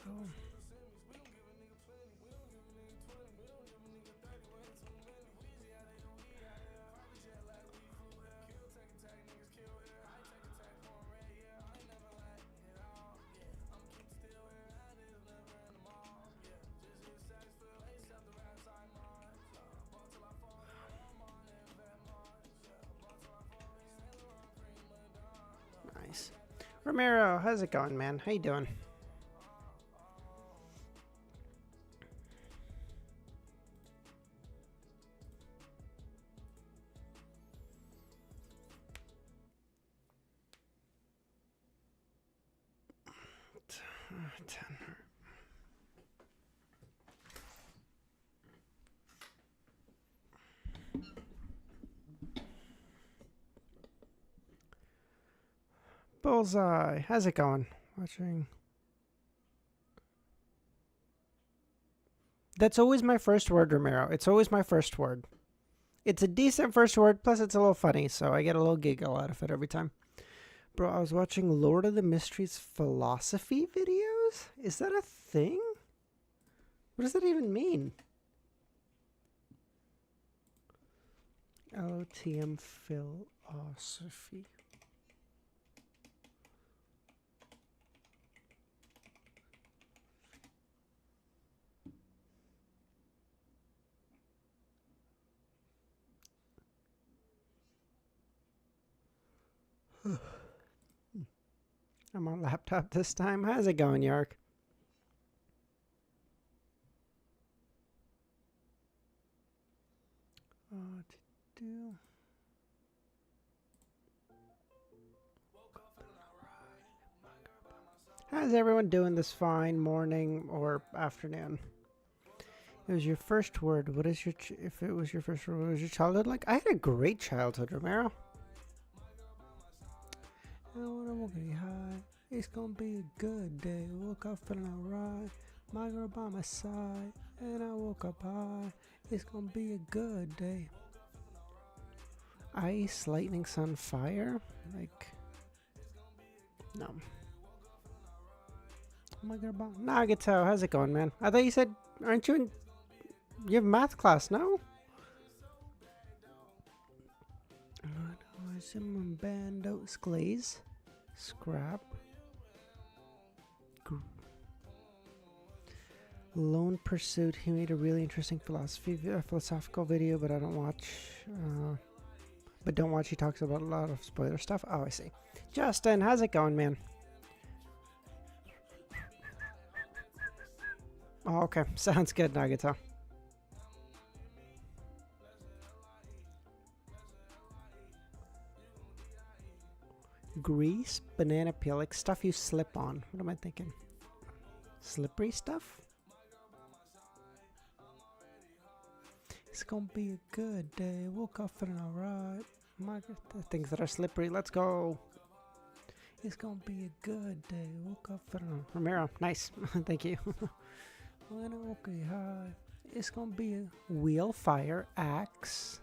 So nice. Ramiro, how's it going, man? How you doing? Bullseye, how's it going? Watching. That's always my first word, Romero. It's always my first word. It's a decent first word, plus it's a little funny, so I get a little giggle out of it every time. Bro, I was watching Lord of the Mysteries philosophy videos? Is that a thing? What does that even mean? LOTM philosophy. I'm on laptop this time. How's it going, Yark? How's everyone doing this fine morning or afternoon? It was your first word. What is your if it was your first word? What was your childhood like? I had a great childhood, Romero. I wanna get high. It's gonna be a good day. Woke up feeling alright. My girl by my side, and I woke up high. It's gonna be a good day. Ice, lightning, sun, fire. Like, no. My girl by Nagato, how's it going, man? I thought you said, aren't you in? You have math class, no? Bandos, glaze, scrap, lone pursuit. He made a really interesting philosophical video, but I don't watch. But don't watch. He talks about a lot of spoiler stuff. Oh, I see. Justin, how's it going, man? Oh, okay. Sounds good, Nagato. Grease, banana peel, like stuff you slip on. What am I thinking? Slippery stuff? It's gonna be a good day. Woke up feeling alright. The things that are slippery. Let's go. It's gonna be a good day. Woke up feeling Romero. Nice. Thank you. When I woke up high. It's gonna be a wheel, fire, axe.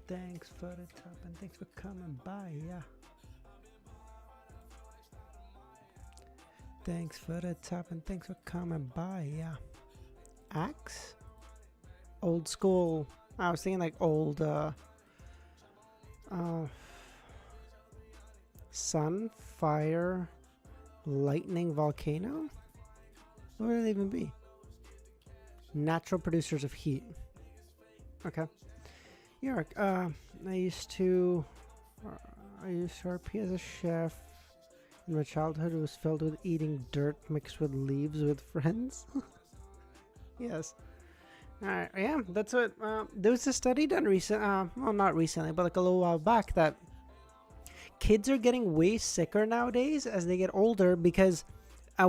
Thanks for the top and thanks for coming by, yeah. Thanks for the top and thanks for coming by, yeah. Axe? Old school. I was thinking like old, sun, fire, lightning, volcano? What would it even be? Natural producers of heat. Okay. York, I used to RP as a chef. In my childhood, it was filled with eating dirt mixed with leaves with friends. Yes. Alright, yeah, that's what, there was a study done recent, well, not recently, but like a little while back, that kids are getting way sicker nowadays as they get older because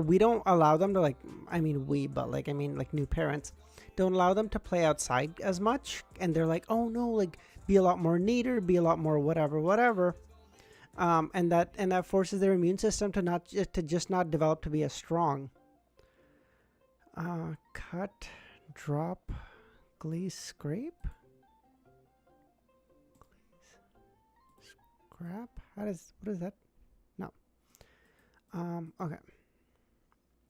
we don't allow them to, like, I mean, like new parents don't allow them to play outside as much, and they're like, oh no, like, be a lot more neater, be a lot more whatever, and that forces their immune system to just not develop to be as strong. Cut, drop, glaze, scrape, Scrap? What is that? No. Okay.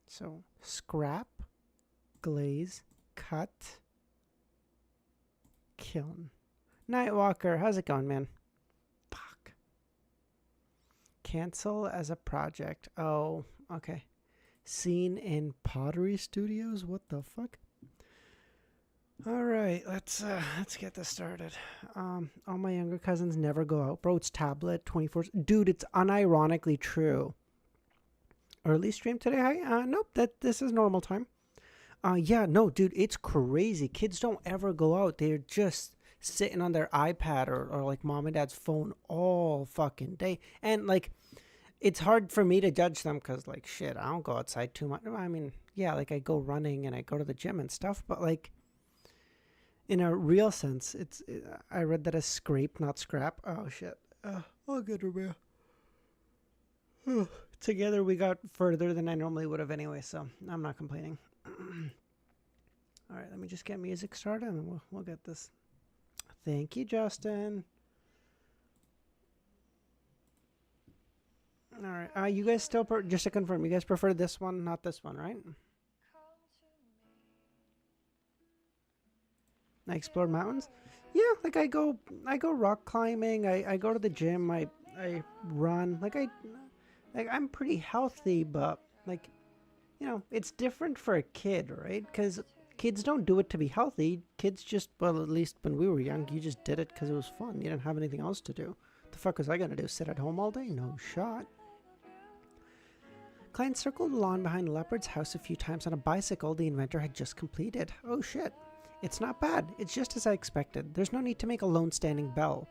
So, scrap, glaze, cut, kiln. Nightwalker, how's it going, man? Fuck. Cancel as a project. Oh, okay. Scene in Pottery Studios? What the fuck? All right, let's get this started. All my younger cousins never go out. Bro, it's tablet 24. Dude, it's unironically true. Early stream today? Hi. Nope, this is normal time. Yeah, no, dude, it's crazy. Kids don't ever go out. They're just sitting on their iPad or like mom and dad's phone all fucking day. And like, it's hard for me to judge them because like, shit, I don't go outside too much. I mean, yeah, like I go running and I go to the gym and stuff, but like, in a real sense, I read that as scrape, not scrap. Oh, shit. All good, Rabia. Together, we got further than I normally would have anyway, so I'm not complaining. All right, let me just get music started, and then we'll get this. Thank you, Justin. All right. You guys still, just to confirm, you guys prefer this one, not this one, right? I explore mountains. Yeah, like I go rock climbing. I go to the gym. I run. Like I'm pretty healthy, but like, you know, it's different for a kid, right? Because kids don't do it to be healthy. Kids just, well, at least when we were young, you just did it because it was fun. You didn't have anything else to do. The fuck was I gonna do? Sit at home all day? No shot. Klein circled the lawn behind Leopard's house a few times on a bicycle the inventor had just completed. Oh shit. It's not bad. It's just as I expected. There's no need to make a lone standing bell.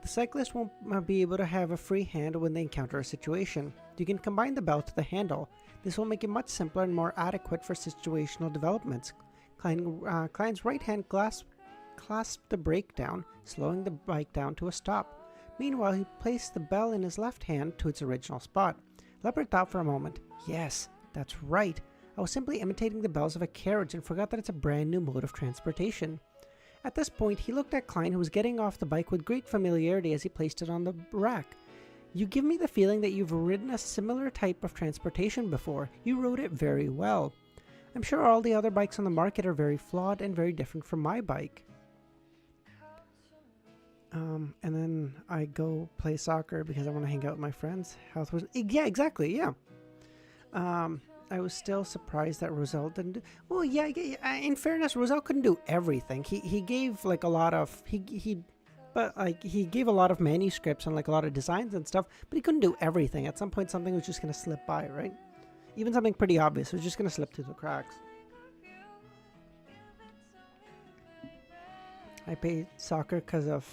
The cyclist won't be able to have a free hand when they encounter a situation. You can combine the bell to the handle. This will make it much simpler and more adequate for situational developments. Klein's right hand clasped the brake down, slowing the bike down to a stop. Meanwhile, he placed the bell in his left hand to its original spot. Leopard thought for a moment. Yes, that's right. I was simply imitating the bells of a carriage and forgot that it's a brand new mode of transportation. At this point, he looked at Klein, who was getting off the bike with great familiarity as he placed it on the rack. You give me the feeling that you've ridden a similar type of transportation before. You rode it very well. I'm sure all the other bikes on the market are very flawed and very different from my bike. And then I go play soccer because I want to hang out with my friends. Health was... Yeah, exactly, yeah. I was still surprised that Roselle didn't. Well, yeah. In fairness, Roselle couldn't do everything. He gave like a lot of he gave a lot of manuscripts and like a lot of designs and stuff, but he couldn't do everything. At some point, something was just gonna slip by, right? Even something pretty obvious was just gonna slip through the cracks. I played soccer because of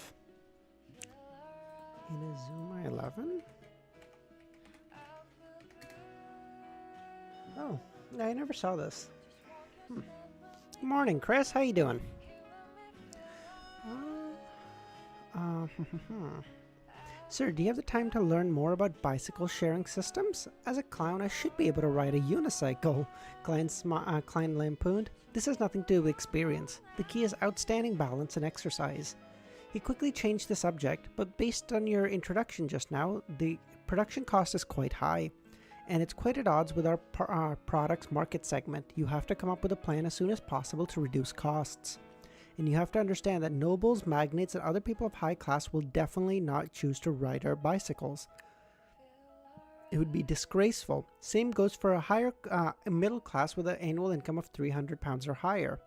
Inazuma 11. Oh, I never saw this. Good morning, Chris. How you doing? Sir, do you have the time to learn more about bicycle sharing systems? As a clown, I should be able to ride a unicycle, Klein lampooned. This has nothing to do with experience. The key is outstanding balance and exercise. He quickly changed the subject, but based on your introduction just now, the production cost is quite high. And it's quite at odds with our product's market segment. You have to come up with a plan as soon as possible to reduce costs. And you have to understand that nobles, magnates, and other people of high class will definitely not choose to ride our bicycles. It would be disgraceful. Same goes for a higher middle class with an annual income of £300 or higher.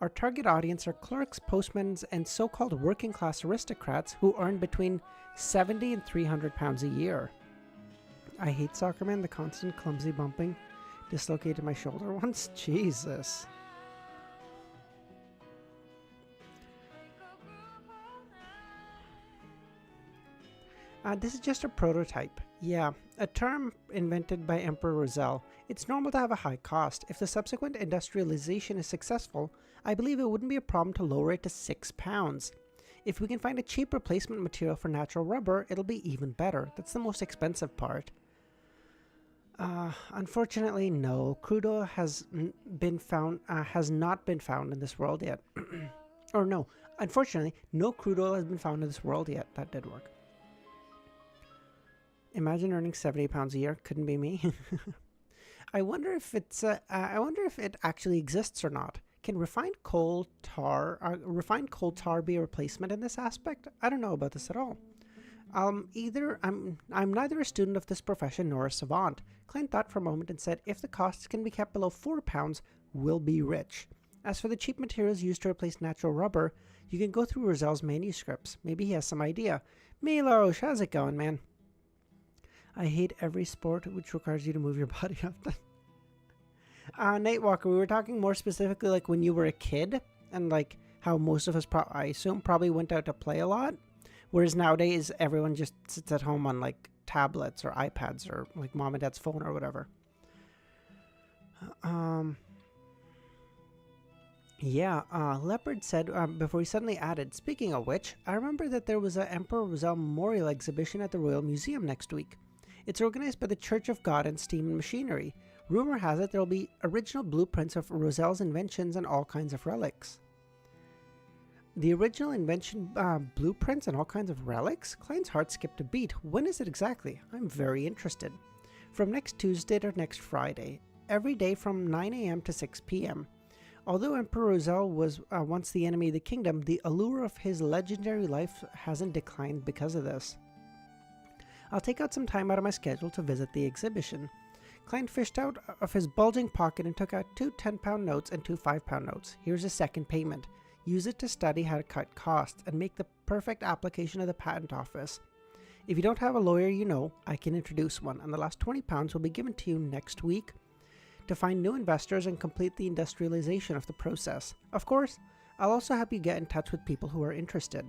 Our target audience are clerks, postmen, and so-called working class aristocrats who earn between £70 and £300 a year. I hate soccer, man. The constant clumsy bumping dislocated my shoulder once. Jesus. This is just a prototype. Yeah, a term invented by Emperor Roselle. It's normal to have a high cost. If the subsequent industrialization is successful, I believe it wouldn't be a problem to lower it to £6. If we can find a cheap replacement material for natural rubber, it'll be even better. That's the most expensive part. Unfortunately, no. Crude oil has not been found in this world yet. Or no, unfortunately, no crude oil has been found in this world yet. That did work. Imagine earning 70 pounds a year. Couldn't be me. I wonder if it actually exists or not. Can refined coal tar be a replacement in this aspect? I don't know about this at all. I'm neither a student of this profession nor a savant. Klein thought for a moment and said, if the costs can be kept below £4, we'll be rich. As for the cheap materials used to replace natural rubber, you can go through Rozel's manuscripts. Maybe he has some idea. Milosh, how's it going, man? I hate every sport which requires you to move your body often. Nightwalker, we were talking more specifically like when you were a kid and like how most of us, I assume, probably went out to play a lot. Whereas nowadays, everyone just sits at home on like tablets or iPads or like mom and dad's phone or whatever. Leopard said before he suddenly added, speaking of which, I remember that there was an Emperor Rozel Memorial exhibition at the Royal Museum next week. It's organized by the Church of God and Steam and Machinery. Rumor has it there will be original blueprints of Rozel's inventions and all kinds of relics. The original invention blueprints and all kinds of relics? Klein's heart skipped a beat. When is it exactly? I'm very interested. From next Tuesday to next Friday. Every day from 9 a.m. to 6 p.m. Although Emperor Rozel was once the enemy of the kingdom, the allure of his legendary life hasn't declined because of this. I'll take out some time out of my schedule to visit the exhibition. Klein fished out of his bulging pocket and took out 2 10-pound notes and 2 5-pound notes. Here's a second payment. Use it to study how to cut costs and make the perfect application of the patent office. If you don't have a lawyer you know, I can introduce one, and the last 20 pounds will be given to you next week to find new investors and complete the industrialization of the process. Of course, I'll also help you get in touch with people who are interested.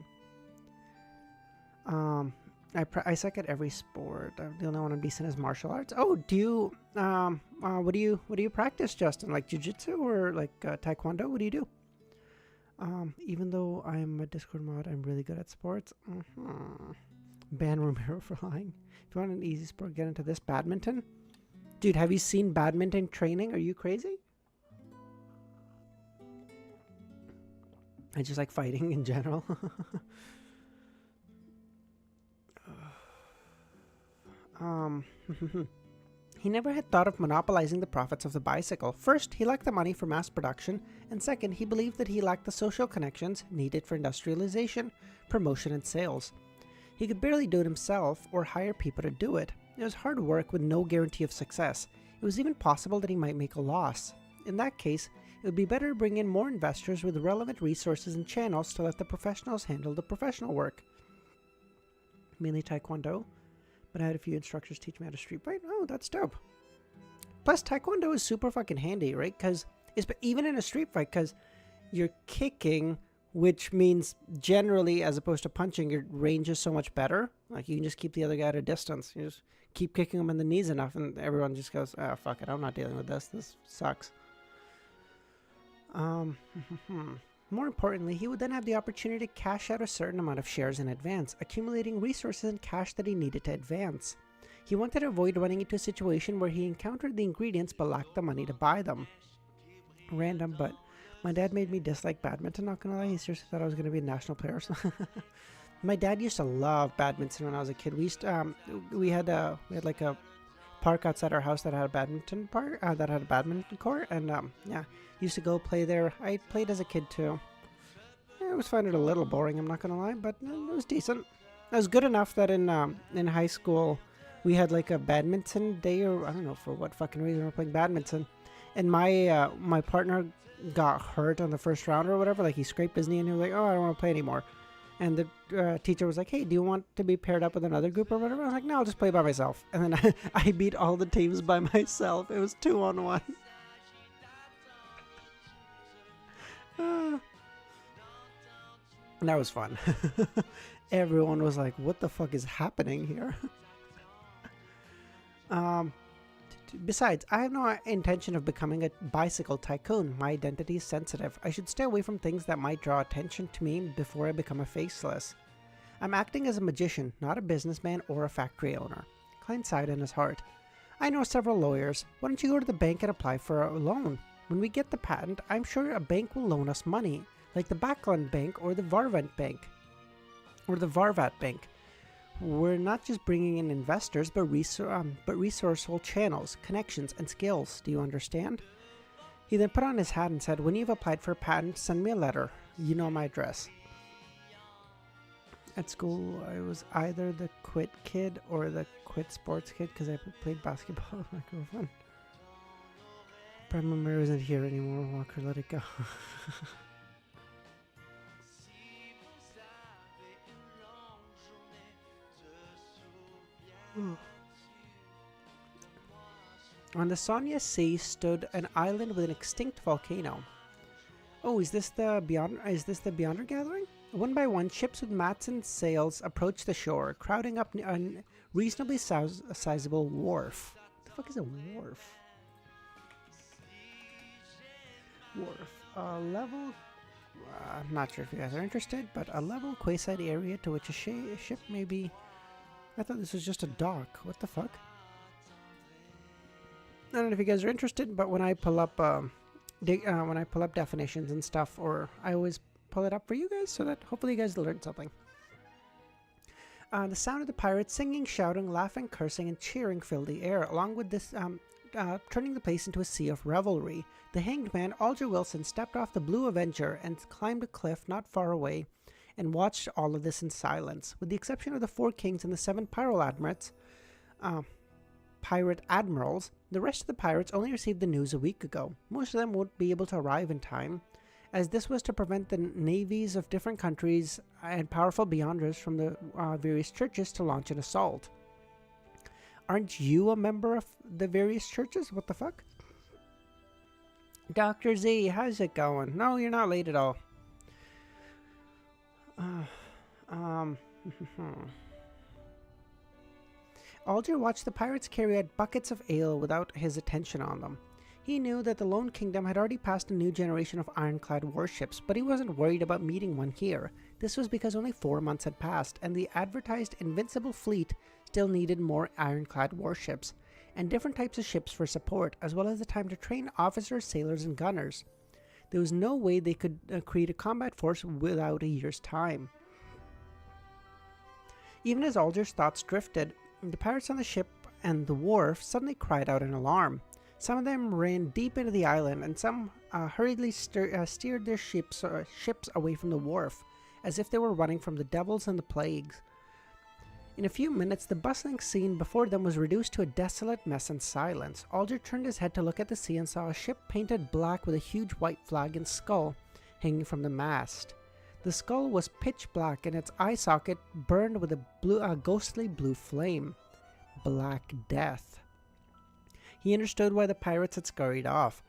I suck at every sport. The only one I'm decent is martial arts. Oh, do you what do you practice, Justin? Like jiu-jitsu or like taekwondo? What do you do? Even though I'm a Discord mod, I'm really good at sports. Ban Romero for lying. If you want an easy sport, get into this. Badminton? Dude, have you seen badminton training? Are you crazy? I just like fighting in general. He never had thought of monopolizing the profits of the bicycle. First, he lacked the money for mass production, and second, he believed that he lacked the social connections needed for industrialization, promotion, and sales. He could barely do it himself or hire people to do it. It was hard work with no guarantee of success. It was even possible that he might make a loss. In that case, it would be better to bring in more investors with relevant resources and channels to let the professionals handle the professional work. Mainly Taekwondo, but I had a few instructors teach me how to street fight. Oh, that's dope. Plus, Taekwondo is super fucking handy, right? Because even in a street fight, because you're kicking, which means generally, as opposed to punching, your range is so much better. Like, you can just keep the other guy at a distance. You just keep kicking him in the knees enough, and everyone just goes, oh, fuck it, I'm not dealing with this. This sucks. More importantly, he would then have the opportunity to cash out a certain amount of shares in advance, accumulating resources and cash that he needed to advance. He wanted to avoid running into a situation where he encountered the ingredients but lacked the money to buy them. Random, but my dad made me dislike badminton, not gonna lie. He seriously thought I was gonna be a national player. My dad used to love badminton when I was a kid. We had like a park outside our house that had a badminton park, that had a badminton court, and used to go play there. I played as a kid too. I always find it a little boring, I'm not gonna lie, but it was decent. It was good enough that in high school we had like a badminton day, or I don't know for what fucking reason we were playing badminton, and my partner got hurt on the first round or whatever. Like, he scraped his knee and he was like, oh, I don't want to play anymore. And the teacher was like, hey, do you want to be paired up with another group or whatever? I was like, no, I'll just play by myself. And then I beat all the teams by myself. It was 2-on-1. That was fun. Everyone was like, what the fuck is happening here? Besides, I have no intention of becoming a bicycle tycoon. My identity is sensitive. I should stay away from things that might draw attention to me before I become a faceless. I'm acting as a magician, not a businessman or a factory owner. Klein sighed in his heart. I know several lawyers. Why don't you go to the bank and apply for a loan? When we get the patent, I'm sure a bank will loan us money, like the Backland Bank or the Varvat Bank. We're not just bringing in investors, but resourceful channels, connections, and skills. Do you understand? He then put on his hat and said, when you've applied for a patent, send me a letter. You know my address. At school, I was either the quit kid or the quit sports kid because I played basketball with my girlfriend. But my memory isn't here anymore. Walker, let it go. On the Sonia Sea stood an island with an extinct volcano. Oh, is this the Beyonder gathering? One by one, ships with mats and sails approached the shore, crowding up a reasonably sizable wharf. What the fuck is a wharf? Wharf. Level... I'm not sure if you guys are interested, but a level quayside area to which a ship may be... I thought this was just a dock. What the fuck? I don't know if you guys are interested, but when I pull up definitions and stuff, or I always pull it up for you guys so that hopefully you guys learn something. The sound of the pirates singing, shouting, laughing, cursing, and cheering filled the air, along with this turning the place into a sea of revelry. The hanged man, Alger Wilson, stepped off the Blue Avenger and climbed a cliff not far away and watched all of this in silence. With the exception of the 4 kings and the 7 pirate admirals, the rest of the pirates only received the news a week ago. Most of them won't be able to arrive in time, as this was to prevent the navies of different countries and powerful beyonders from the various churches to launch an assault. Aren't you a member of the various churches? What the fuck? Dr. Z, how's it going? No, you're not late at all. Alger watched the pirates carry out buckets of ale without his attention on them. He knew that the Lone Kingdom had already passed a new generation of ironclad warships, but he wasn't worried about meeting one here. This was because only 4 months had passed, and the advertised invincible fleet still needed more ironclad warships, and different types of ships for support, as well as the time to train officers, sailors, and gunners. There was no way they could create a combat force without a year's time. Even as Alger's thoughts drifted, the pirates on the ship and the wharf suddenly cried out in alarm. Some of them ran deep into the island, and some hurriedly steered their ships away from the wharf, as if they were running from the devils and the plagues. In a few minutes, the bustling scene before them was reduced to a desolate mess and silence. Alger turned his head to look at the sea and saw a ship painted black with a huge white flag and skull hanging from the mast. The skull was pitch black, and its eye socket burned with a ghostly blue flame. Black Death. He understood why the pirates had scurried off.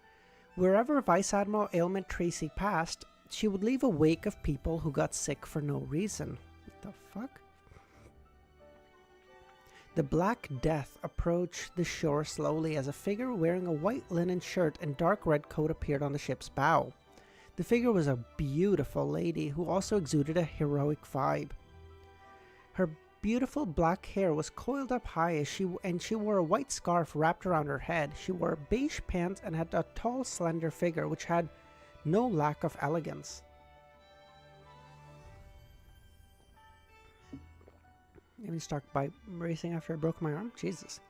Wherever Vice Admiral Ailment Tracy passed, she would leave a wake of people who got sick for no reason. What the fuck? The Black Death approached the shore slowly as a figure wearing a white linen shirt and dark red coat appeared on the ship's bow. The figure was a beautiful lady who also exuded a heroic vibe. Her beautiful black hair was coiled up high she wore a white scarf wrapped around her head. She wore beige pants and had a tall, slender figure which had no lack of elegance. Let me start by racing after I broke my arm. Jesus.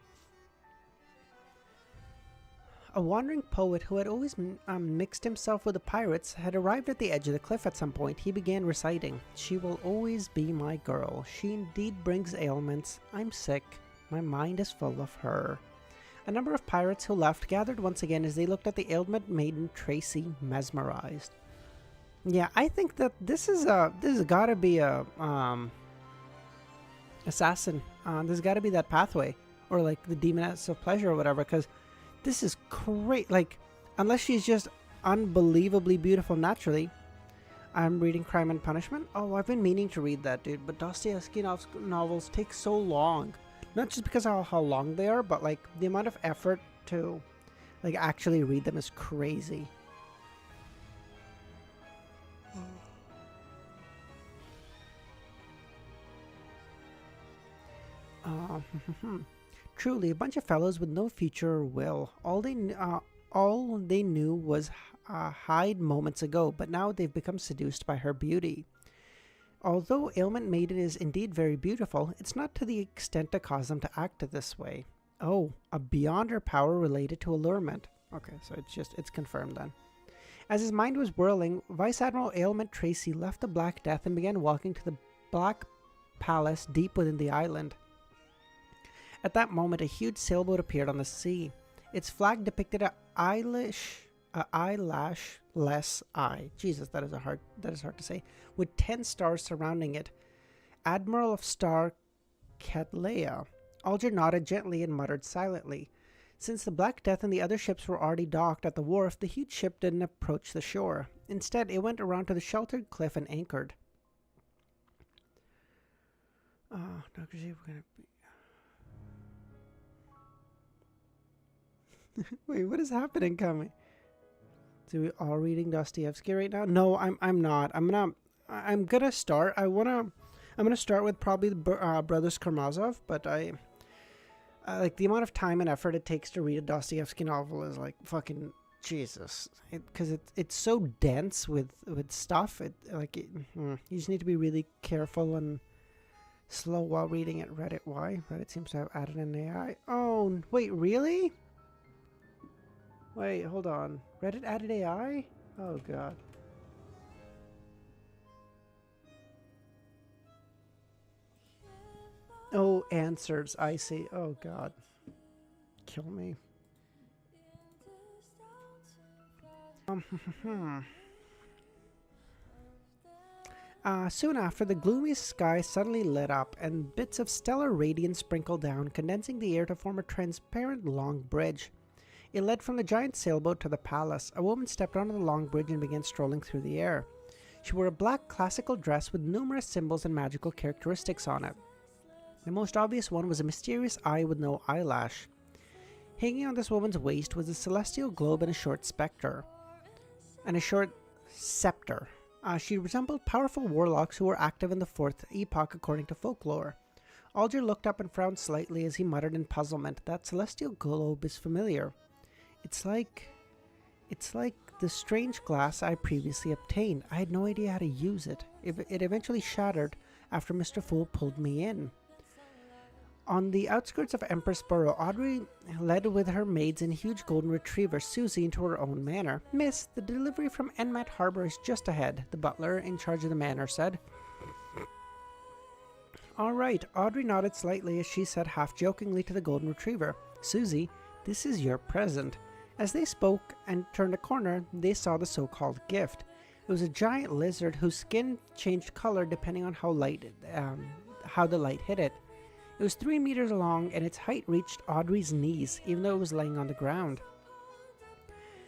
A wandering poet who had always mixed himself with the pirates had arrived at the edge of the cliff at some point. He began reciting, "She will always be my girl. She indeed brings ailments. I'm sick. My mind is full of her." A number of pirates who left gathered once again as they looked at the ailment maiden Tracy, mesmerized. Yeah, I think that this is gotta be a assassin. There's gotta be that pathway, or like the demoness of pleasure or whatever, because this is great. Like, unless she's just unbelievably beautiful naturally. I'm reading Crime and Punishment. Oh, I've been meaning to read that, dude. But Dostoevsky novels take so long. Not just because of how long they are, but like the amount of effort to like actually read them is crazy. Truly, a bunch of fellows with no future or will. All they knew was hide moments ago, but now they've become seduced by her beauty. Although ailment maiden is indeed very beautiful, it's not to the extent to cause them to act this way. Oh, a beyond her power related to allurement. Okay, so it's confirmed then. As his mind was whirling, Vice Admiral Ailment Tracy left the Black Death and began walking to the Black Palace deep within the island. At that moment, a huge sailboat appeared on the sea. Its flag depicted a eyelashless eye. Jesus, that is hard to say. With 10 stars surrounding it. Admiral of Star Catlea. Alger nodded gently and muttered silently. Since the Black Death and the other ships were already docked at the wharf, the huge ship didn't approach the shore. Instead, it went around to the sheltered cliff and anchored. Dr. Z, we're gonna be... Wait, what is happening, Kami? So we all reading Dostoevsky right now? No, I'm not. I'm gonna start. I'm gonna start with probably the Brothers Karamazov, but like the amount of time and effort it takes to read a Dostoevsky novel is like fucking Jesus, because it's so dense with stuff. You just need to be really careful and slow while reading it. Reddit, why? Reddit seems to have added an AI. Oh wait, really? Wait, hold on. Reddit added AI? Oh god. Oh, answers. I see. Oh god. Kill me. Soon after, the gloomy sky suddenly lit up, and bits of stellar radiance sprinkled down, condensing the air to form a transparent long bridge. It led from the giant sailboat to the palace. A woman stepped onto the long bridge and began strolling through the air. She wore a black classical dress with numerous symbols and magical characteristics on it. The most obvious one was a mysterious eye with no eyelash. Hanging on this woman's waist was a celestial globe and a short scepter. She resembled powerful warlocks who were active in the Fourth Epoch according to folklore. Alger looked up and frowned slightly as he muttered in puzzlement. That celestial globe is familiar. It's like the strange glass I previously obtained. I had no idea how to use it. It eventually shattered after Mr. Fool pulled me in. On the outskirts of Empress Borough, Audrey led with her maids and huge golden retriever, Susie, into her own manor. Miss, the delivery from Enmat Harbor is just ahead, the butler in charge of the manor said. All right, Audrey nodded slightly as she said half-jokingly to the golden retriever, Susie, this is your present. As they spoke and turned a corner, they saw the so-called gift. It was a giant lizard whose skin changed color depending on how the light hit it. It was 3 meters long, and its height reached Audrey's knees, even though it was laying on the ground.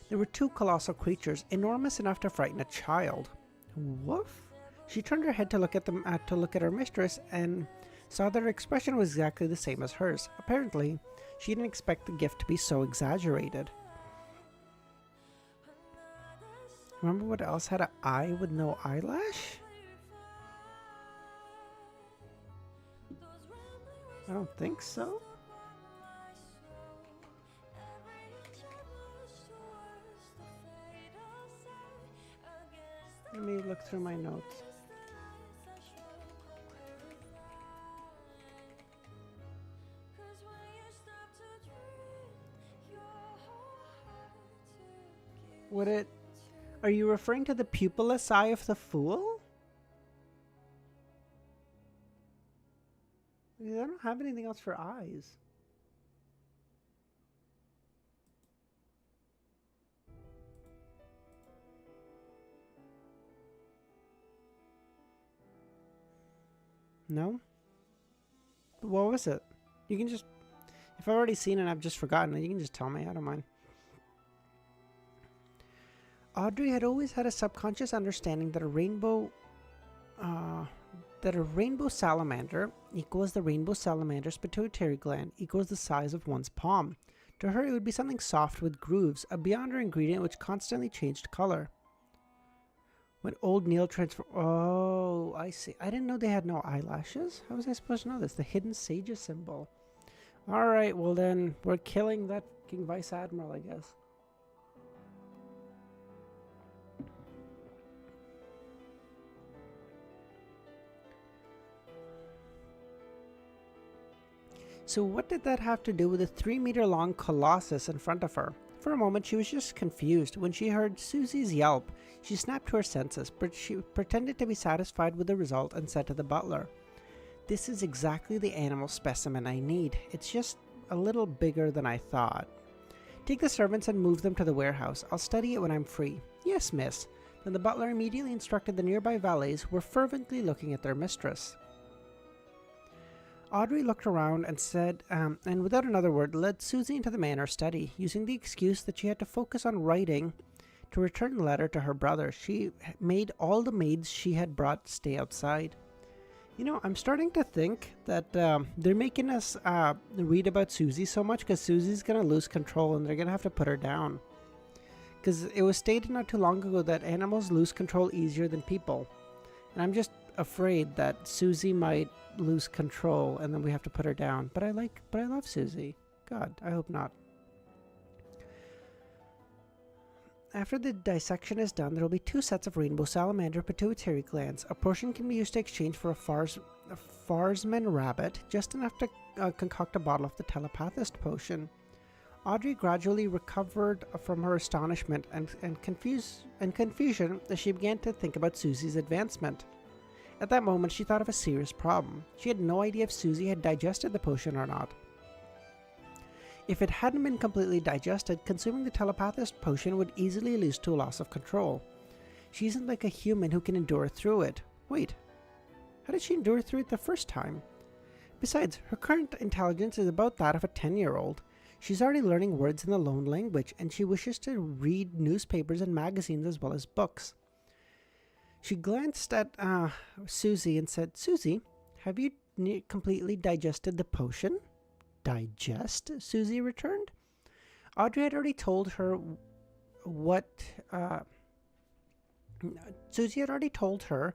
There were 2 colossal creatures, enormous enough to frighten a child. Woof! She turned her head to look at them, to look at her mistress, and saw that her expression was exactly the same as hers. Apparently, she didn't expect the gift to be so exaggerated. Remember what else had an eye with no eyelash? I don't think so. Let me look through my notes. Would it... Are you referring to the pupilless eye of the fool? Because I don't have anything else for eyes. No? What was it? You can just... If I've already seen it and I've just forgotten it, you can just tell me. I don't mind. Audrey had always had a subconscious understanding that a rainbow salamander equals the rainbow salamander's pituitary gland equals the size of one's palm. To her, it would be something soft with grooves, a beyonder ingredient which constantly changed color. When old Neil transformed... Oh, I see. I didn't know they had no eyelashes. How was I supposed to know this? The hidden sage's symbol. Alright, well then, we're killing that King Vice Admiral, I guess. So what did that have to do with the 3-meter-long colossus in front of her? For a moment she was just confused. When she heard Susie's yelp, she snapped to her senses, but she pretended to be satisfied with the result and said to the butler, "This is exactly the animal specimen I need. It's just a little bigger than I thought. Take the servants and move them to the warehouse. I'll study it when I'm free." "Yes, miss." Then the butler immediately instructed the nearby valets, who were fervently looking at their mistress. Audrey looked around and said, and without another word, led Susie into the manor study, using the excuse that she had to focus on writing to return the letter to her brother. She made all the maids she had brought stay outside. You know, I'm starting to think that they're making us read about Susie so much because Susie's going to lose control and they're going to have to put her down. Because it was stated not too long ago that animals lose control easier than people. And I'm just afraid that Susie might lose control and then we have to put her down. But I love Susie. God, I hope not. After the dissection is done, there will be 2 sets of rainbow salamander pituitary glands. A portion can be used to exchange for a Farsman rabbit, just enough to concoct a bottle of the telepathist potion. Audrey gradually recovered from her astonishment and confusion as she began to think about Susie's advancement. At that moment, she thought of a serious problem. She had no idea if Susie had digested the potion or not. If it hadn't been completely digested, consuming the telepathist potion would easily lead to a loss of control. She isn't like a human who can endure through it. Wait, how did she endure through it the first time? Besides, her current intelligence is about that of a 10-year-old. She's already learning words in the loan language, and she wishes to read newspapers and magazines as well as books. She glanced at Susie and said, "Susie, have you completely digested the potion?" "Digest?" Susie returned. Audrey had already told her Susie had already told her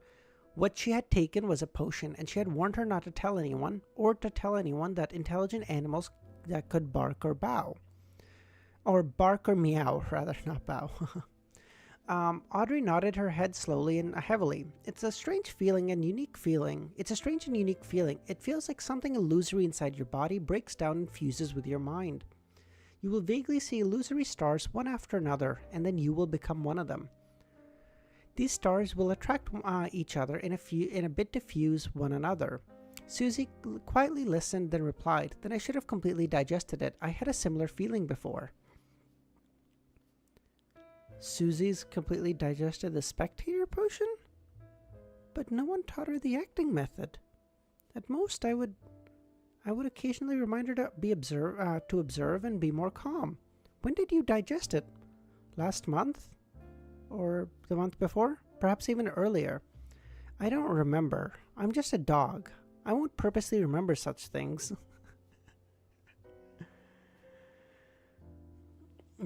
what she had taken was a potion, and she had warned her not to tell anyone, or to tell anyone that intelligent animals that could bark or bow. Or bark or meow, rather, not bow. Audrey nodded her head slowly and heavily. It's a strange and unique feeling. It feels like something illusory inside your body breaks down and fuses with your mind. You will vaguely see illusory stars one after another, and then you will become one of them. These stars will attract each other in a bit to fuse one another. Susie quietly listened, then replied, "Then I should have completely digested it. I had a similar feeling before." Susie's completely digested the spectator potion? But no one taught her the acting method. At most, I would occasionally remind her to observe and be more calm. When did you digest it? Last month? Or the month before? Perhaps even earlier. I don't remember. I'm just a dog. I won't purposely remember such things.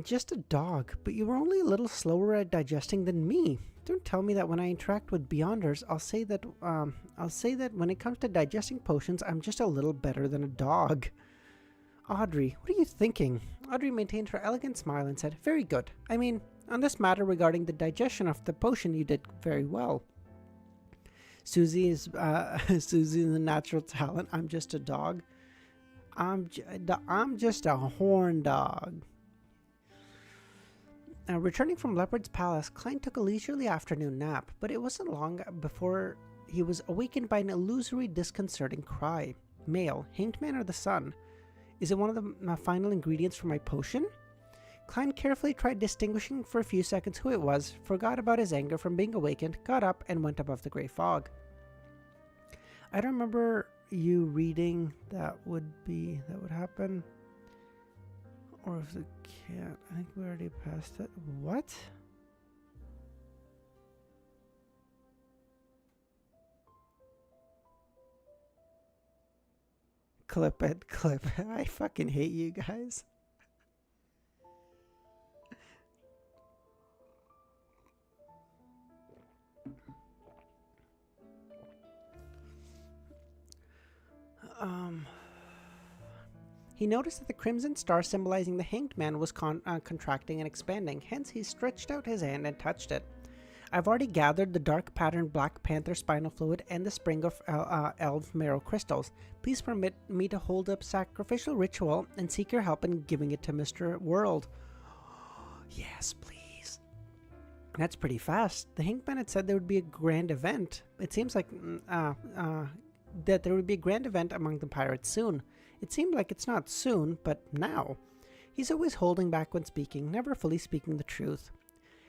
Just a dog, but you were only a little slower at digesting than me. Don't tell me that when I interact with Beyonders, I'll say that when it comes to digesting potions, I'm just a little better than a dog. Audrey, what are you thinking? Audrey maintained her elegant smile and said, "Very good. I mean, on this matter regarding the digestion of the potion, you did very well." Susie is the natural talent. I'm just a dog. I'm just a horn dog. Returning from Leopard's Palace, Klein took a leisurely afternoon nap, but it wasn't long before he was awakened by an illusory, disconcerting cry. Male, hanged man or the sun? Is it one of the final ingredients for my potion? Klein carefully tried distinguishing for a few seconds who it was, forgot about his anger from being awakened, got up, and went above the grey fog. I don't remember you reading that would happen. Or if the cat, I think we already passed it. What? Clip it. I fucking hate you guys. He noticed that the crimson star symbolizing the hanged man was contracting and expanding. Hence, he stretched out his hand and touched it. I've already gathered the dark patterned Black Panther spinal fluid and the spring of elf marrow crystals. Please permit me to hold up sacrificial ritual and seek your help in giving it to Mr. World. Yes, please. That's pretty fast. The Hinkman had said there would be a grand event. It seems like that there would be a grand event among the pirates soon. It seemed like it's not soon, but now. He's always holding back when speaking, never fully speaking the truth.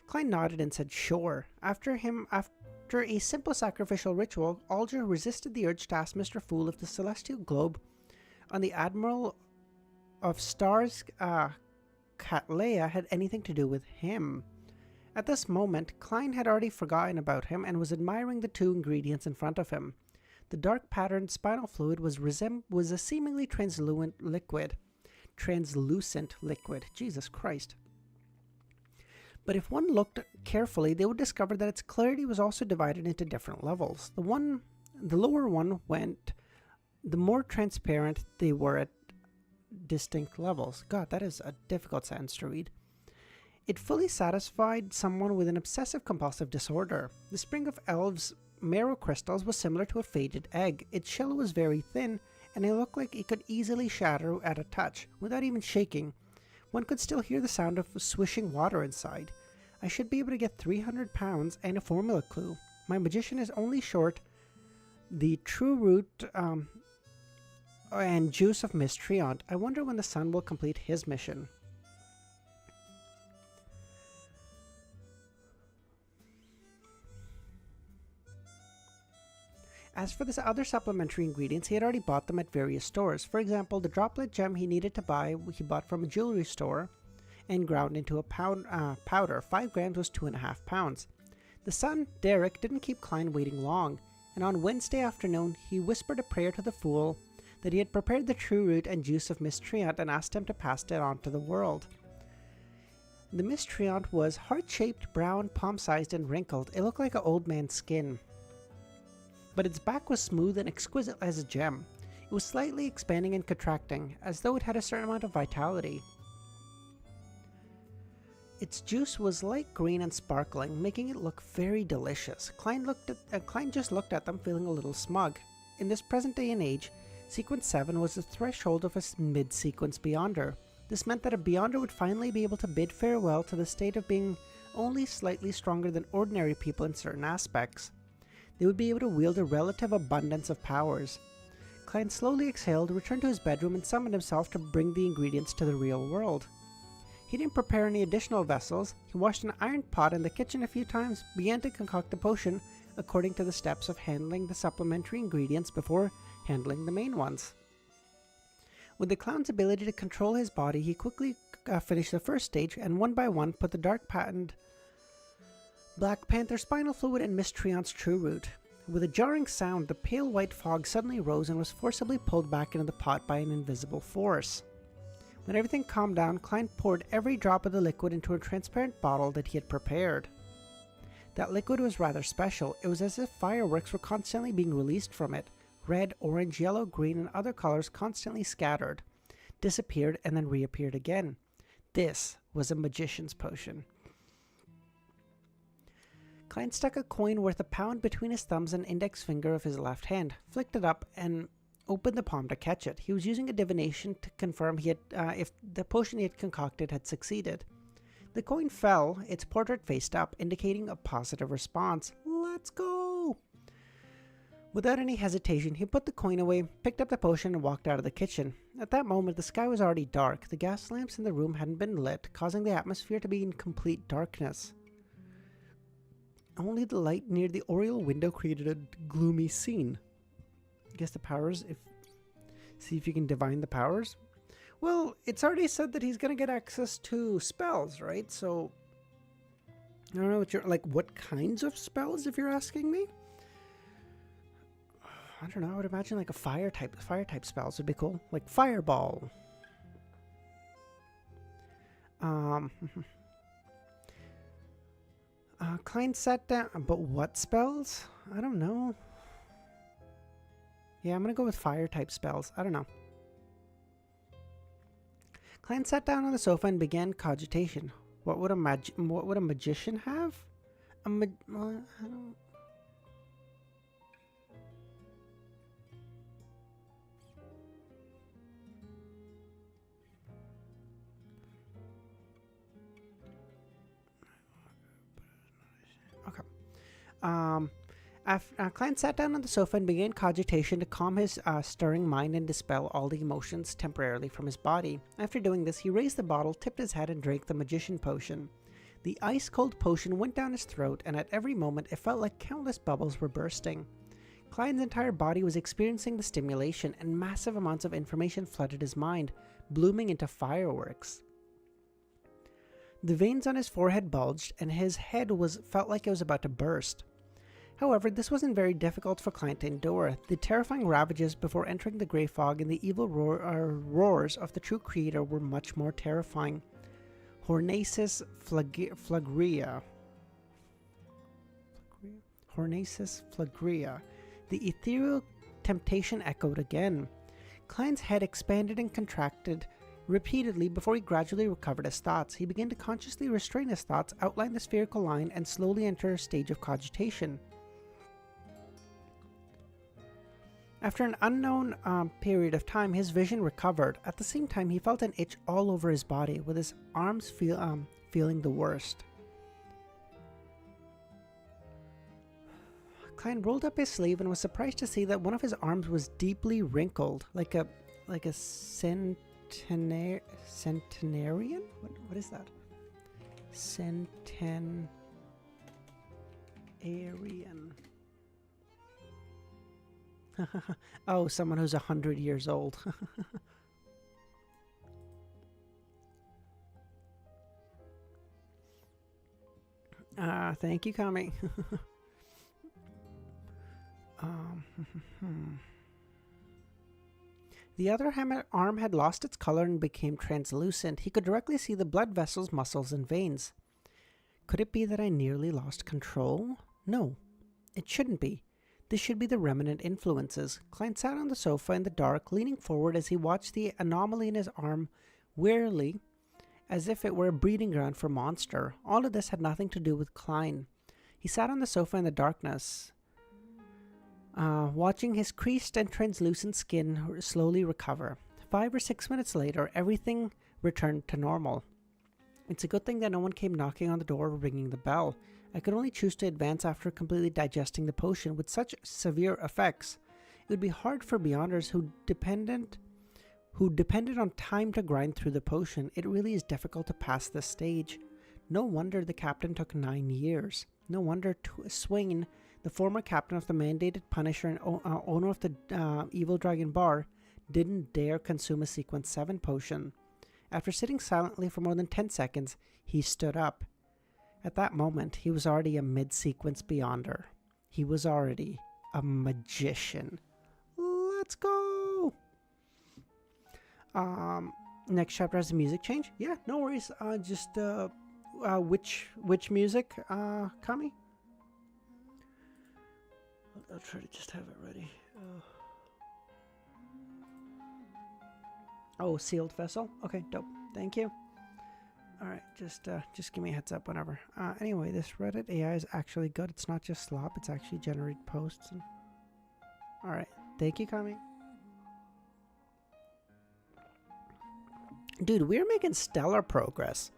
Klein nodded and said, sure. After a simple sacrificial ritual, Alger resisted the urge to ask Mr. Fool if the celestial globe on the Admiral of Stars, Cattleya, had anything to do with him. At this moment, Klein had already forgotten about him and was admiring the two ingredients in front of him. The dark patterned spinal fluid was a seemingly translucent liquid. Jesus Christ. But if one looked carefully, they would discover that its clarity was also divided into different levels. The lower one went, the more transparent they were at distinct levels. God, that is a difficult sentence to read. It fully satisfied someone with an obsessive-compulsive disorder. The spring of Elves' marrow crystals was similar to a faded egg. Its shell was very thin, and it looked like it could easily shatter at a touch, without even shaking. One could still hear the sound of swishing water inside. I should be able to get 300 pounds and a formula clue. My magician is only short the true root and juice of Miss Treant. I wonder when the sun will complete his mission. As for the other supplementary ingredients, he had already bought them at various stores. For example, the droplet gem he needed to buy, he bought from a jewelry store and ground into a powder. 5 grams was 2.5 pounds. The son, Derek, didn't keep Klein waiting long, and on Wednesday afternoon, he whispered a prayer to the Fool that he had prepared the true root and juice of Miss Treant and asked him to pass it on to the world. The Miss Treant was heart-shaped, brown, palm-sized, and wrinkled. It looked like an old man's skin. But its back was smooth and exquisite as a gem. It was slightly expanding and contracting, as though it had a certain amount of vitality. Its juice was light green and sparkling, making it look very delicious. Klein just looked at them, feeling a little smug. In this present day and age, Sequence 7 was the threshold of a mid-sequence Beyonder. This meant that a Beyonder would finally be able to bid farewell to the state of being only slightly stronger than ordinary people in certain aspects. They would be able to wield a relative abundance of powers. Klein slowly exhaled, returned to his bedroom, and summoned himself to bring the ingredients to the real world. He didn't prepare any additional vessels. He washed an iron pot in the kitchen a few times, began to concoct a potion according to the steps of handling the supplementary ingredients before handling the main ones. With the clown's ability to control his body, he quickly finished the first stage and one by one put the dark patented Black Panther spinal fluid and Miss Treant's true root. With a jarring sound, the pale white fog suddenly rose and was forcibly pulled back into the pot by an invisible force. When everything calmed down, Klein poured every drop of the liquid into a transparent bottle that he had prepared. That liquid was rather special. It was as if fireworks were constantly being released from it. Red, orange, yellow, green, and other colors constantly scattered, disappeared, and then reappeared again. This was a magician's potion. Klein stuck a coin worth £1 between his thumbs and index finger of his left hand, flicked it up, and opened the palm to catch it. He was using a divination to confirm if the potion he had concocted had succeeded. The coin fell, its portrait faced up, indicating a positive response. Let's go! Without any hesitation, he put the coin away, picked up the potion, and walked out of the kitchen. At that moment, the sky was already dark. The gas lamps in the room hadn't been lit, causing the atmosphere to be in complete darkness. Only the light near the oriel window created a gloomy scene. I guess the powers, see if you can divine the powers. Well, it's already said that he's going to get access to spells, right? So, I don't know what kinds of spells, if you're asking me. I don't know, I would imagine like a fire type spells would be cool. Like Fireball. Klein sat down, but what spells? I don't know. Yeah, I'm gonna go with fire type spells. I don't know. Klein sat down on the sofa and began cogitation. What would a magician have? Well, I don't... Okay. Klein sat down on the sofa and began cogitation to calm his stirring mind and dispel all the emotions temporarily from his body. After doing this, he raised the bottle, tipped his head, and drank the magician potion. The ice-cold potion went down his throat, and at every moment it felt like countless bubbles were bursting. Klein's entire body was experiencing the stimulation, and massive amounts of information flooded his mind, blooming into fireworks. The veins on his forehead bulged, and his head felt like it was about to burst. However, this wasn't very difficult for Klein to endure. The terrifying ravages before entering the grey fog and the evil roars of the true creator were much more terrifying. Hornacis flagria. Hornacis flagria. The ethereal temptation echoed again. Klein's head expanded and contracted repeatedly before he gradually recovered his thoughts. He began to consciously restrain his thoughts, outline the spherical line, and slowly enter a stage of cogitation. After an unknown period of time, his vision recovered. At the same time, he felt an itch all over his body, with his arms feeling the worst. Klein rolled up his sleeve and was surprised to see that one of his arms was deeply wrinkled, like a centenarian? What is that? Centenarian. Oh, someone who's 100 years old. Thank you, Kami. The other arm had lost its color and became translucent. He could directly see the blood vessels, muscles, and veins. Could it be that I nearly lost control? No, it shouldn't be. This should be the remnant influences. Klein sat on the sofa in the dark, leaning forward as he watched the anomaly in his arm wearily, as if it were a breeding ground for monster. All of this had nothing to do with Klein. He sat on the sofa in the darkness, watching his creased and translucent skin slowly recover. 5 or 6 minutes later, everything returned to normal. It's a good thing that no one came knocking on the door or ringing the bell. I could only choose to advance after completely digesting the potion. With such severe effects, it would be hard for Beyonders who depended on time to grind through the potion. It really is difficult to pass this stage. No wonder the captain took 9 years. No wonder Swain, the former captain of the mandated Punisher and owner of the Evil Dragon Bar, didn't dare consume a Sequence 7 potion. After sitting silently for more than 10 seconds, he stood up. At that moment, he was already a mid-sequence Beyonder. He was already a magician. Let's go! Next chapter has a music change? Yeah, no worries. Which music, Kami? I'll try to just have it ready. Oh, sealed vessel? Okay, dope. Thank you. Alright, just give me a heads up whenever. Anyway, this Reddit AI is actually good. It's not just slop, it's actually generate posts. Alright, thank you, Kami. Dude, we're making stellar progress.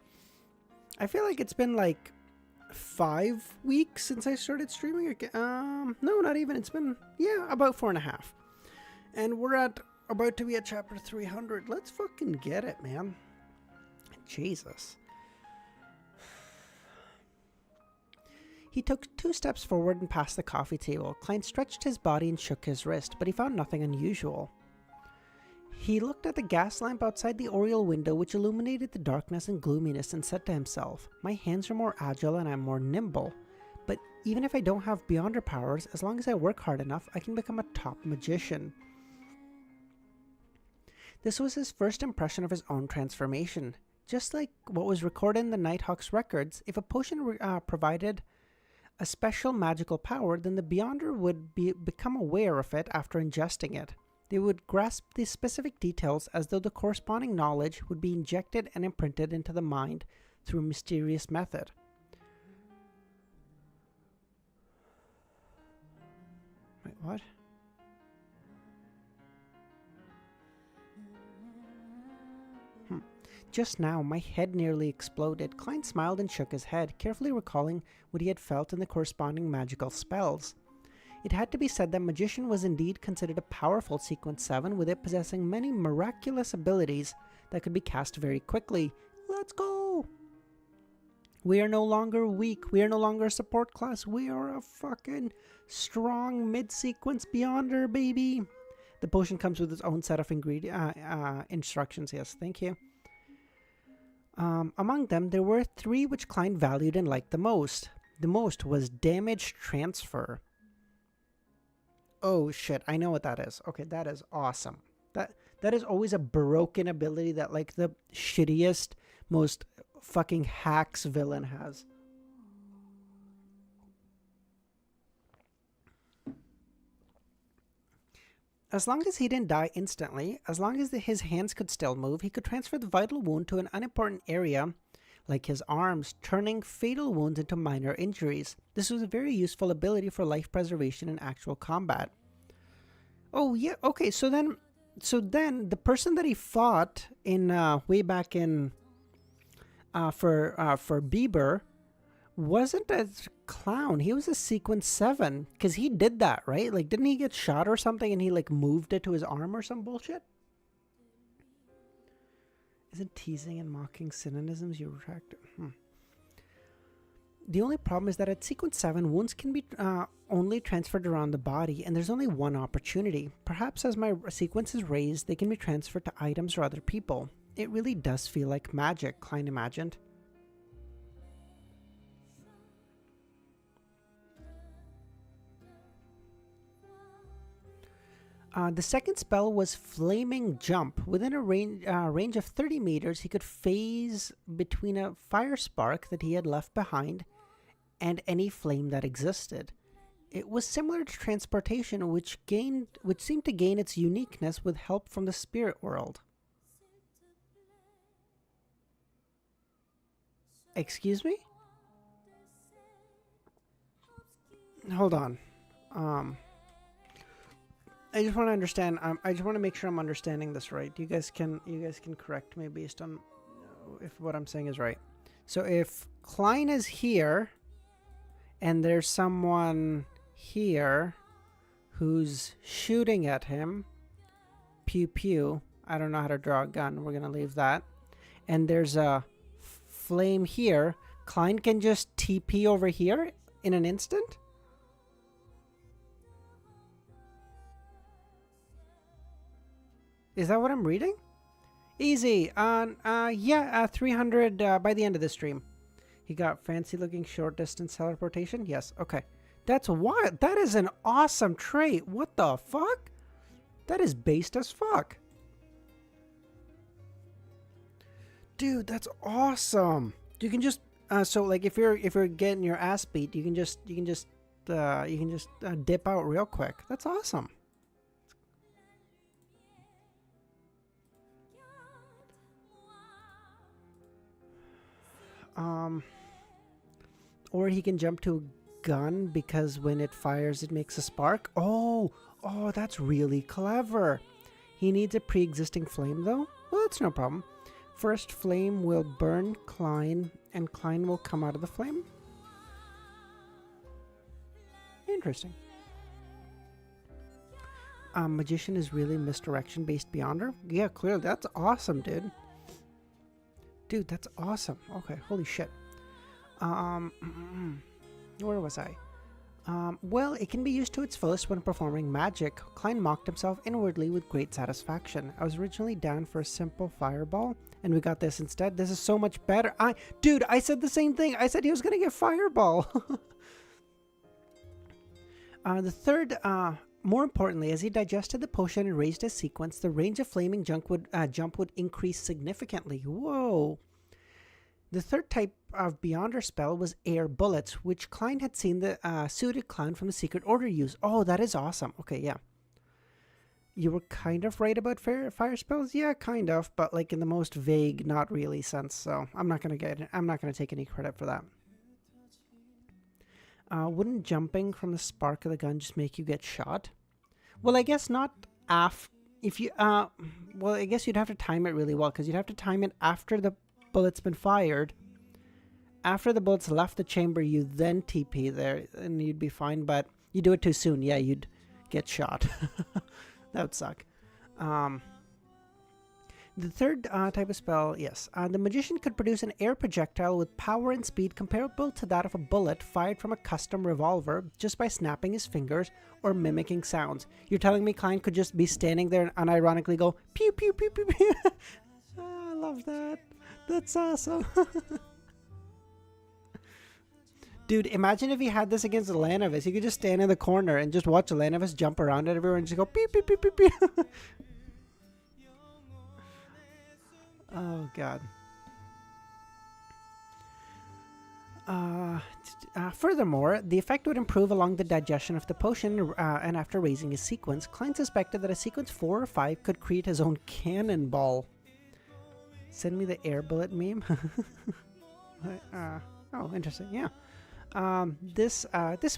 I feel like it's been like 5 weeks since I started streaming. No, not even. It's been, about 4.5. And we're about to be at chapter 300. Let's fucking get it, man. Jesus. He took 2 steps forward and past the coffee table. Klein stretched his body and shook his wrist, but he found nothing unusual. He looked at the gas lamp outside the oriel window, which illuminated the darkness and gloominess, and said to himself, "My hands are more agile and I'm more nimble. But even if I don't have Beyonder powers, as long as I work hard enough, I can become a top magician." This was his first impression of his own transformation. Just like what was recorded in the Nighthawk's records, if a potion provided a special magical power, then the Beyonder would become aware of it after ingesting it. They would grasp the specific details as though the corresponding knowledge would be injected and imprinted into the mind through a mysterious method. What? Just now, my head nearly exploded. Klein smiled and shook his head, carefully recalling what he had felt in the corresponding magical spells. It had to be said that Magician was indeed considered a powerful Sequence 7, with it possessing many miraculous abilities that could be cast very quickly. Let's go! We are no longer weak. We are no longer a support class. We are a fucking strong mid-sequence Beyonder, baby! The potion comes with its own set of instructions. Yes, thank you. Among them, there were 3 which Klein valued and liked the most. The most was damage transfer. Oh shit, I know what that is. Okay, that is awesome. That is always a broken ability that like the shittiest, most fucking hacks villain has. As long as he didn't die instantly, as long as his hands could still move, he could transfer the vital wound to an unimportant area, like his arms, turning fatal wounds into minor injuries. This was a very useful ability for life preservation in actual combat. Oh yeah, okay, so then the person that he fought in way back in for Bieber wasn't a clown. He was a Sequence 7, because he did that, right? Like, didn't he get shot or something and he like moved it to his arm or some bullshit? Isn't teasing and mocking synonyms? You retract it. The only problem is that at Sequence 7, wounds can be only transferred around the body, and there's only one opportunity. Perhaps as my sequence is raised, they can be transferred to items or other people. It really does feel like magic, Klein imagined. The second spell was Flaming Jump. Within a range of 30 meters, he could phase between a fire spark that he had left behind and any flame that existed. It was similar to transportation, which seemed to gain its uniqueness with help from the spirit world. Excuse me? Hold on. I just want to understand. I just want to make sure I'm understanding this right. You guys can correct me based on if what I'm saying is right. So if Klein is here, and there's someone here who's shooting at him, pew pew. I don't know how to draw a gun. We're gonna leave that. And there's a flame here. Klein can just TP over here in an instant. Is that what I'm reading? Easy. 300 by the end of the stream. He got fancy looking short distance teleportation. Yes. Okay. That's wild. That is an awesome trait. What the fuck? That is based as fuck. Dude, that's awesome. You can just so like if you're getting your ass beat, you can just dip out real quick. That's awesome. Or he can jump to a gun because when it fires, it makes a spark. Oh, that's really clever. He needs a pre-existing flame though. Well, that's no problem. First flame will burn Klein, and Klein will come out of the flame. Interesting. Magician is really misdirection based Beyonder. Yeah, clearly. That's awesome, dude. Dude, that's awesome. Okay, holy shit. Where was I? Well, it can be used to its fullest when performing magic. Klein mocked himself inwardly with great satisfaction. I was originally down for a simple fireball, and we got this instead. This is so much better. Dude, I said the same thing. I said he was gonna get fireball. The third, more importantly, as he digested the potion and raised his sequence, the range of flaming jump would increase significantly. Whoa. The third type of Beyonder spell was air bullets, which Klein had seen the suited clown from the Secret Order use. Oh, that is awesome. Okay, yeah. You were kind of right about fire spells? Yeah, kind of, but like in the most vague, not really sense, so I'm not gonna take any credit for that. Wouldn't jumping from the spark of the gun just make you get shot? Well, I guess not if you, well, I guess you'd have to time it really well, because you'd have to time it after the bullet's been fired. After the bullets left the chamber, you then TP there, and you'd be fine, but you do it too soon, yeah, you'd get shot. That would suck. The third type of spell, yes. The magician could produce an air projectile with power and speed comparable to that of a bullet fired from a custom revolver just by snapping his fingers or mimicking sounds. You're telling me Klein could just be standing there and unironically go, pew, pew, pew, pew, pew. Oh, I love that. That's awesome. Dude, imagine if he had this against Lanavis. He could just stand in the corner and just watch Lanavis jump around at everyone and just go, pew, pew, pew, pew, pew. Oh, God. Furthermore, the effect would improve along the digestion of the potion, and after raising his sequence, Klein suspected that a sequence 4 or 5 could create his own cannonball. Send me the air bullet meme. Oh, interesting, yeah. This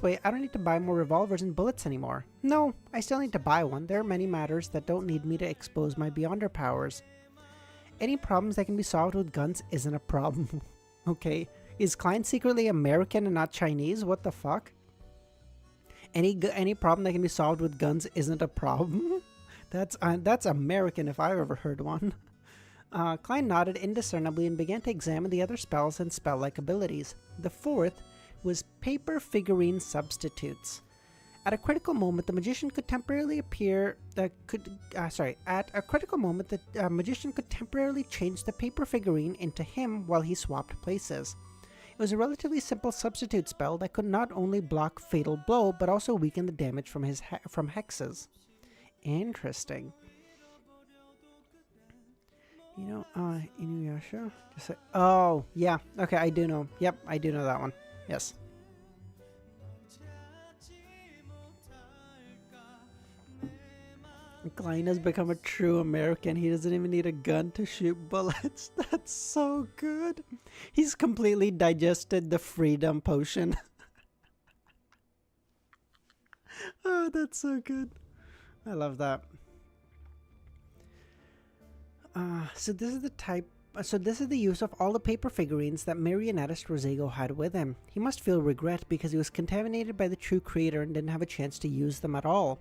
way, I don't need to buy more revolvers and bullets anymore. No, I still need to buy one. There are many matters that don't need me to expose my Beyonder powers. Any problems that can be solved with guns isn't a problem. Okay. Is Klein secretly American and not Chinese? What the fuck? Any problem that can be solved with guns isn't a problem? That's American if I've ever heard one. Klein nodded indiscernibly and began to examine the other spells and spell-like abilities. The fourth was paper figurine substitutes. At a critical moment, the magician could temporarily At a critical moment, the magician could temporarily change the paper figurine into him while he swapped places. It was a relatively simple substitute spell that could not only block Fatal Blow, but also weaken the damage from from hexes. Interesting. You know, Inuyasha? Just say, oh, yeah. Okay, I do know. Yep, I do know that one. Yes. Klein has become a true American. He doesn't even need a gun to shoot bullets. That's so good. He's completely digested the freedom potion. Oh, that's so good. I love that. So this is the use of all the paper figurines that marionettist Rosego had with him. He must feel regret because he was contaminated by the true creator and didn't have a chance to use them at all.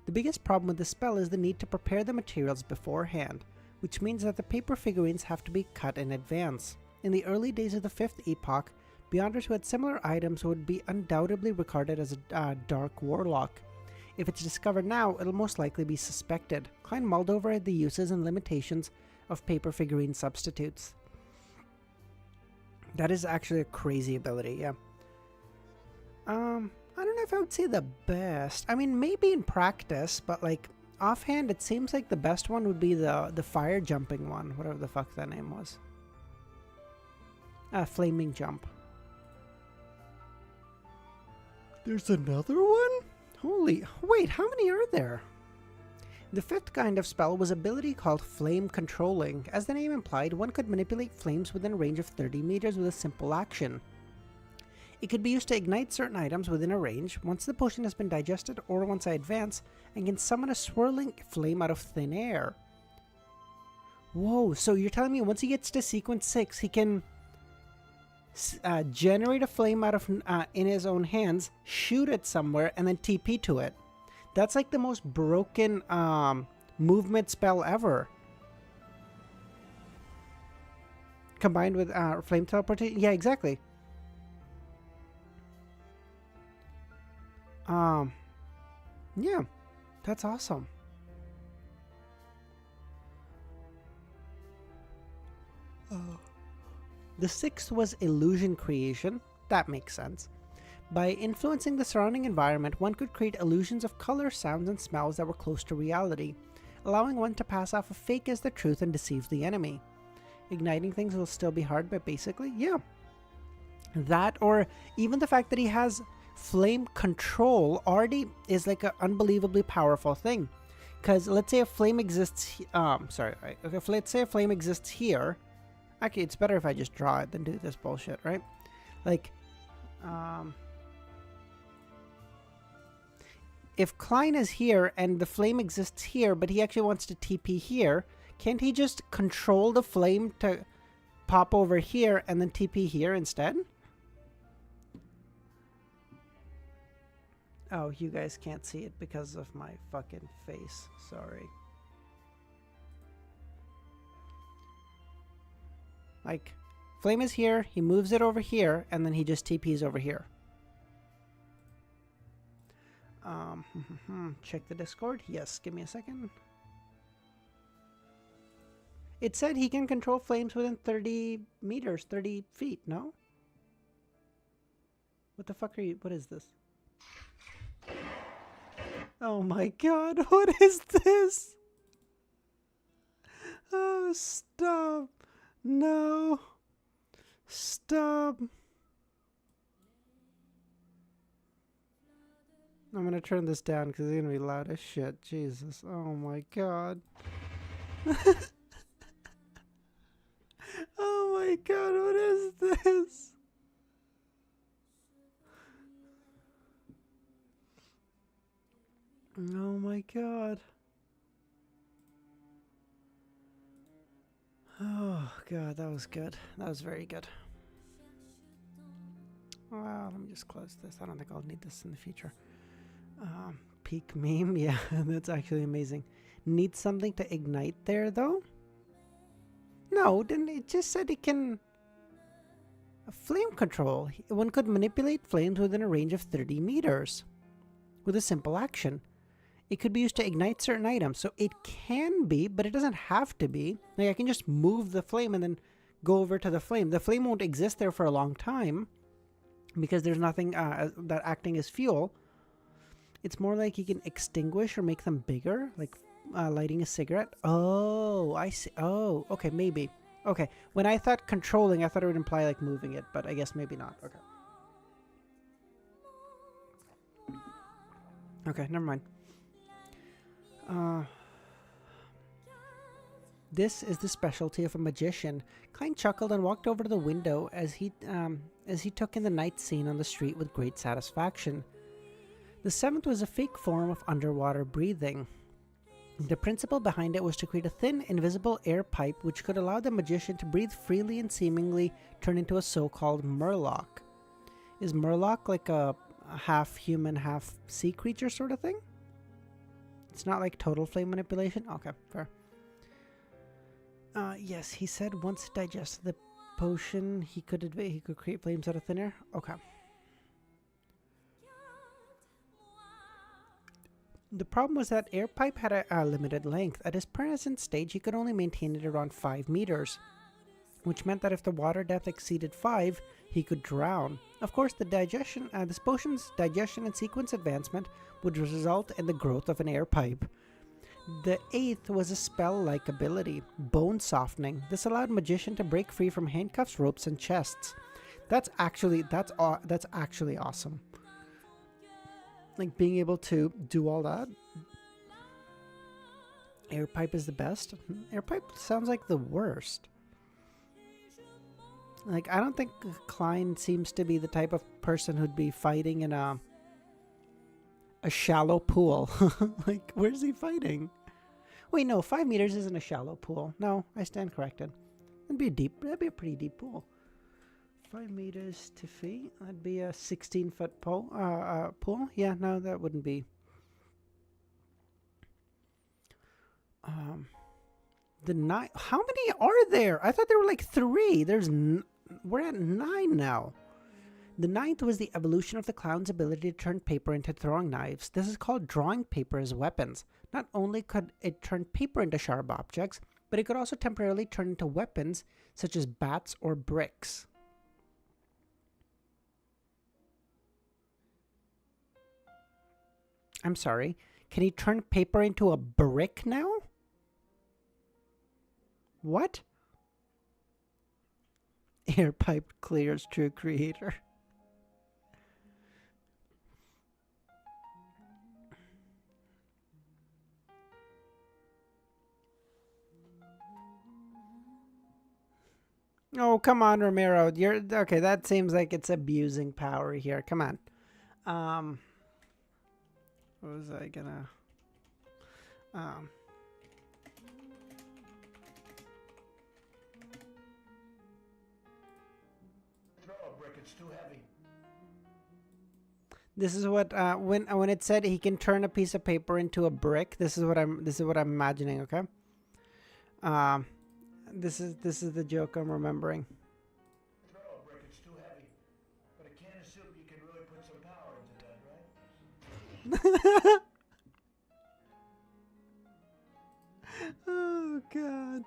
The biggest problem with this spell is the need to prepare the materials beforehand, which means that the paper figurines have to be cut in advance. In the early days of the 5th Epoch, Beyonders who had similar items would be undoubtedly regarded as a dark warlock. If it's discovered now, it'll most likely be suspected. Klein mulled over the uses and limitations of paper figurine substitutes. That is actually a crazy ability, yeah. I don't know if I would say the best. I mean, maybe in practice, but like offhand, it seems like the best one would be the fire jumping one, whatever the fuck that name was. Flaming jump. There's another one? Holy, wait, how many are there? The 5th kind of spell was an ability called Flame Controlling. As the name implied, one could manipulate flames within a range of 30 meters with a simple action. It could be used to ignite certain items within a range once the potion has been digested or once I advance, and can summon a swirling flame out of thin air. Whoa, so you're telling me once he gets to sequence 6, he can generate a flame out of in his own hands, shoot it somewhere, and then TP to it. That's like the most broken movement spell ever. Combined with flame teleportation? Yeah, exactly. Yeah, that's awesome. The 6th was illusion creation. That makes sense. By influencing the surrounding environment, one could create illusions of color, sounds, and smells that were close to reality, allowing one to pass off a fake as the truth and deceive the enemy. Igniting things will still be hard, but basically, yeah. That, or even the fact that he has flame control already is like an unbelievably powerful thing. Because let's say a flame exists, let's say a flame exists here. Actually, it's better if I just draw it than do this bullshit, right? Like, if Klein is here and the flame exists here, but he actually wants to TP here, can't he just control the flame to pop over here and then TP here instead? Oh, you guys can't see it because of my fucking face. Sorry. Like, flame is here, he moves it over here, and then he just TPs over here. Check the Discord. Yes, give me a second. It said he can control flames within 30 meters, 30 feet, no? What the fuck are you, what is this? Oh my god, what is this? Oh, stop. No. Stop. I'm gonna turn this down because it's gonna be loud as shit. Jesus. Oh my god. Oh my god, what is this? Oh my god. Oh god, that was good. That was very good. Well, let me just close this. I don't think I'll need this in the future. Peak meme, yeah, that's actually amazing. Need something to ignite there, though? No, didn't it just said it can... Flame control. One could manipulate flames within a range of 30 meters with a simple action. It could be used to ignite certain items, so it can be, but it doesn't have to be. Like, I can just move the flame and then go over to the flame. The flame won't exist there for a long time because there's nothing that acting as fuel. It's more like you can extinguish or make them bigger, like lighting a cigarette. Oh, I see. Oh, okay, maybe. Okay, when I thought controlling, I thought it would imply like moving it, but I guess maybe not. Okay. Okay, never mind. This is the specialty of a magician. Klein chuckled and walked over to the window as he took in the night scene on the street with great satisfaction. The seventh was a fake form of underwater breathing. The principle behind it was to create a thin, invisible air pipe which could allow the magician to breathe freely and seemingly turn into a so-called murloc. Is murloc like a half human, half sea creature sort of thing? It's not like total flame manipulation? Okay, fair. Yes, he said once it digested the potion, he could create flames out of thin air? Okay. The problem was that air pipe had a limited length. At his present stage, he could only maintain it around 5 meters, which meant that if the water depth exceeded 5, he could drown. Of course, this potion's digestion and sequence advancement would result in the growth of an air pipe. The eighth was a spell-like ability, bone softening. This allowed magician to break free from handcuffs, ropes, and chests. That's actually awesome. Like being able to do all that. Air pipe is the best. Air pipe sounds like the worst. Like, I don't think Klein seems to be the type of person who'd be fighting in a shallow pool. Like, where's he fighting? Wait, no, 5 meters isn't a shallow pool. No, I stand corrected. That'd be a pretty deep pool. 5 meters to feet. That'd be a 16-foot pool. Yeah, no, that wouldn't be. The 9. How many are there? I thought there were like 3. We're at 9 now. The 9th was the evolution of the clown's ability to turn paper into throwing knives. This is called drawing paper as weapons. Not only could it turn paper into sharp objects, but it could also temporarily turn into weapons such as bats or bricks. I'm sorry, can he turn paper into a brick now? What? Air pipe clears, true creator. Oh, come on, Romero. You're okay. That seems like it's abusing power here. Come on. What was I gonna... Throw a brick, it's too heavy. This is what when it said he can turn a piece of paper into a brick. This is what I'm imagining. Okay. This is the joke I'm remembering. Throw a brick, it's too heavy. But a can of soup, you can really put some power into that, right? Oh God.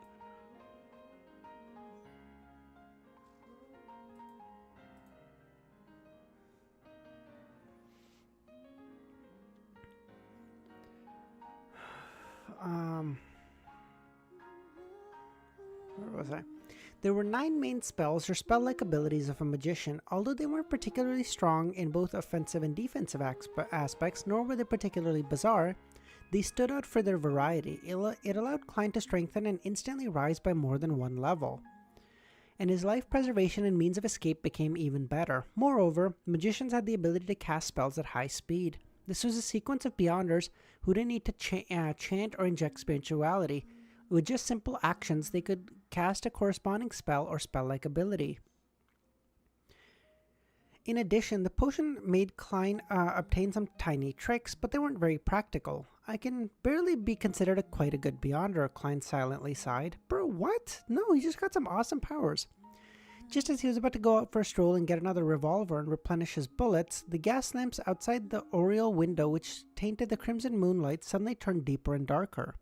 Where was I? There were 9 main spells or spell-like abilities of a magician. Although they weren't particularly strong in both offensive and defensive aspects, nor were they particularly bizarre, they stood out for their variety. It allowed Klein to strengthen and instantly rise by more than 1 level. And his life preservation and means of escape became even better. Moreover, magicians had the ability to cast spells at high speed. This was a sequence of Beyonders who didn't need to chant or inject spirituality. With just simple actions, they could cast a corresponding spell or spell-like ability. In addition, the potion made Klein obtain some tiny tricks, but they weren't very practical. I can barely be considered quite a good Beyonder, Klein silently sighed. Bro, what? No, he just got some awesome powers. Just as he was about to go out for a stroll and get another revolver and replenish his bullets, the gas lamps outside the oriel window, which tainted the crimson moonlight, suddenly turned deeper and darker.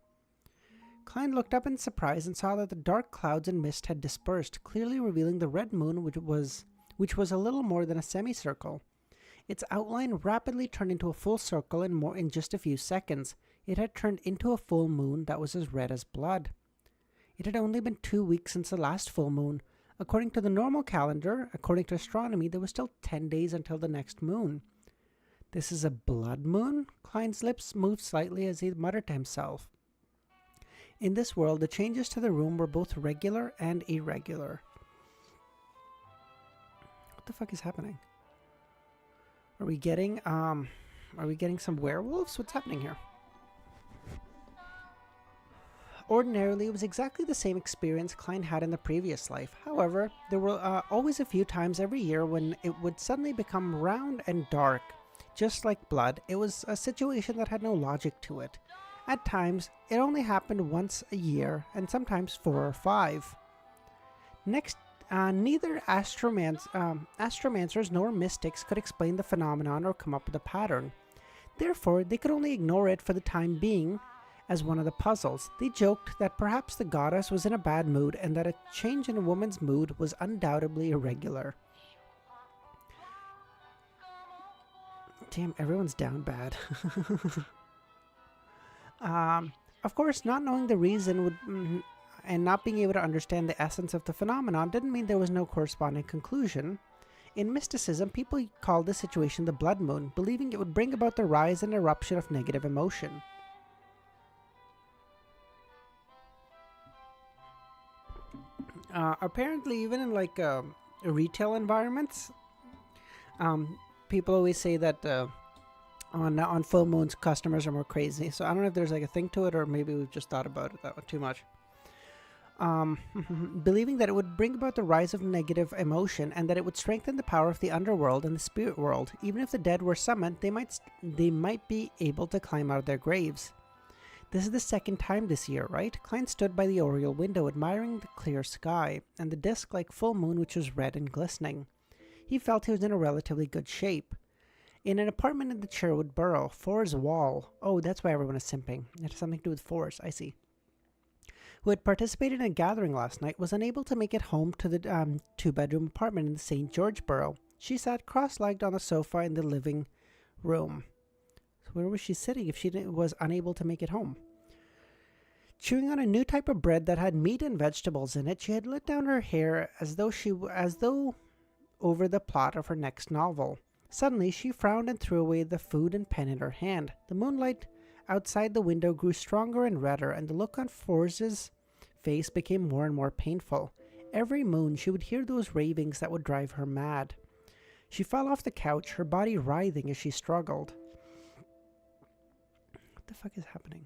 Klein looked up in surprise and saw that the dark clouds and mist had dispersed, clearly revealing the red moon, which was a little more than a semicircle. Its outline rapidly turned into a full circle in just a few seconds. It had turned into a full moon that was as red as blood. It had only been 2 weeks since the last full moon. According to the normal calendar, according to astronomy, there was still 10 days until the next moon. This is a blood moon? Klein's lips moved slightly as he muttered to himself. In this world, the changes to the room were both regular and irregular. What the fuck is happening? Are we getting some werewolves? What's happening here? Ordinarily, it was exactly the same experience Klein had in the previous life. However, there were always a few times every year when it would suddenly become round and dark, just like blood. It was a situation that had no logic to it. At times, it only happened once a year, and sometimes 4 or 5. Next, neither astromancers nor mystics could explain the phenomenon or come up with a pattern. Therefore, they could only ignore it for the time being as one of the puzzles. They joked that perhaps the goddess was in a bad mood and that a change in a woman's mood was undoubtedly irregular. Damn, everyone's down bad. Of course, not knowing the reason and not being able to understand the essence of the phenomenon didn't mean there was no corresponding conclusion. In mysticism, people called this situation the blood moon, believing it would bring about the rise and eruption of negative emotion. Apparently, even in like retail environments, people always say that on full moons, customers are more crazy. So I don't know if there's like a thing to it, or maybe we've just thought about it that too much. Believing that it would bring about the rise of negative emotion and that it would strengthen the power of the underworld and the spirit world. Even if the dead were summoned, they might be able to climb out of their graves. This is the second time this year, right? Klein stood by the oriel window, admiring the clear sky and the disc-like full moon, which was red and glistening. He felt he was in a relatively good shape. In an apartment in the Sherwood Borough, Forrest Wall, oh, that's why everyone is simping. It has something to do with Forrest, I see, who had participated in a gathering last night, was unable to make it home to the 2-bedroom apartment in the St. George Borough. She sat cross-legged on the sofa in the living room. So where was she sitting if she was unable to make it home? Chewing on a new type of bread that had meat and vegetables in it, she had let down her hair as though over the plot of her next novel. Suddenly, she frowned and threw away the food and pen in her hand. The moonlight outside the window grew stronger and redder, and the look on Forrest's face became more and more painful. Every moon, she would hear those ravings that would drive her mad. She fell off the couch, her body writhing as she struggled. the fuck is happening?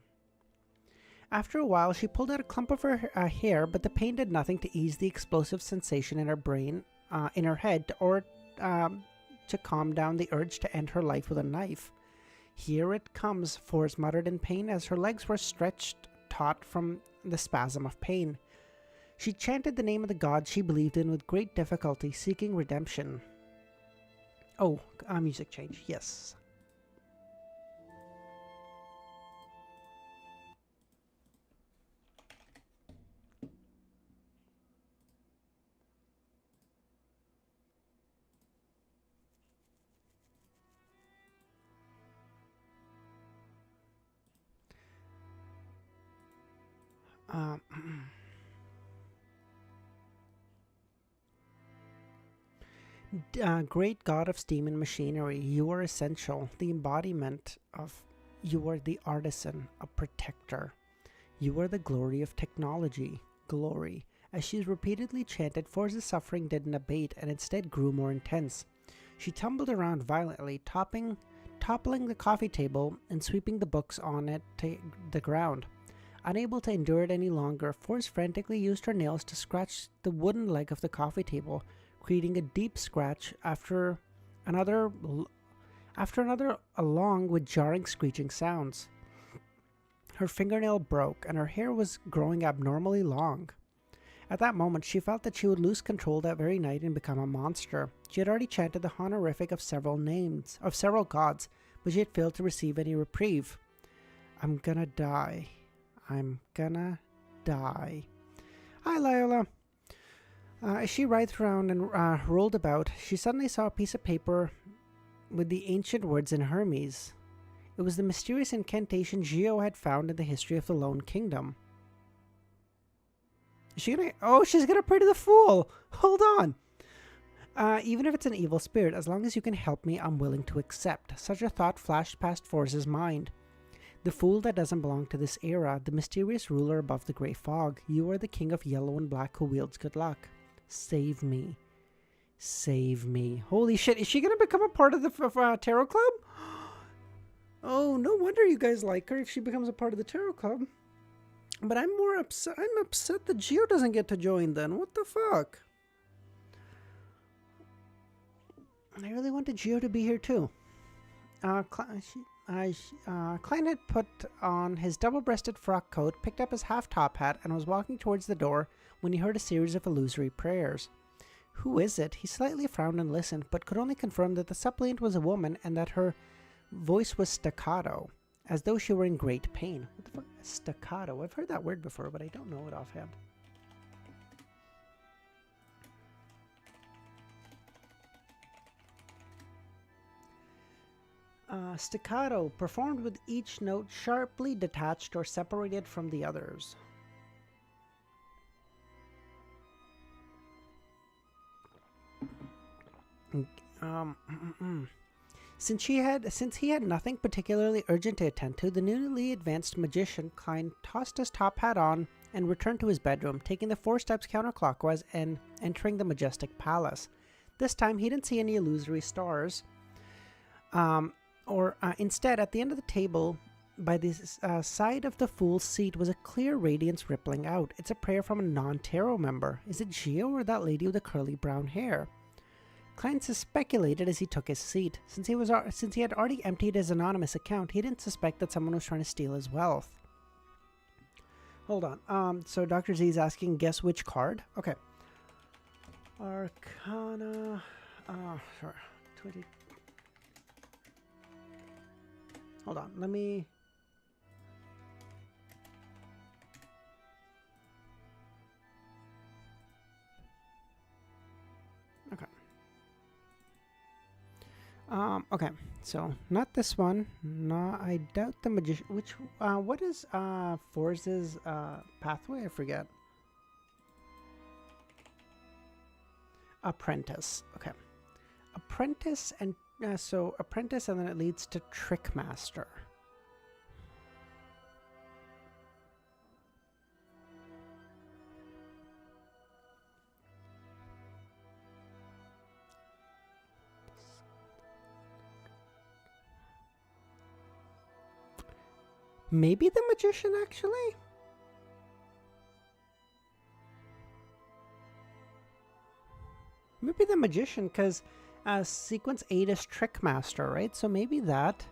After a while, she pulled out a clump of her hair, but the pain did nothing to ease the explosive sensation in her brain, in her head, or to calm down the urge to end her life with a knife. Here it comes, Forrest muttered in pain as her legs were stretched taut from the spasm of pain. She chanted the name of the god she believed in with great difficulty, seeking redemption. Oh, music change, yes. Great God of steam and machinery, you are essential, the embodiment of, you are the artisan, a protector. You are the glory of technology, glory. As she repeatedly chanted, Force's suffering didn't abate and instead grew more intense. She tumbled around violently, toppling the coffee table and sweeping the books on it to the ground. Unable to endure it any longer, Force frantically used her nails to scratch the wooden leg of the coffee table, creating a deep scratch after another along with jarring screeching sounds. Her fingernail broke and her hair was growing abnormally long. At that moment, she felt that she would lose control that very night and become a monster. She had already chanted the honorific of several gods, but she had failed to receive any reprieve. I'm gonna die. I'm gonna die. Hi, Liola. As she writhed around and rolled about, she suddenly saw a piece of paper with the ancient words in Hermes. It was the mysterious incantation Geo had found in the history of the Lone Kingdom. Is she gonna... Oh, she's gonna pray to the fool! Hold on! Even if it's an evil spirit, as long as you can help me, I'm willing to accept. Such a thought flashed past Force's mind. The fool that doesn't belong to this era, the mysterious ruler above the grey fog. You are the king of yellow and black who wields good luck. Save me. Save me. Holy shit, is she gonna become a part of the tarot club? Oh, no wonder you guys like her if she becomes a part of the tarot club. But I'm more upset. I'm upset that Geo doesn't get to join then. What the fuck? I really wanted Geo to be here too. Klein had put on his double-breasted frock coat, picked up his half-top hat, and was walking towards the door when he heard a series of illusory prayers. Who is it? He slightly frowned and listened, but could only confirm that the suppliant was a woman and that her voice was staccato, as though she were in great pain. What the fuck? Staccato. I've heard that word before, but I don't know it offhand. Staccato, performed with each note sharply detached or separated from the others. Since he had nothing particularly urgent to attend to, the newly advanced magician Klein tossed his top hat on and returned to his bedroom, taking the 4 steps counterclockwise and entering the majestic palace. This time he didn't see any illusory stars. Instead, at the end of the table, by the side of the fool's seat, was a clear radiance rippling out. It's a prayer from a non-tarot member. Is it Geo or that lady with the curly brown hair? Klein speculated as he took his seat. Since he had already emptied his anonymous account, he didn't suspect that someone was trying to steal his wealth. Hold on. So Dr. Z is asking, guess which card? Okay. Arcana. Sure. 20. Hold on. Let me. Okay. Okay, so not this one. No, I doubt the magician. What is Force's pathway? I forget. Apprentice. Okay. Apprentice and apprentice, and then it leads to Trickmaster. Maybe the magician, actually? Maybe the magician, because sequence 8 is Trickmaster, right? So maybe that.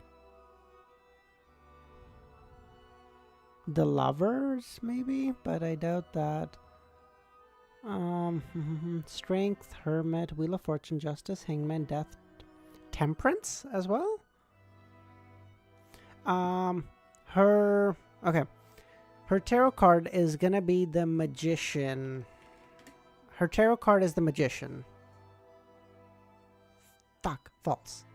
The lovers, maybe? But I doubt that. Strength, Hermit, Wheel of Fortune, Justice, Hangman, Death, Temperance as well? Okay. Her tarot card is gonna be the Magician. Her tarot card is the Magician. Fuck, false.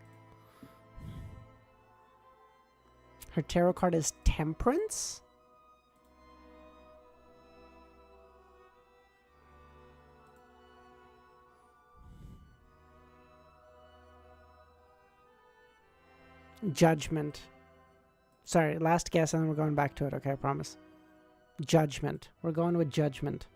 Her tarot card is Temperance? Judgment. Sorry, last guess and then we're going back to it, okay, I promise. Judgment. We're going with Judgment.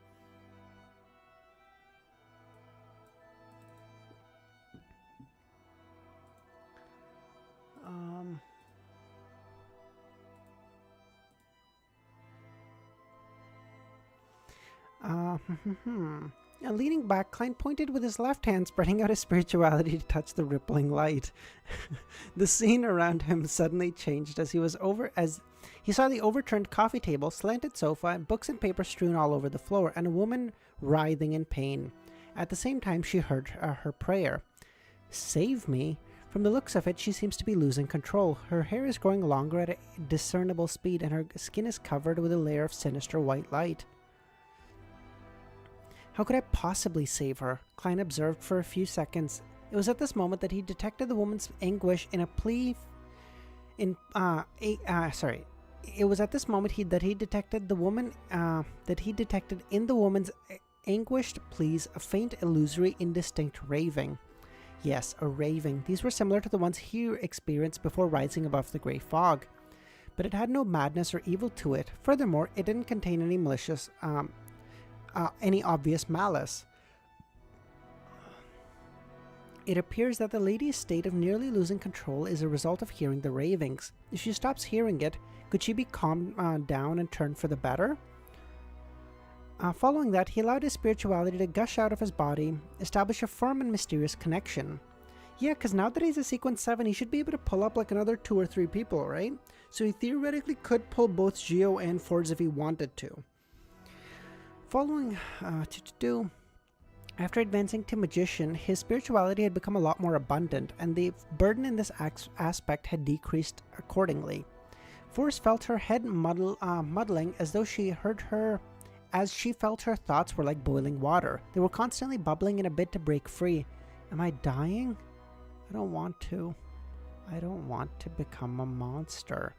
Leaning back, Klein pointed with his left hand, spreading out his spirituality to touch the rippling light. The scene around him suddenly changed as he saw the overturned coffee table, slanted sofa, and books and papers strewn all over the floor, and a woman writhing in pain. At the same time, she heard her prayer. Save me? From the looks of it, she seems to be losing control. Her hair is growing longer at a discernible speed, and her skin is covered with a layer of sinister white light. How could I possibly save her? Klein observed for a few seconds. It was at this moment that he detected the woman's anguish in a plea. It was at this moment that he detected in the woman's anguished pleas a faint, illusory, indistinct raving. Yes, a raving. These were similar to the ones he experienced before rising above the grey fog, but it had no madness or evil to it. Furthermore, it didn't contain any malicious. Any obvious malice. It appears that the lady's state of nearly losing control is a result of hearing the ravings. If she stops hearing it, could she be calmed down and turn for the better? Following that, he allowed his spirituality to gush out of his body, establish a firm and mysterious connection. Yeah, because now that he's a sequence 7, he should be able to pull up like another 2 or 3 people, right? So he theoretically could pull both Geo and Fords if he wanted to. After advancing to Magician, his spirituality had become a lot more abundant, and the burden in this aspect had decreased accordingly. Force felt her head muddling as though she felt her thoughts were like boiling water. They were constantly bubbling in a bid to break free. Am I dying? I don't want to. I don't want to become a monster.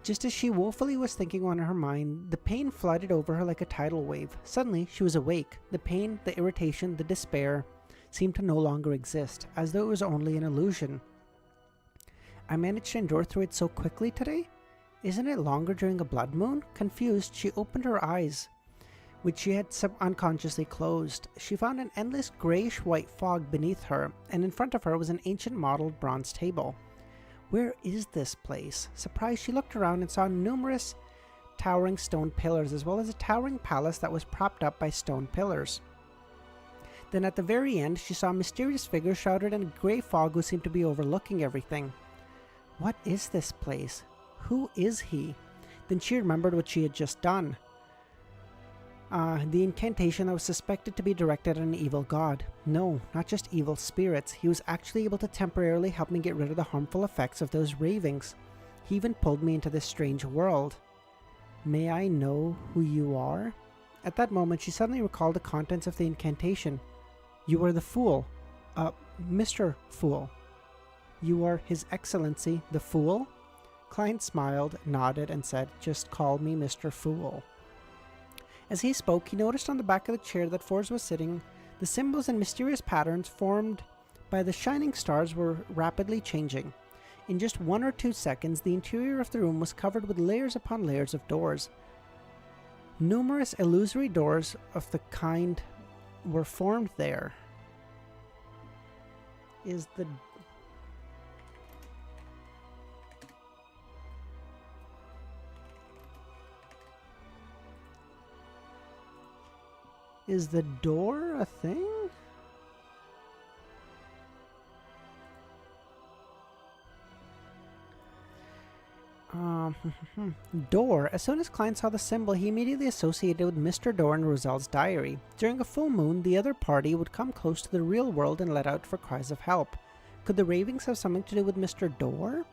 Just as she woefully was thinking on her mind, the pain flooded over her like a tidal wave. Suddenly, she was awake. The pain, the irritation, the despair seemed to no longer exist, as though it was only an illusion. I managed to endure through it so quickly today? Isn't it longer during a blood moon? Confused, she opened her eyes, which she had unconsciously closed. She found an endless grayish-white fog beneath her, and in front of her was an ancient modeled bronze table. Where is this place? Surprised, she looked around and saw numerous towering stone pillars, as well as a towering palace that was propped up by stone pillars. Then at the very end, she saw a mysterious figure shrouded in a grey fog who seemed to be overlooking everything. What is this place? Who is he? Then she remembered what she had just done. The incantation that was suspected to be directed at an evil god. No, not just evil spirits. He was actually able to temporarily help me get rid of the harmful effects of those ravings. He even pulled me into this strange world. May I know who you are? At that moment, she suddenly recalled the contents of the incantation. You are the Fool. Mr. Fool. You are His Excellency, the Fool? Klein smiled, nodded, and said, just call me Mr. Fool. As he spoke, he noticed on the back of the chair that Forz was sitting, the symbols and mysterious patterns formed by the shining stars were rapidly changing. In just 1 or 2 seconds, the interior of the room was covered with layers upon layers of doors. Numerous illusory doors of the kind were formed there. Is the door a thing? Door. As soon as Klein saw the symbol, he immediately associated it with Mr. Door and Roselle's diary. During a full moon, the other party would come close to the real world and let out for cries of help. Could the ravings have something to do with Mr. Door?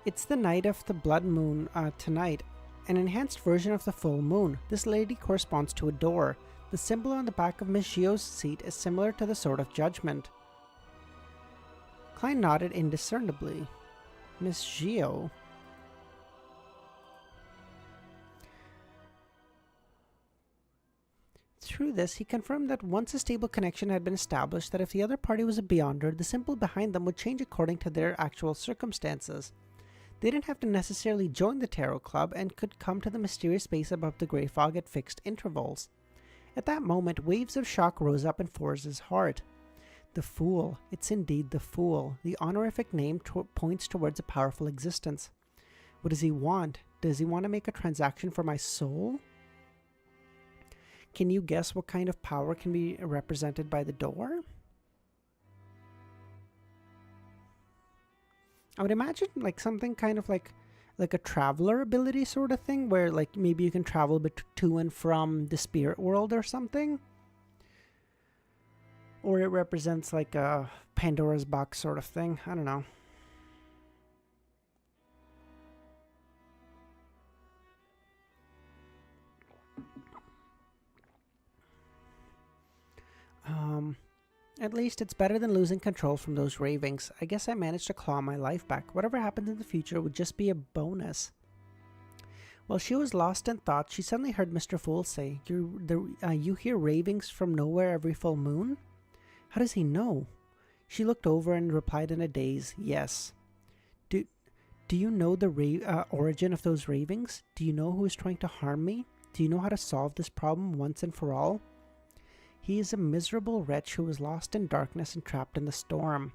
It's the night of the blood moon tonight, an enhanced version of the full moon. This lady corresponds to a door. The symbol on the back of Miss Gio's seat is similar to the Sword of Judgment. Klein nodded indiscernibly. Miss Gio? Through this, he confirmed that once a stable connection had been established, that if the other party was a Beyonder, the symbol behind them would change according to their actual circumstances. They didn't have to necessarily join the Tarot Club and could come to the mysterious space above the grey fog at fixed intervals. At that moment, waves of shock rose up in Forrest's heart. The Fool. It's indeed the Fool. The honorific name points towards a powerful existence. What does he want? Does he want to make a transaction for my soul? Can you guess what kind of power can be represented by the door? I would imagine like something kind of like a traveler ability sort of thing, where like maybe you can travel to and from the spirit world or something. Or it represents like a Pandora's box sort of thing. I don't know. At least it's better than losing control from those ravings. I guess I managed to claw my life back. Whatever happens in the future would just be a bonus. While she was lost in thought, she suddenly heard Mr. Fool say, you hear ravings from nowhere every full moon? How does he know? She looked over and replied in a daze, yes. Do you know the origin of those ravings? Do you know who is trying to harm me? Do you know how to solve this problem once and for all? He is a miserable wretch who was lost in darkness and trapped in the storm.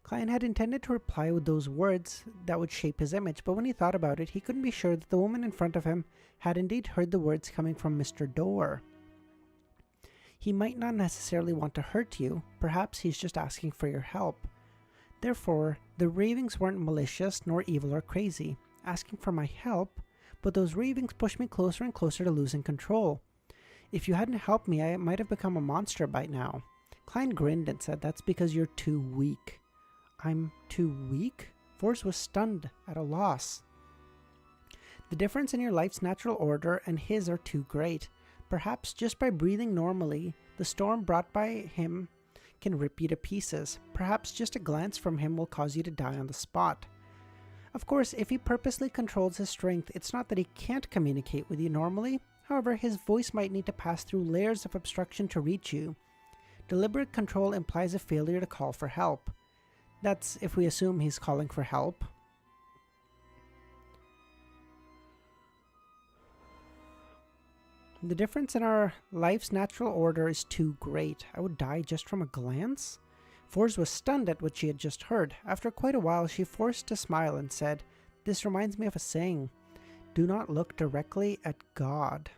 Klein had intended to reply with those words that would shape his image, but when he thought about it, he couldn't be sure that the woman in front of him had indeed heard the words coming from Mr. Door. He might not necessarily want to hurt you. Perhaps he's just asking for your help. Therefore, the ravings weren't malicious, nor evil or crazy. Asking for my help? But those ravings pushed me closer and closer to losing control. If you hadn't helped me, I might have become a monster by now. Klein grinned and said, that's because you're too weak. I'm too weak? Forrest was stunned, at a loss. The difference in your life's natural order and his are too great. Perhaps just by breathing normally, the storm brought by him can rip you to pieces. Perhaps just a glance from him will cause you to die on the spot. Of course, if he purposely controls his strength, it's not that he can't communicate with you normally. However, his voice might need to pass through layers of obstruction to reach you. Deliberate control implies a failure to call for help. That's if we assume he's calling for help. The difference in our life's natural order is too great. I would die just from a glance? Forrest was stunned at what she had just heard. After quite a while, she forced a smile and said, "This reminds me of a saying. Do not look directly at God."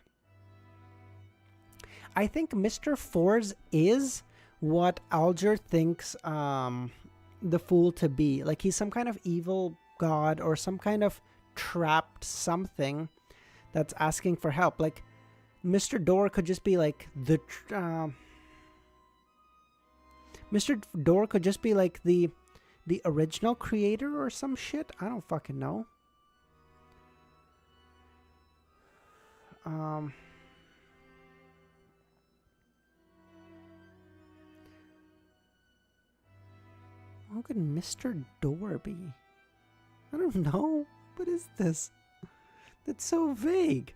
I think Mr. Forrest is what Alger thinks the Fool to be. Like he's some kind of evil god or some kind of trapped something that's asking for help. Like Mr. Door could just be like Mr. Door could just be like the original creator or some shit. I don't fucking know. How could Mr. Door be? I don't know. What is this? That's so vague.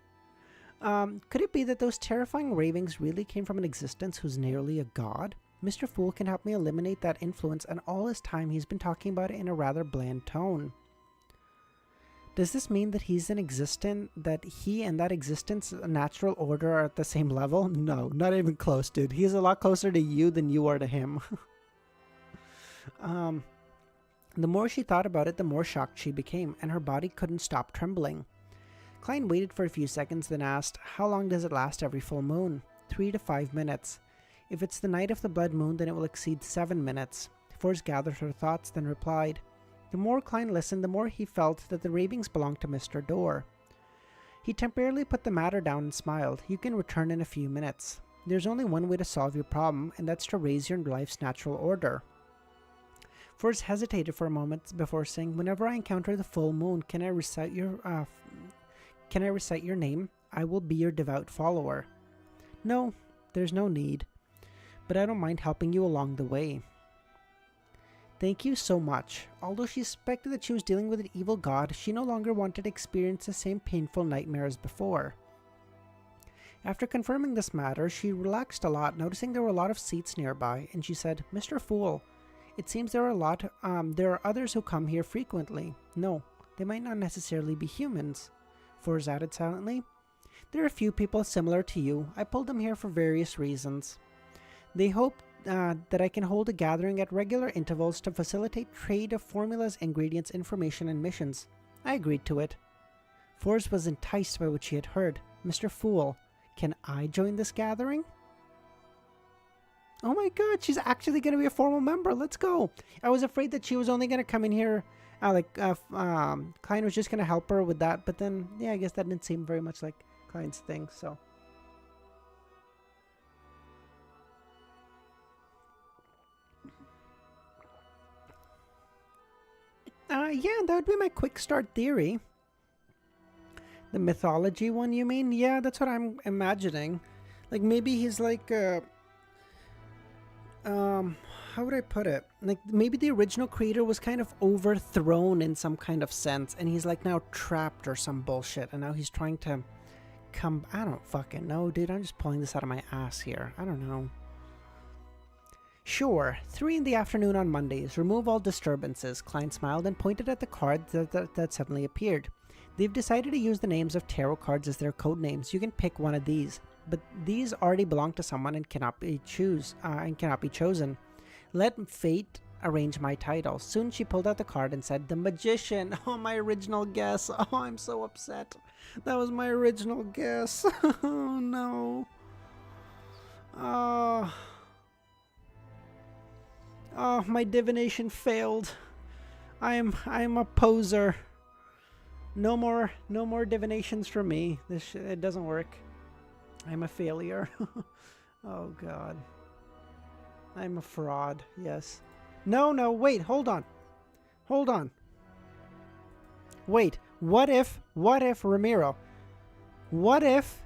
Could it be that those terrifying ravings really came from an existence who's nearly a god? Mr. Fool can help me eliminate that influence, and all this time he's been talking about it in a rather bland tone. Does this mean that he's an existent, that he and that existence, natural order, are at the same level? No, not even close, dude. He's a lot closer to you than you are to him. The more she thought about it, the more shocked she became, and her body couldn't stop trembling. Klein waited for a few seconds, then asked, "How long does it last every full moon?" 3 to 5 minutes. If it's the night of the blood moon, then it will exceed 7 minutes. Forrest gathered her thoughts, then replied. The more Klein listened, the more he felt that the ravings belonged to Mr. Dorr. He temporarily put the matter down and smiled. You can return in a few minutes. There's only one way to solve your problem, and that's to raise your life's natural order. Forrest hesitated for a moment before saying, "Whenever I encounter the full moon, can I recite your name? I will be your devout follower." "No, there's no need, but I don't mind helping you along the way." "Thank you so much." Although she suspected that she was dealing with an evil god, she no longer wanted to experience the same painful nightmare as before. After confirming this matter, she relaxed a lot, noticing there were a lot of seats nearby, and she said, "Mr. Fool, it seems there are others who come here frequently." "No, they might not necessarily be humans," Forrest added silently. "There are a few people similar to you. I pulled them here for various reasons. They hope that I can hold a gathering at regular intervals to facilitate trade of formulas, ingredients, information, and missions." I agreed to it. Forrest was enticed by what she had heard. "Mr. Fool, can I join this gathering?" Oh my god, she's actually going to be a formal member. Let's go. I was afraid that she was only going to come in here, Klein was just going to help her with that. But then, yeah, I guess that didn't seem very much like Klein's thing, so. Yeah, that would be my quick start theory. The mythology one, you mean? Yeah, that's what I'm imagining. Like, maybe he's like, how would I put it? Like, maybe the original creator was kind of overthrown in some kind of sense, and he's like now trapped or some bullshit, and now he's trying to come. I don't fucking know, dude. I'm just pulling this out of my ass here. I don't know. Sure, 3 in the afternoon on Mondays. Remove all disturbances. Klein smiled and pointed at the card that suddenly appeared. They've decided to use the names of tarot cards as their code names. You can pick one of these, but these already belong to someone and cannot be chosen. Let fate arrange my title. Soon she pulled out the card and said, "The Magician." Oh, my original guess. Oh, I'm so upset. That was my original guess. Oh no. Oh, my divination failed. I'm a poser. No more divinations for me. It doesn't work. I'm a failure. Oh god. I'm a fraud. Yes. No, wait, hold on. Wait, what if Ramiro? What if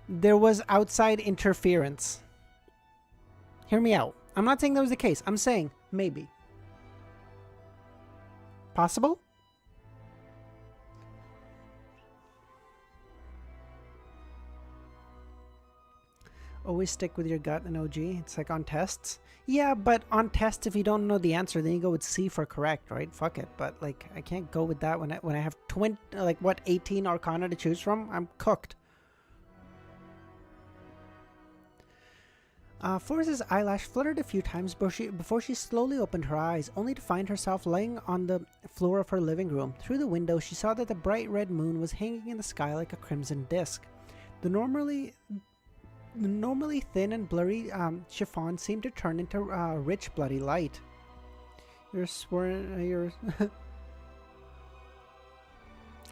there was outside interference? Hear me out. I'm not saying that was the case. I'm saying maybe. Possible? Always stick with your gut and OG. It's like on tests. Yeah, but on tests, if you don't know the answer, then you go with C for correct, right? Fuck it. But like, I can't go with that when I have 18 Arcana to choose from. I'm cooked. Forrest's eyelash fluttered a few times before she slowly opened her eyes, only to find herself lying on the floor of her living room. Through the window, she saw that the bright red moon was hanging in the sky like a crimson disk. The normally thin and blurry chiffon seemed to turn into rich, bloody light.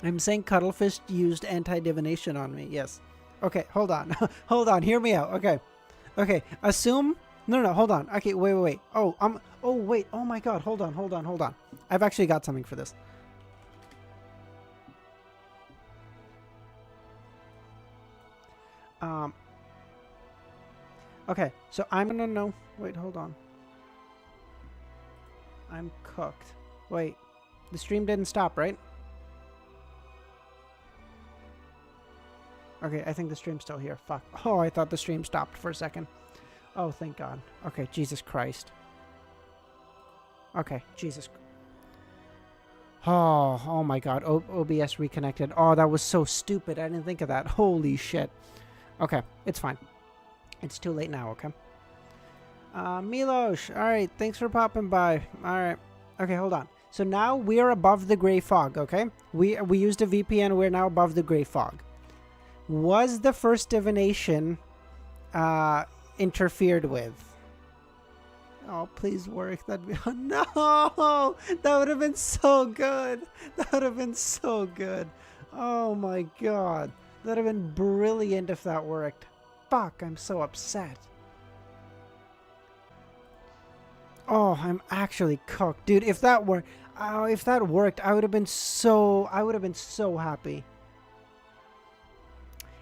I'm saying Cuttlefish used anti-divination on me. Yes. Okay, hold on. Hold on. Hear me out. Okay. Assume. No. Hold on. Okay. Wait. Oh, wait. Oh my God. Hold on. I've actually got something for this. Okay. So I'm gonna know. Wait. Hold on. I'm cooked. Wait. The stream didn't stop, right? Okay, I think the stream's still here. Fuck. Oh, I thought the stream stopped for a second. Oh, thank God. Okay, Jesus Christ. Okay, Jesus. Oh my God. OBS reconnected. Oh, that was so stupid. I didn't think of that. Holy shit. Okay, it's fine. It's too late now, okay? Milosh. All right, thanks for popping by. All right. Okay, hold on. So now we're above the gray fog, okay? We used a VPN, we're now above the gray fog. Was the first divination interfered with? Oh, please work. That'd be... Oh, no! That would have been so good. That would have been so good. Oh my god. That would have been brilliant if that worked. Fuck, I'm so upset. Oh, I'm actually cooked. Dude, if that worked, I would have been so happy.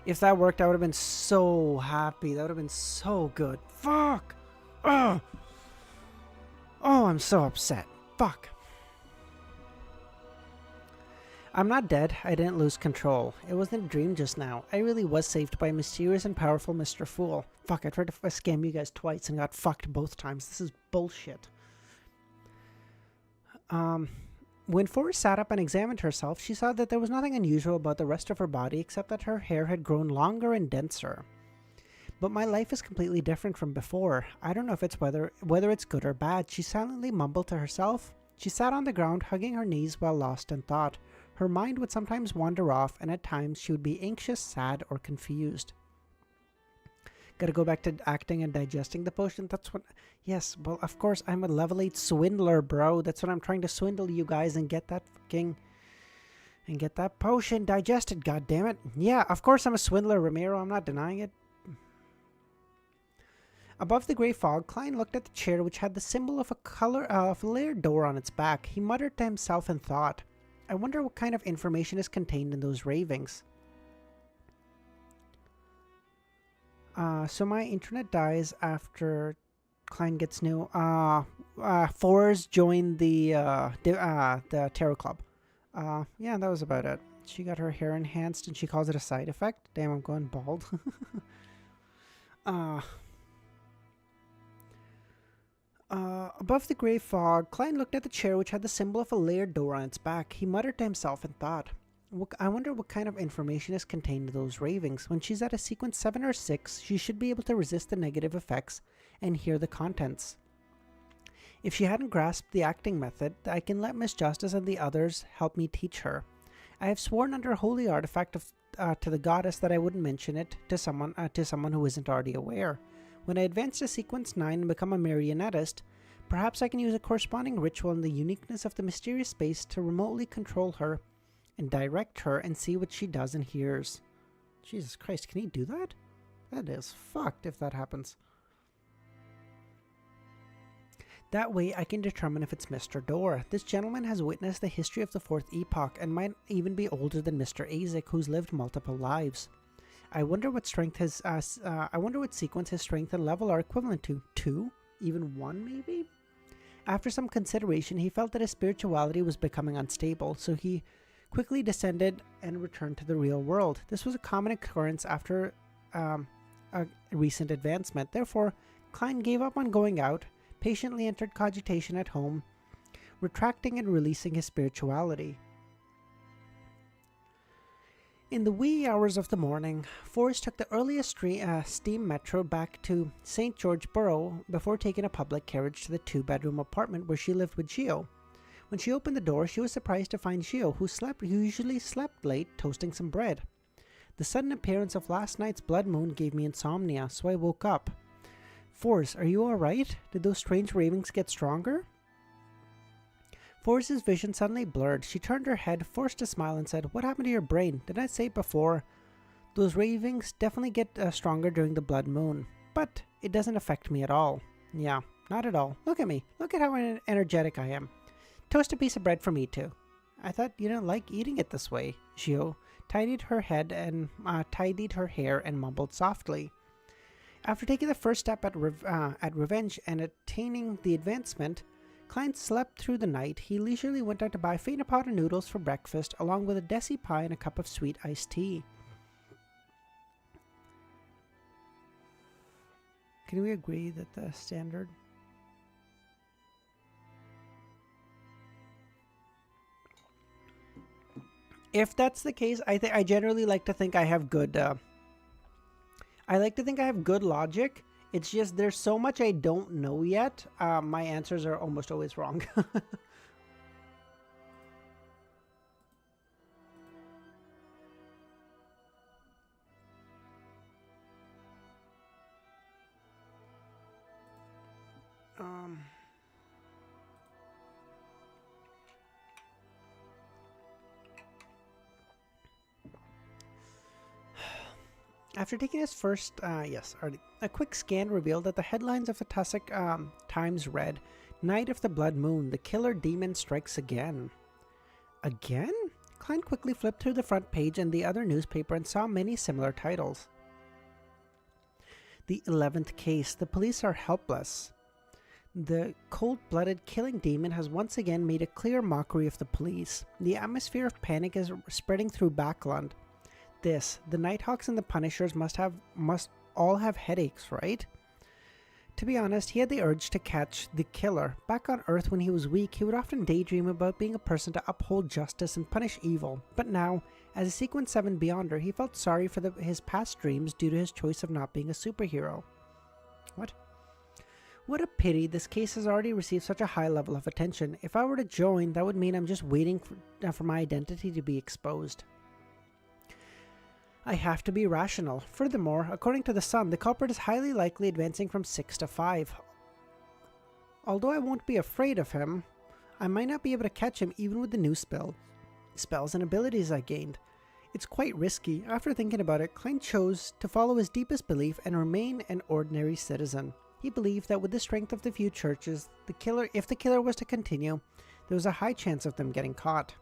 If that worked, I would have been so happy. That would have been so good. Fuck. Oh, I'm so upset. Fuck. I'm not dead. I didn't lose control. It wasn't a dream just now. I really was saved by a mysterious and powerful Mr. Fool. Fuck, I tried to scam you guys twice and got fucked both times. This is bullshit. When Forrest sat up and examined herself, she saw that there was nothing unusual about the rest of her body except that her hair had grown longer and denser. But my life is completely different from before. I don't know if it's whether it's good or bad. She silently mumbled to herself. She sat on the ground, hugging her knees while lost in thought. Her mind would sometimes wander off, and at times she would be anxious, sad, or confused. Gotta go back to acting and digesting the potion. That's what... Yes, well, of course, I'm a level 8 swindler, bro. That's what I'm trying to swindle you guys and get that fucking... And get that potion digested, goddammit. Yeah, of course I'm a swindler, Ramiro. I'm not denying it. Above the grey fog, Klein looked at the chair which had the symbol of a layered door on its back. He muttered to himself in thought. I wonder what kind of information is contained in those ravings. So my internet dies after Klein gets new. Fours joined the Tarot Club. Yeah, that was about it. She got her hair enhanced and she calls it a side effect. Damn, I'm going bald. Above the grey fog, Klein looked at the chair which had the symbol of a layered door on its back. He muttered to himself and thought, I wonder what kind of information is contained in those ravings. When she's at a sequence 7 or 6, she should be able to resist the negative effects and hear the contents. If she hadn't grasped the acting method, I can let Miss Justice and the others help me teach her. I have sworn under a holy artifact to the goddess that I wouldn't mention it to someone who isn't already aware. When I advance to sequence 9 and become a marionettist, perhaps I can use a corresponding ritual in the uniqueness of the mysterious space to remotely control her and direct her and see what she does and hears. Jesus Christ, can he do that? That is fucked if that happens. That way I can determine if it's Mr. Door. This gentleman has witnessed the history of the 4th epoch and might even be older than Mr. Azek, who's lived multiple lives. I wonder what strength his I wonder what sequence his strength and level are equivalent to. 2? Even 1 maybe? After some consideration, he felt that his spirituality was becoming unstable, so he quickly descended and returned to the real world. This was a common occurrence after a recent advancement. Therefore, Klein gave up on going out, patiently entered cogitation at home, retracting and releasing his spirituality. In the wee hours of the morning, Forrest took the earliest steam metro back to St. George Borough before taking a public carriage to the 2-bedroom apartment where she lived with Gio. When she opened the door, she was surprised to find Gio, who usually slept late, toasting some bread. The sudden appearance of last night's blood moon gave me insomnia, so I woke up. Forrest, are you alright? Did those strange ravings get stronger? Forrest's vision suddenly blurred. She turned her head, forced a smile, and said, What happened to your brain? Did I say it before? Those ravings definitely get stronger during the blood moon, but it doesn't affect me at all. Yeah, not at all. Look at me. Look at how energetic I am. Toast a piece of bread for me too. I thought you didn't like eating it this way. Gio tidied her hair and mumbled softly. After taking the first step at revenge and attaining the advancement, Klein slept through the night. He leisurely went out to buy Fate a pot of noodles for breakfast, along with a desi pie and a cup of sweet iced tea. Can we agree that the standard... If that's the case, I generally like to think I have good... I like to think I have good logic. It's just there's so much I don't know yet. My answers are almost always wrong. Um... After taking his first, a quick scan revealed that the headlines of the Tussock Times read, "Night of the Blood Moon, the killer demon strikes again." Again? Klein quickly flipped through the front page and the other newspaper and saw many similar titles. The 11th case, the police are helpless. The cold-blooded killing demon has once again made a clear mockery of the police. The atmosphere of panic is spreading through Backland. The Nighthawks and the Punishers must all have headaches, right? To be honest, he had the urge to catch the killer. Back on Earth when he was weak, he would often daydream about being a person to uphold justice and punish evil. But now, as a Sequence 7 Beyonder, he felt sorry for his past dreams due to his choice of not being a superhero. What? What a pity this case has already received such a high level of attention. If I were to join, that would mean I'm just waiting for my identity to be exposed. I have to be rational. Furthermore, according to the Sun, the culprit is highly likely advancing from 6 to 5. Although I won't be afraid of him, I might not be able to catch him even with the new spells and abilities I gained. It's quite risky. After thinking about it, Klein chose to follow his deepest belief and remain an ordinary citizen. He believed that with the strength of the few churches, if the killer was to continue, there was a high chance of them getting caught.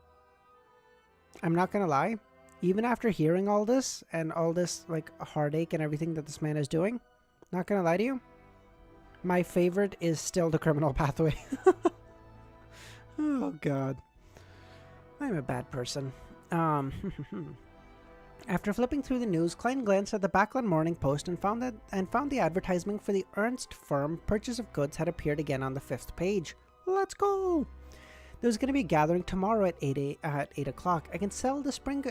I'm not gonna lie. Even after hearing all this and all this like heartache and everything that this man is doing, not gonna lie to you, my favorite is still the criminal pathway. Oh god, I'm a bad person. After flipping through the news, Klein glanced at the Backland Morning Post and found the advertisement for the Ernst firm purchase of goods had appeared again on the 5th page. Let's go! There's going to be a gathering tomorrow at 8 o'clock. I can sell the spring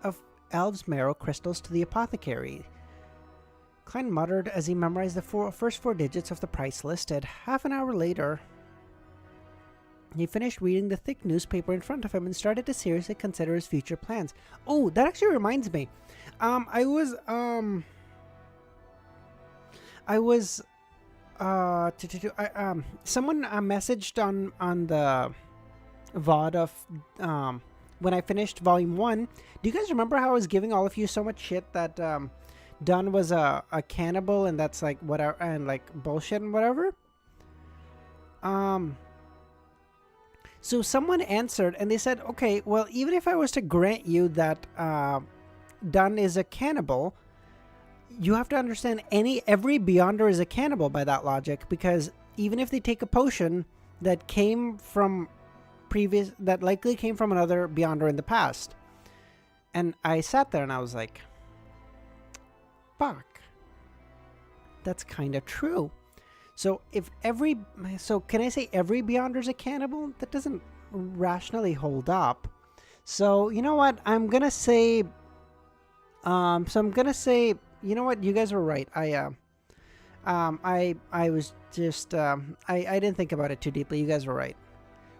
of Elves Marrow crystals to the apothecary. Klein muttered as he memorized the first four digits of the price listed. Half an hour later, he finished reading the thick newspaper in front of him and started to seriously consider his future plans. Oh, that actually reminds me. Someone messaged on the VOD of when I finished Volume 1. Do you guys remember how I was giving all of you so much shit that Dunn was a cannibal and that's like whatever and like bullshit and whatever? So someone answered and they said, okay, well, even if I was to grant you that Dunn is a cannibal, you have to understand every Beyonder is a cannibal by that logic, because even if they take a potion that came from that likely came from another Beyonder in the past. And I sat there and I was like, fuck. That's kind of true. So can I say every Beyonder's a cannibal? That doesn't rationally hold up. So, you know what? I'm going to say, you know what? You guys were right. I was just, I didn't think about it too deeply. You guys were right.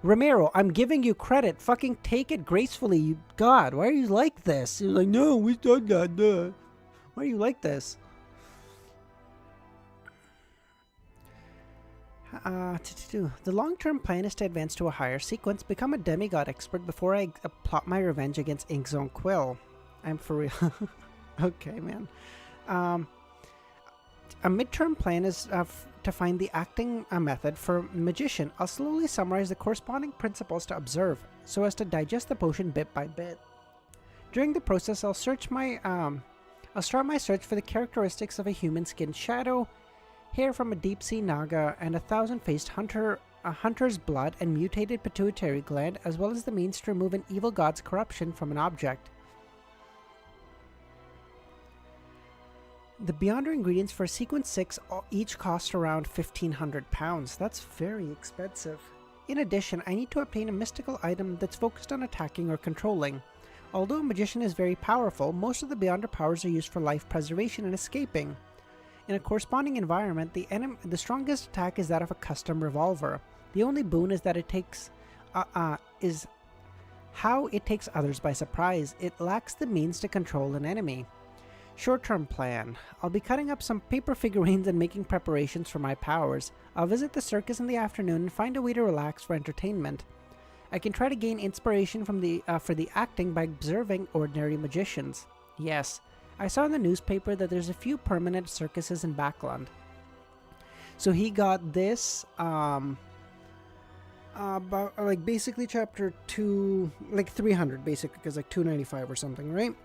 Ramiro, I'm giving you credit. Fucking take it gracefully. God, why are you like this? You're like, no, we done that. No. Why are you like this? The long-term plan is to advance to a higher sequence, become a demigod expert before I plot my revenge against Inkzone Quill. I'm for real. Okay, man. A midterm plan is to find the acting method for magician. I'll slowly summarize the corresponding principles to observe, so as to digest the potion bit by bit. During the process, I'll start my search for the characteristics of a human-skinned shadow, hair from a deep-sea naga, and a thousand-faced hunter's blood and mutated pituitary gland, as well as the means to remove an evil god's corruption from an object. The Beyonder ingredients for Sequence 6 each cost around £1,500. That's very expensive. In addition, I need to obtain a mystical item that's focused on attacking or controlling. Although a magician is very powerful, most of the Beyonder powers are used for life preservation and escaping. In a corresponding environment, the strongest attack is that of a custom revolver. The only boon is that it takes is how it takes others by surprise. It lacks the means to control an enemy. Short-term plan. I'll be cutting up some paper figurines and making preparations for my powers. I'll visit the circus in the afternoon and find a way to relax for entertainment. I can try to gain inspiration from for the acting by observing ordinary magicians. Yes, I saw in the newspaper that there's a few permanent circuses in Backland. So he got this, about, like, basically chapter 2, like 300, basically, because like 295 or something, right?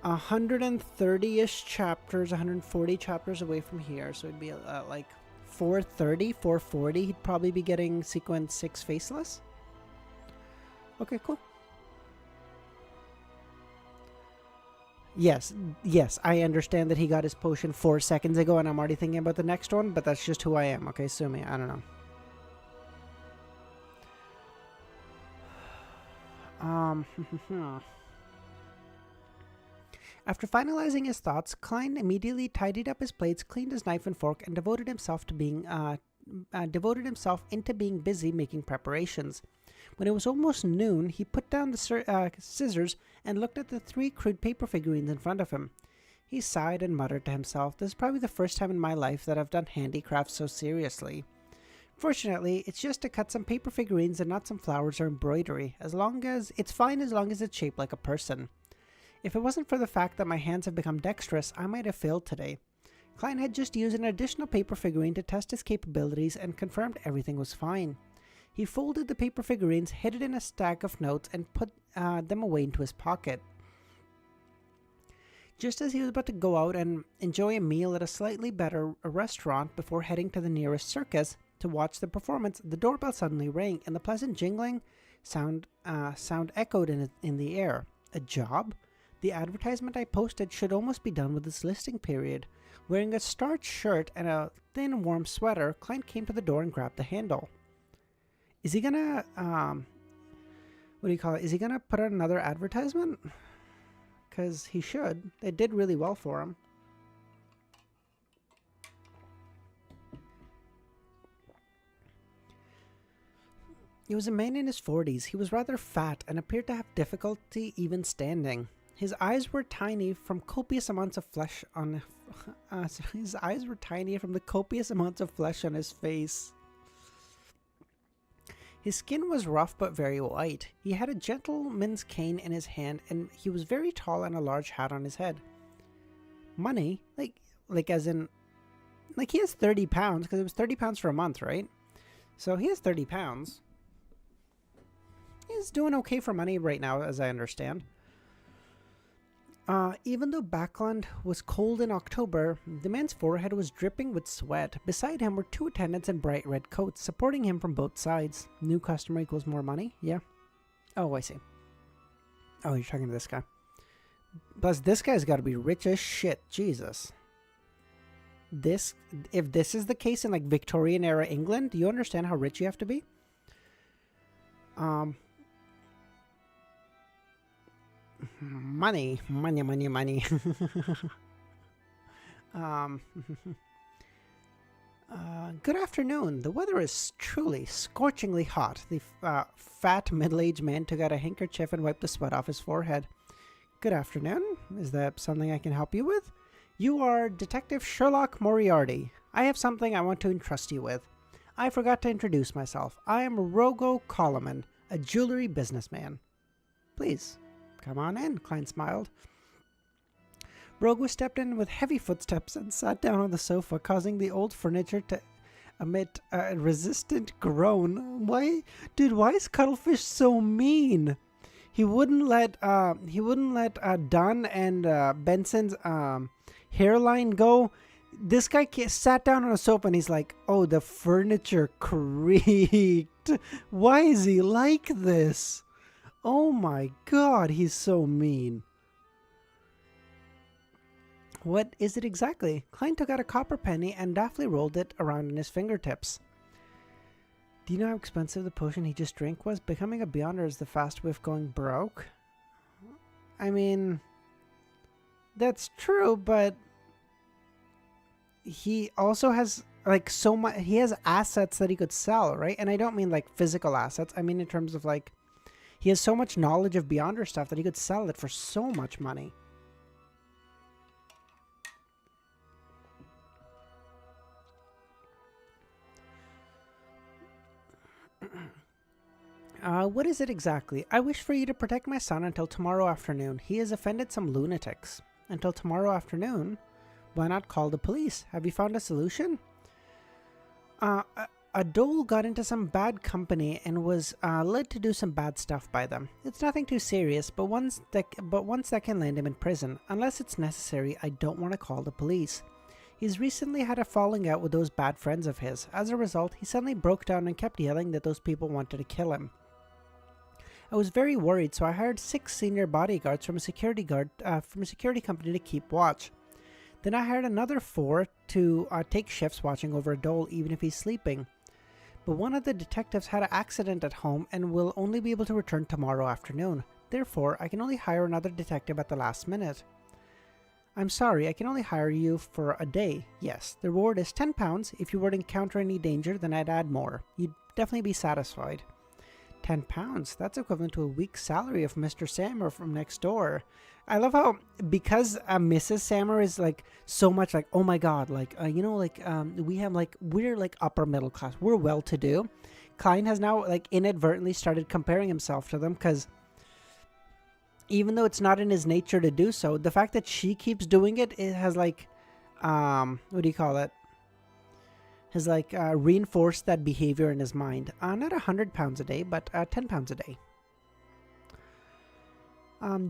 130-ish chapters, 140 chapters away from here, so it'd be like 430, 440. He'd probably be getting sequence 6 Faceless. Okay, cool. Yes, I understand that he got his potion 4 seconds ago and I'm already thinking about the next one, but that's just who I am, okay? Sue me, I don't know. After finalizing his thoughts, Klein immediately tidied up his plates, cleaned his knife and fork, and devoted himself into being busy making preparations. When it was almost noon, he put down the scissors and looked at the 3 crude paper figurines in front of him. He sighed and muttered to himself, "This is probably the first time in my life that I've done handicraft so seriously. Fortunately, it's just to cut some paper figurines and not some flowers or embroidery. It's fine as long as it's shaped like a person. If it wasn't for the fact that my hands have become dexterous, I might have failed today." Klein had just used an additional paper figurine to test his capabilities and confirmed everything was fine. He folded the paper figurines, hid it in a stack of notes, and put them away into his pocket. Just as he was about to go out and enjoy a meal at a slightly better restaurant before heading to the nearest circus to watch the performance, the doorbell suddenly rang, and the pleasant jingling sound echoed in the air. A job? The advertisement I posted should almost be done with this listing period. Wearing a starched shirt and a thin, warm sweater, Klein came to the door and grabbed the handle. Is he gonna, Is he gonna put out another advertisement? Because he should. They did really well for him. He was a man in his 40s. He was rather fat and appeared to have difficulty even standing. His eyes were tiny from copious amounts of flesh on his eyes were tiny from the copious amounts of flesh on his face. His skin was rough but very white. He had a gentleman's cane in his hand, and he was very tall and a large hat on his head. Money? Like as in, like he has 30 pounds, because it was 30 pounds for a month, right? So he has 30 pounds. He's doing okay for money right now, as I understand. Even though Backland was cold in October, the man's forehead was dripping with sweat. Beside him were 2 attendants in bright red coats, supporting him from both sides. New customer equals more money? Yeah. Oh, I see. Oh, you're talking to this guy. Plus, this guy's got to be rich as shit. Jesus. If this is the case in, like, Victorian era England, do you understand how rich you have to be? Money. Good afternoon. The weather is truly scorchingly hot. The fat middle-aged man took out a handkerchief and wiped the sweat off his forehead. Good afternoon. Is that something I can help you with? You are Detective Sherlock Moriarty. I have something I want to entrust you with. I forgot to introduce myself. I am Rogo Coleman, a jewelry businessman. Please. Come on in, Klein smiled. Rogo stepped in with heavy footsteps and sat down on the sofa, causing the old furniture to emit a resistant groan. Why is Cuttlefish so mean? He wouldn't let Dunn and Benson's hairline go. This guy sat down on a sofa and he's like, "Oh, the furniture creaked. Why is he like this? Oh my God, he's so mean." What is it exactly? Klein took out a copper penny and daftly rolled it around in his fingertips. Do you know how expensive the potion he just drank was? Becoming a Beyonder is the fast way of going broke. I mean, that's true, but he also has like so much. He has assets that he could sell, right? And I don't mean like physical assets. I mean in terms of like, he has so much knowledge of Beyonder stuff that he could sell it for so much money. What is it exactly? I wish for you to protect my son until tomorrow afternoon. He has offended some lunatics. Until tomorrow afternoon? Why not call the police? Have you found a solution? A dole got into some bad company and was led to do some bad stuff by them. It's nothing too serious, but once that can land him in prison. Unless it's necessary, I don't want to call the police. He's recently had a falling out with those bad friends of his. As a result, he suddenly broke down and kept yelling that those people wanted to kill him. I was very worried, so I hired 6 senior bodyguards from a security company to keep watch. Then I hired another 4 to take shifts watching over a dole even if he's sleeping. But one of the detectives had an accident at home and will only be able to return tomorrow afternoon. Therefore, I can only hire another detective at the last minute. I'm sorry, I can only hire you for a day. Yes, the reward is £10. If you were to encounter any danger, then I'd add more. You'd definitely be satisfied. £10? That's equivalent to a week's salary of Mr. Sammer from next door. I love how, because Mrs. Sammer is like so much like, oh my god, like, we're like upper middle class. We're well to do. Klein has now like inadvertently started comparing himself to them because even though it's not in his nature to do so, the fact that she keeps doing it, it has like, what do you call it? Has like reinforced that behavior in his mind. Not £100 a day, but £10 a day.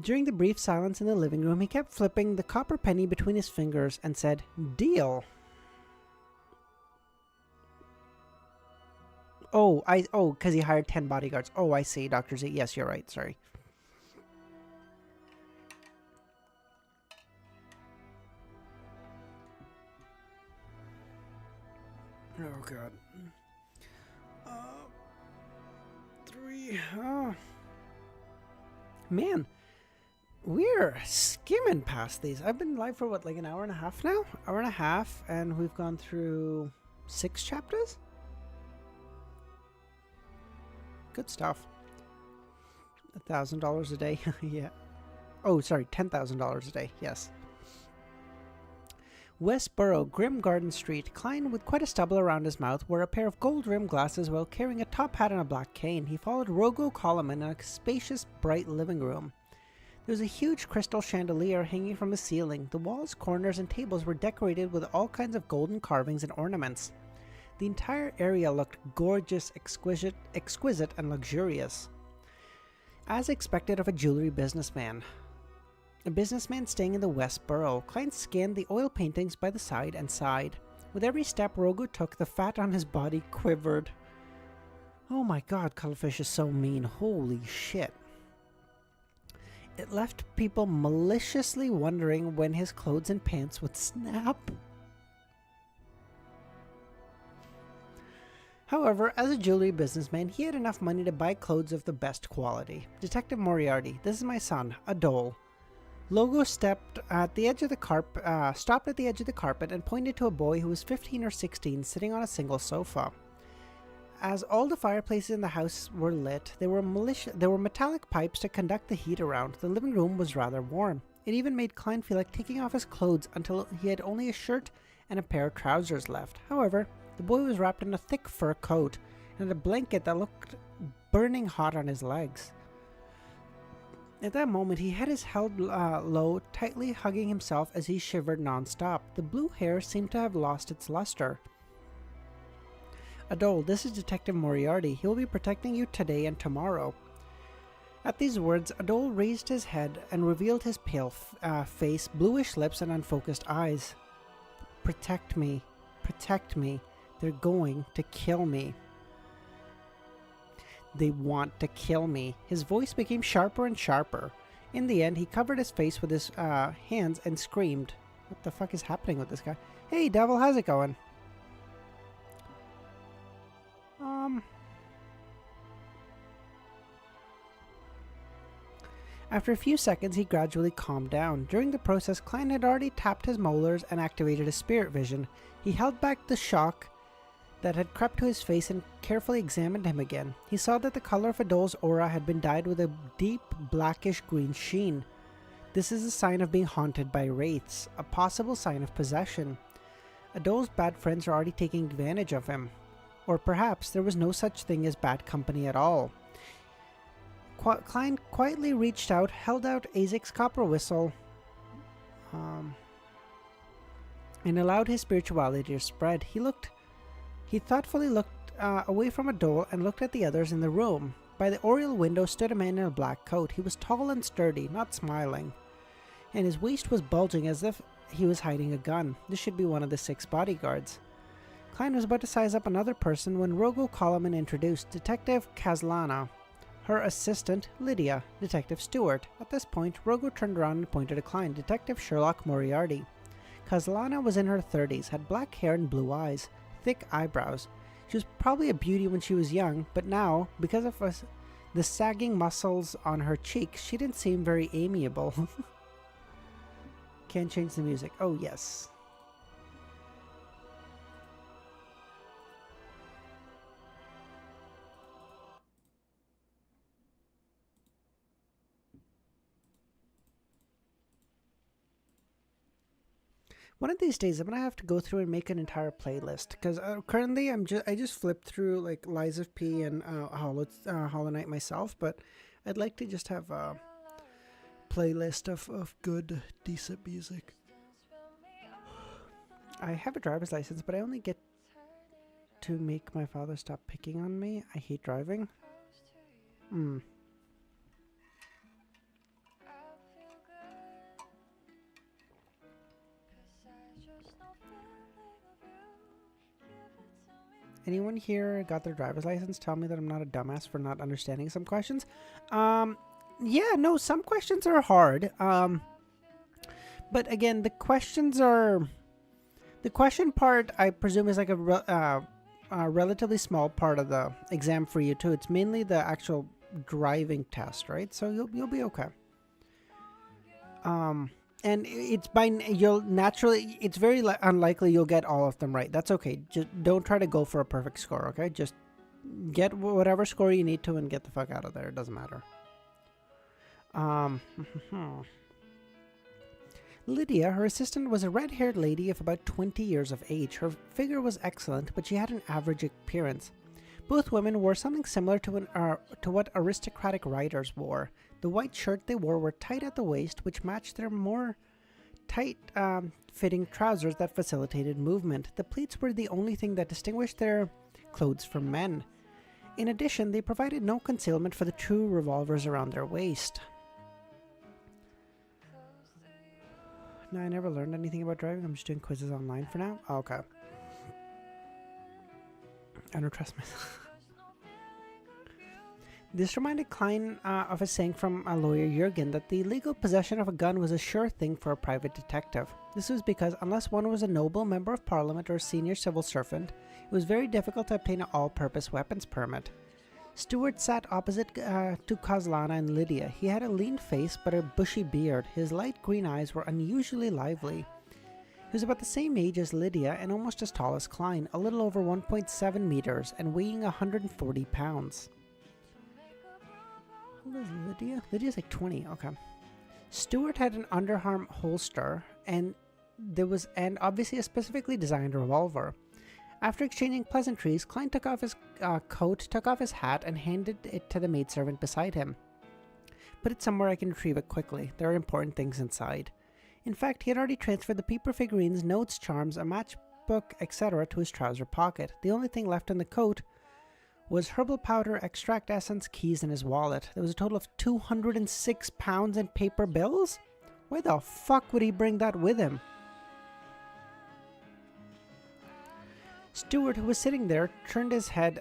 During the brief silence in the living room, he kept flipping the copper penny between his fingers and said, "Deal." Because he hired 10 bodyguards. Oh, I see, Dr. Z. Yes, you're right. Sorry. Oh, God. 3. Oh. Man, we're skimming past these. I've been live for what, like an hour and a half now? Hour and a half, and we've gone through 6 chapters? Good stuff. $1,000 a day. Yeah. Oh, sorry, $10,000 a day. Yes. Westboro, Grim Garden Street. Klein, with quite a stubble around his mouth, wore a pair of gold-rimmed glasses while carrying a top hat and a black cane. He followed Rogo Coleman in a spacious, bright living room. There was a huge crystal chandelier hanging from the ceiling. The walls, corners, and tables were decorated with all kinds of golden carvings and ornaments. The entire area looked gorgeous, exquisite, and luxurious. As expected of a jewelry businessman. A businessman staying in the West Borough, Klein scanned the oil paintings by the side and sighed. With every step Rogo took, the fat on his body quivered. Oh my god, Cuttlefish is so mean. Holy shit. It left people maliciously wondering when his clothes and pants would snap. However, as a jewelry businessman, he had enough money to buy clothes of the best quality. Detective Moriarty, this is my son, a dole. Logo stopped at the edge of the carpet and pointed to a boy who was 15 or 16 sitting on a single sofa. As all the fireplaces in the house were lit, there were metallic pipes to conduct the heat around. The living room was rather warm. It even made Klein feel like taking off his clothes until he had only a shirt and a pair of trousers left. However, the boy was wrapped in a thick fur coat and a blanket that looked burning hot on his legs. At that moment, he had his head low, tightly hugging himself as he shivered non-stop. The blue hair seemed to have lost its luster. Adol, this is Detective Moriarty. He will be protecting you today and tomorrow. At these words, Adol raised his head and revealed his pale face, bluish lips, and unfocused eyes. Protect me. Protect me. They're going to kill me. They want to kill me. His voice became sharper and sharper. In the end, he covered his face with his hands and screamed. What the fuck is happening with this guy? Hey, Devil, how's it going? After a few seconds, he gradually calmed down. During the process, Klein had already tapped his molars and activated his spirit vision. He held back the shock that had crept to his face and carefully examined him again. He saw that the color of Adol's aura had been dyed with a deep blackish green sheen. This is a sign of being haunted by wraiths, a possible sign of possession. Adol's bad friends are already taking advantage of him. Or perhaps there was no such thing as bad company at all. Klein quietly reached out, held out Azek's copper whistle, and allowed his spirituality to spread. He thoughtfully looked away from Adol and looked at the others in the room. By the oriel window stood a man in a black coat. He was tall and sturdy, not smiling, and his waist was bulging as if he was hiding a gun. This should be one of the 6 bodyguards. Klein was about to size up another person when Rogo Coleman introduced Detective Kazlana, her assistant, Lydia, Detective Stewart. At this point, Rogo turned around and pointed to Klein, Detective Sherlock Moriarty. Kazlana was in her 30s, had black hair and blue eyes, thick eyebrows. She was probably a beauty when she was young, but now, because of the sagging muscles on her cheeks, she didn't seem very amiable. Can't change the music. Oh, yes. One of these days, I'm gonna have to go through and make an entire playlist because currently I just flipped through like Lies of P and Hollow Knight myself, but I'd like to just have a playlist of good, decent music. I have a driver's license, but I only get to make my father stop picking on me. I hate driving. Anyone here got their driver's license? Tell me that I'm not a dumbass for not understanding some questions. Yeah, no, some questions are hard. But again, the question part, I presume, is like a relatively small part of the exam for you too. It's mainly the actual driving test, right? So you'll be okay. And it's it's very unlikely you'll get all of them right. That's okay. Just don't try to go for a perfect score, okay? Just get whatever score you need to and get the fuck out of there. It doesn't matter. Lydia, her assistant, was a red-haired lady of about 20 years of age. Her figure was excellent, but she had an average appearance. Both women wore something similar to what aristocratic writers wore. The white shirt they wore were tight at the waist, which matched their more tight-fitting trousers that facilitated movement. The pleats were the only thing that distinguished their clothes from men. In addition, they provided no concealment for the two revolvers around their waist. No, I never learned anything about driving. I'm just doing quizzes online for now. Oh, okay. I don't trust myself. This reminded Klein of a saying from a lawyer Jurgen that the legal possession of a gun was a sure thing for a private detective. This was because unless one was a noble member of parliament or a senior civil servant, it was very difficult to obtain an all-purpose weapons permit. Stewart sat opposite to Kazlana and Lydia. He had a lean face but a bushy beard. His light green eyes were unusually lively. He was about the same age as Lydia and almost as tall as Klein, a little over 1.7 meters and weighing 140 pounds. Who is Lydia? Lydia's like 20, okay. Stewart had an underarm holster and obviously a specifically designed revolver. After exchanging pleasantries, Klein took off his coat, took off his hat, and handed it to the maidservant beside him. Put it somewhere I can retrieve it quickly. There are important things inside. In fact, he had already transferred the paper figurines, notes, charms, a matchbook, etc. to his trouser pocket. The only thing left in the coat was herbal powder, extract essence, keys, and his wallet. There was a total of 206 pounds in paper bills? Why the fuck would he bring that with him? Stewart, who was sitting there, turned his head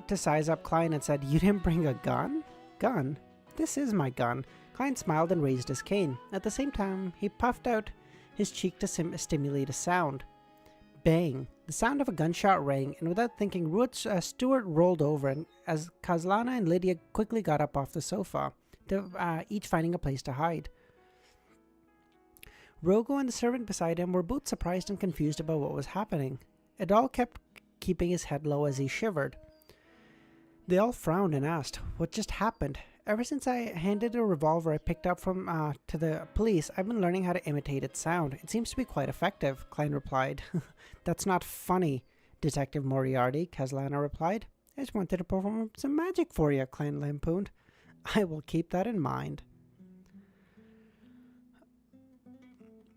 to size up Klein and said, "You didn't bring a gun?" "Gun? This is my gun." Klein smiled and raised his cane. At the same time, he puffed out his cheek to stimulate a sound. Bang! The sound of a gunshot rang, and without thinking, Stewart rolled over, and as Kazlana and Lydia quickly got up off the sofa, each finding a place to hide. Rogo and the servant beside him were both surprised and confused about what was happening. Adol kept keeping his head low as he shivered. They all frowned and asked, "What just happened?" "Ever since I handed a revolver I picked up from to the police, I've been learning how to imitate its sound. It seems to be quite effective," Klein replied. "That's not funny, Detective Moriarty," Kazlana replied. "I just wanted to perform some magic for you," Klein lampooned. I will keep that in mind.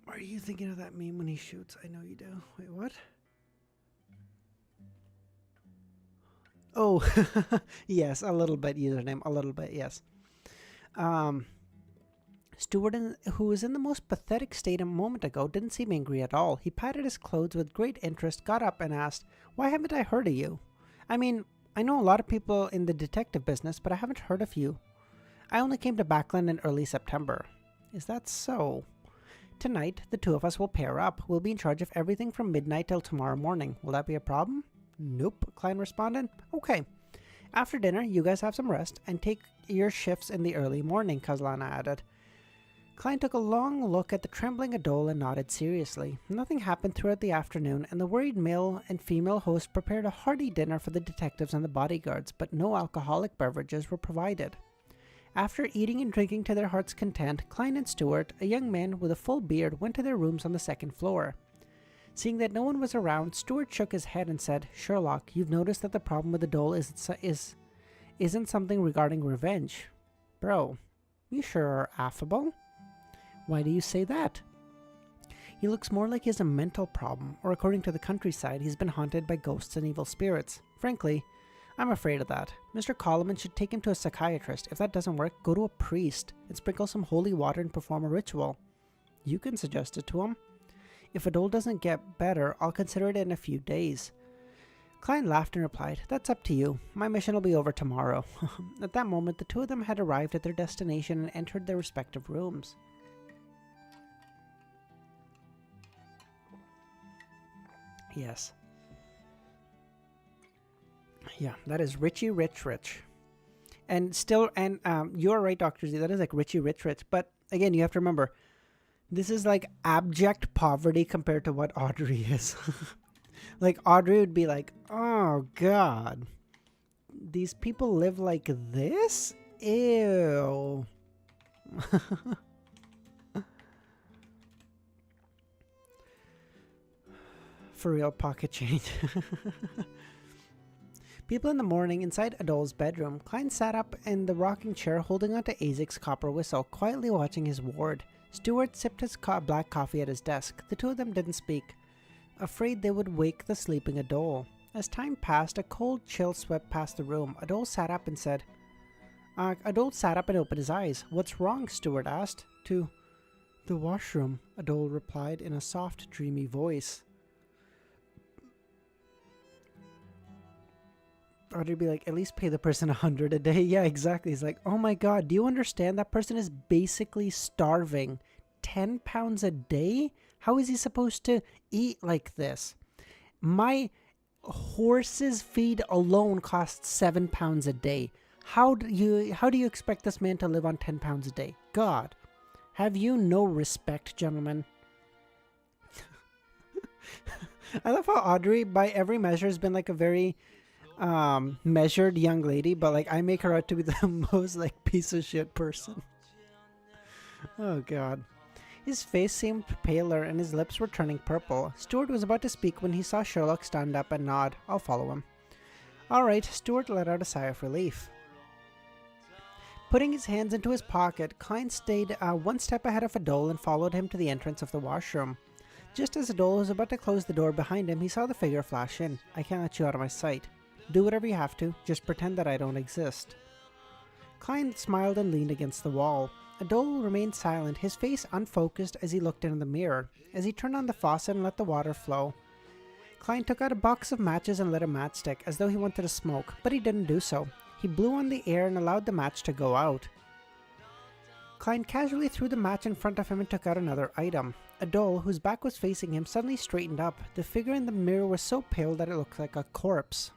Are you thinking of that meme when he shoots? I know you do. Wait, what? Oh, yes, a little bit username. A little bit, yes. Stuart, who was in the most pathetic state a moment ago, didn't seem angry at all. He patted his clothes with great interest, got up and asked, "Why haven't I heard of you? I mean, I know a lot of people in the detective business, but I haven't heard of you. I only came to Backland in early September." "Is that so? Tonight, the two of us will pair up. We'll be in charge of everything from midnight till tomorrow morning. Will that be a problem?" "Nope," Klein responded. "Okay. After dinner, you guys have some rest and take your shifts in the early morning," Kazlana added. Klein took a long look at the trembling Adol and nodded seriously. Nothing happened throughout the afternoon, and the worried male and female host prepared a hearty dinner for the detectives and the bodyguards, but no alcoholic beverages were provided. After eating and drinking to their heart's content, Klein and Stewart, a young man with a full beard, went to their rooms on the second floor. Seeing that no one was around, Stewart shook his head and said, "Sherlock, you've noticed that the problem with Adol isn't something regarding revenge. Bro, you sure are affable." "Why do you say that?" "He looks more like he has a mental problem, or according to the countryside, he's been haunted by ghosts and evil spirits. Frankly, I'm afraid of that. Mr. Coleman should take him to a psychiatrist. If that doesn't work, go to a priest and sprinkle some holy water and perform a ritual. You can suggest it to him. If Adol doesn't get better, I'll consider it in a few days." Klein laughed and replied, "That's up to you. My mission will be over tomorrow." At that moment, the two of them had arrived at their destination and entered their respective rooms. Yes. Yeah, that is Richie Rich Rich. And still, and you're right, Dr. Z, that is like Richie Rich Rich. But again, you have to remember, this is like abject poverty compared to what Audrey is. Like Audrey would be like, "Oh God, these people live like this? Ew." For real, pocket change. People in the morning inside Adol's bedroom. Klein sat up in the rocking chair holding onto Azek's copper whistle, quietly watching his ward. Stewart sipped his black coffee at his desk. The two of them didn't speak, afraid they would wake the sleeping Adol. As time passed, a cold chill swept past the room. Adol sat up and opened his eyes. "What's wrong?" Stewart asked. "To the washroom," Adol replied in a soft, dreamy voice. I'd be like, "At least pay the person $100 a day." Yeah, exactly. He's like, "Oh my God, do you understand? That person is basically starving. 10 pounds a day? How is he supposed to eat like this? My horse's feed alone costs 7 pounds a day. How do you expect this man to live on 10 pounds a day? God, have you no respect, gentlemen?" I love how Audrey, by every measure, has been like a very measured young lady, but like I make her out to be the most like piece of shit person. Oh God. His face seemed paler and his lips were turning purple. Stewart was about to speak when he saw Sherlock stand up and nod. "I'll follow him." "All right." Stewart let out a sigh of relief. Putting his hands into his pocket, Klein stayed one step ahead of Adol and followed him to the entrance of the washroom. Just as Adol was about to close the door behind him, he saw the figure flash in. "I can't let you out of my sight. Do whatever you have to. Just pretend that I don't exist." Klein smiled and leaned against the wall. Adol remained silent, his face unfocused as he looked in the mirror. As he turned on the faucet and let the water flow, Klein took out a box of matches and lit a matchstick as though he wanted to smoke, but he didn't do so. He blew on the air and allowed the match to go out. Klein casually threw the match in front of him and took out another item. Adol, whose back was facing him, suddenly straightened up. The figure in the mirror was so pale that it looked like a corpse.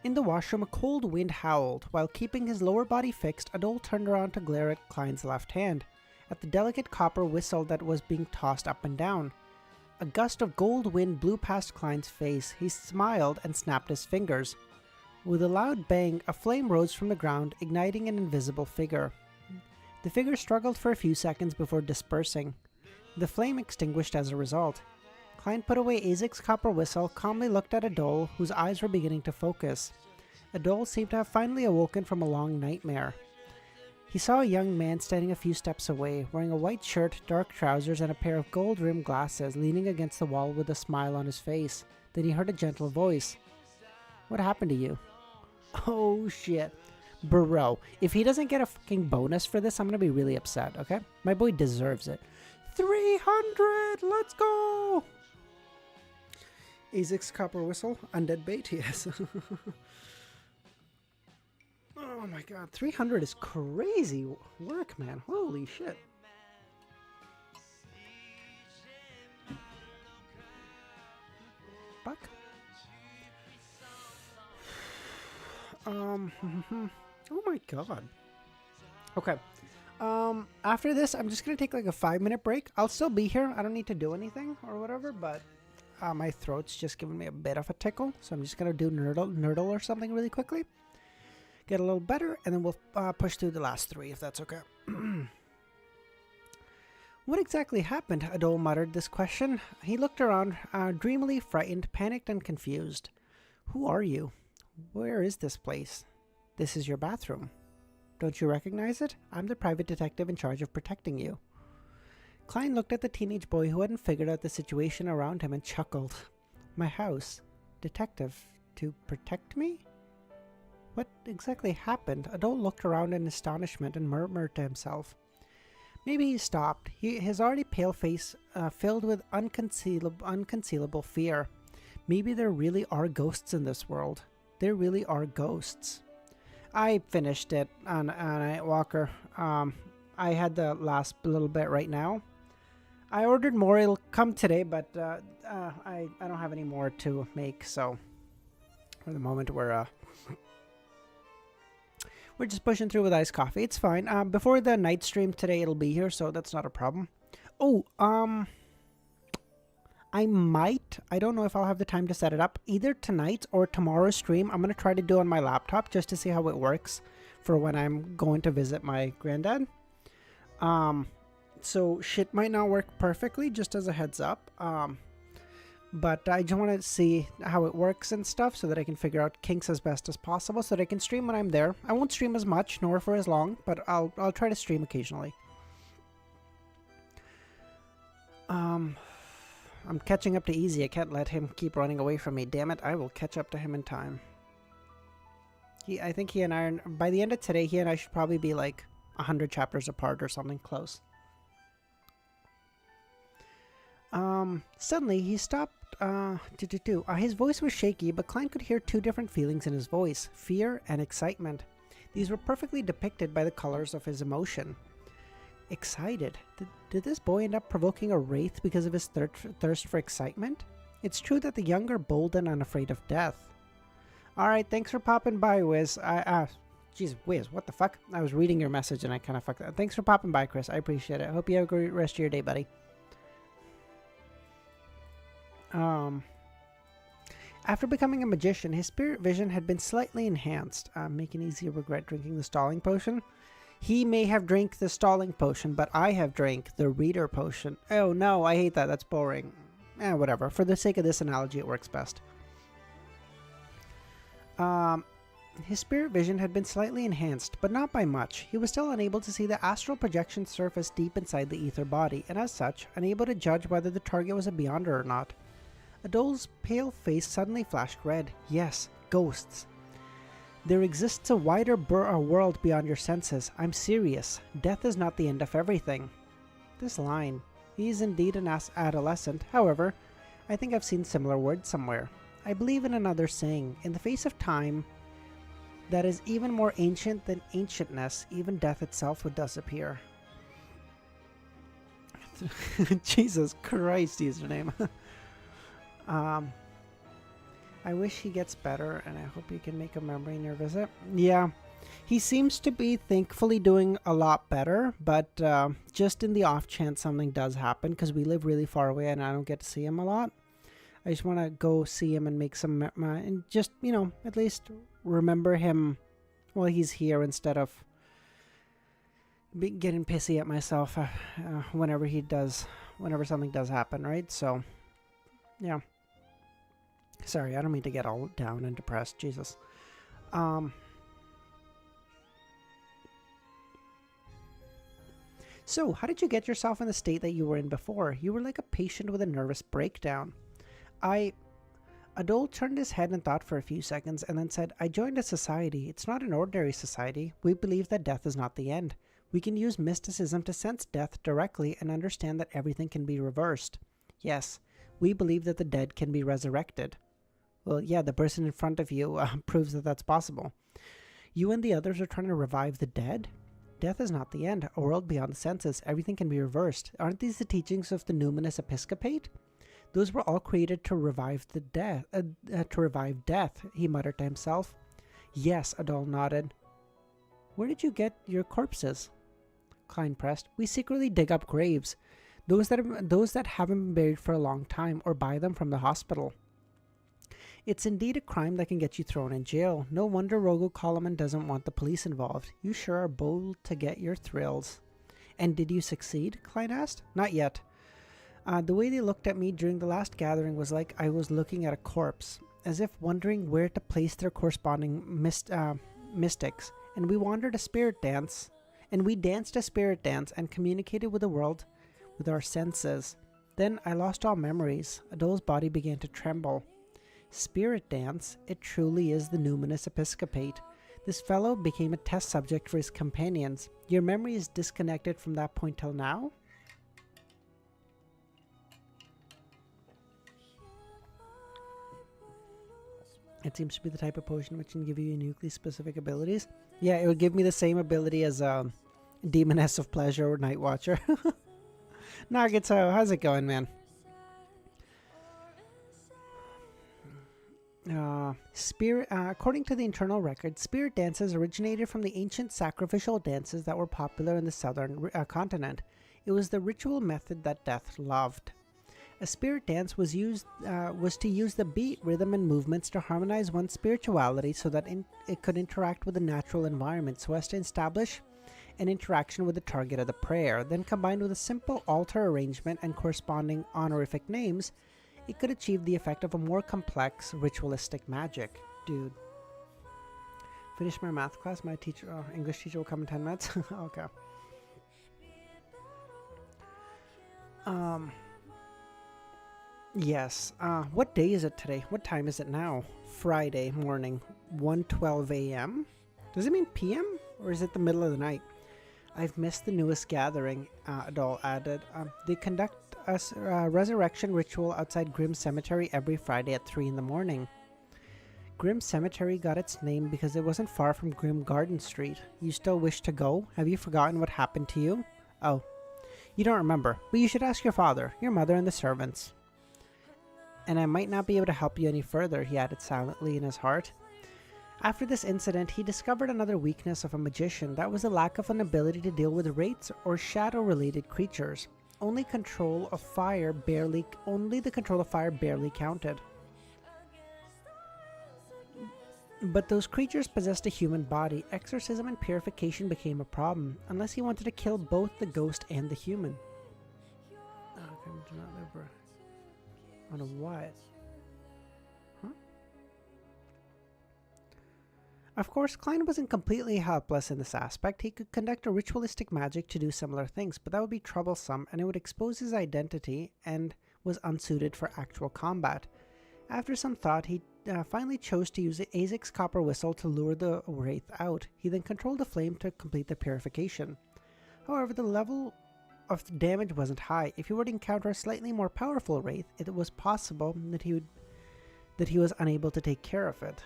In the washroom, a cold wind howled. While keeping his lower body fixed, Adol turned around to glare at Klein's left hand, at the delicate copper whistle that was being tossed up and down. A gust of gold wind blew past Klein's face. He smiled and snapped his fingers. With a loud bang, a flame rose from the ground, igniting an invisible figure. The figure struggled for a few seconds before dispersing. The flame extinguished as a result. Klein put away Azek's copper whistle, calmly looked at Adol, whose eyes were beginning to focus. Adol seemed to have finally awoken from a long nightmare. He saw a young man standing a few steps away, wearing a white shirt, dark trousers, and a pair of gold-rimmed glasses, leaning against the wall with a smile on his face. Then he heard a gentle voice. "What happened to you?" Oh shit. Bro, if he doesn't get a fucking bonus for this, I'm gonna be really upset, okay? My boy deserves it. 300! Let's go! Azek's copper whistle, undead bait, yes. Oh my god, 300 is crazy work, man. Holy shit. Fuck. Oh my god. Okay. After this, I'm just gonna take like a 5-minute break. I'll still be here. I don't need to do anything or whatever, but my throat's just giving me a bit of a tickle, so I'm just gonna do Nerdle or something really quickly. Get a little better, and then we'll push through the last 3, if that's okay. What exactly happened? Adol muttered this question. He looked around, dreamily frightened, panicked, and confused. Who are you? Where is this place? This is your bathroom. Don't you recognize it? I'm the private detective in charge of protecting you. Klein looked at the teenage boy who hadn't figured out the situation around him and chuckled. My house. Detective. To protect me? What exactly happened? Adol looked around in astonishment and murmured to himself. Maybe he stopped. His already pale face filled with unconcealable fear. Maybe there really are ghosts in this world. There really are ghosts. I finished it on Nightwalker. I had the last little bit right now. I ordered more. It'll come today, but I don't have any more to make. So for the moment, we're just pushing through with iced coffee. It's fine. Before the night stream today, it'll be here, so that's not a problem. Oh, I might. I don't know if I'll have the time to set it up. Either tonight or tomorrow's stream, I'm going to try to do on my laptop just to see how it works for when I'm going to visit my granddad. So shit might not work perfectly, just as a heads up. But I just want to see how it works and stuff so that I can figure out kinks as best as possible so that I can stream when I'm there. I won't stream as much, nor for as long, but I'll try to stream occasionally. I'm catching up to Easy. I can't let him keep running away from me. Damn it, I will catch up to him in time. I think he and I, by the end of today, he and I should probably be like 100 chapters apart or something close. Suddenly he stopped. His voice was shaky, but Klein could hear 2 different feelings in his voice, fear and excitement. These were perfectly depicted by the colors of his emotion. Excited. Did this boy end up provoking a wraith because of his thirst for excitement? It's true that the young are bold and unafraid of death. Alright, thanks for popping by, Wiz. Jeez, Wiz, what the fuck? I was reading your message and I kind of fucked up. Thanks for popping by, Chris. I appreciate it. Hope you have a great rest of your day, buddy. After becoming a magician, his spirit vision had been slightly enhanced, making Easy regret drinking the stalling potion. He may have drank the stalling potion, but I have drank the reader potion. Oh no, I hate that. That's boring. Whatever. For the sake of this analogy, it works best. His spirit vision had been slightly enhanced, but not by much. He was still unable to see the astral projection surface deep inside the ether body, and as such, unable to judge whether the target was a beyonder or not. Adol's pale face suddenly flashed red. Yes, ghosts. There exists a wider world beyond your senses. I'm serious. Death is not the end of everything. This line. He is indeed an adolescent. However, I think I've seen similar words somewhere. I believe in another saying. In the face of time that is even more ancient than ancientness, even death itself would disappear. Jesus Christ, username. I wish he gets better, and I hope you can make a memory in your visit. Yeah, he seems to be thankfully doing a lot better, but just in the off chance something does happen, because we live really far away and I don't get to see him a lot. I just want to go see him and make some, and just, you know, at least remember him while he's here instead of getting pissy at myself whenever something does happen, right? So Yeah. Sorry, I don't mean to get all down and depressed. Jesus. So, how did you get yourself in the state that you were in before? You were like a patient with a nervous breakdown. Adol turned his head and thought for a few seconds and then said, I joined a society. It's not an ordinary society. We believe that death is not the end. We can use mysticism to sense death directly and understand that everything can be reversed. Yes, we believe that the dead can be resurrected. Well, yeah, the person in front of you proves that that's possible. You and the others are trying to revive the dead? Death is not the end, a world beyond the senses. Everything can be reversed. Aren't these the teachings of the numinous episcopate? Those were all created to revive death, he muttered to himself. Yes, Adol nodded. Where did you get your corpses? Klein pressed. We secretly dig up graves. Those that haven't been buried for a long time, or buy them from the hospital. It's indeed a crime that can get you thrown in jail. No wonder Rogo Coleman doesn't want the police involved. You sure are bold to get your thrills. And did you succeed? Klein asked. Not yet. The way they looked at me during the last gathering was like I was looking at a corpse, as if wondering where to place their corresponding mystics. And we wandered a spirit dance, and we danced a spirit dance and communicated with the world with our senses. Then I lost all memories. Adol's body began to tremble. Spirit dance? It truly is the numinous episcopate. This fellow became a test subject for his companions. Your memory is disconnected from that point till now? It seems to be the type of potion which can give you uniquely specific abilities. Yeah, it would give me the same ability as Demoness of Pleasure or Night Watcher. Nagito, how's it going, man? According to the internal record, spirit dances originated from the ancient sacrificial dances that were popular in the southern continent. It was the ritual method that death loved. A spirit dance was to use the beat, rhythm, and movements to harmonize one's spirituality so that it could interact with the natural environment so as to establish an interaction with the target of the prayer. Then combined with a simple altar arrangement and corresponding honorific names, it could achieve the effect of a more complex ritualistic magic. Dude. Finish my math class. My English teacher will come in 10 minutes. Okay. Yes. What day is it today? What time is it now? Friday morning, 1:12 a.m. Does it mean p.m. or is it the middle of the night? I've missed the newest gathering, Adol added. They conduct a resurrection ritual outside Grimm Cemetery every Friday at 3 in the morning. Grimm Cemetery got its name because it wasn't far from Grimm Garden Street. You still wish to go? Have you forgotten what happened to you? Oh, you don't remember, but you should ask your father, your mother, and the servants. And I might not be able to help you any further, he added silently in his heart. After this incident, he discovered another weakness of a magician. That was the lack of an ability to deal with wraiths or shadow-related creatures. Only the control of fire barely counted. But those creatures possessed a human body. Exorcism and purification became a problem, unless he wanted to kill both the ghost and the human. On a what? Huh? Of course, Klein wasn't completely helpless in this aspect. He could conduct a ritualistic magic to do similar things, but that would be troublesome and it would expose his identity and was unsuited for actual combat. After some thought, he finally chose to use Azek's copper whistle to lure the wraith out. He then controlled the flame to complete the purification. However, the level of damage wasn't high. If he were to encounter a slightly more powerful wraith, it was possible that he was unable to take care of it.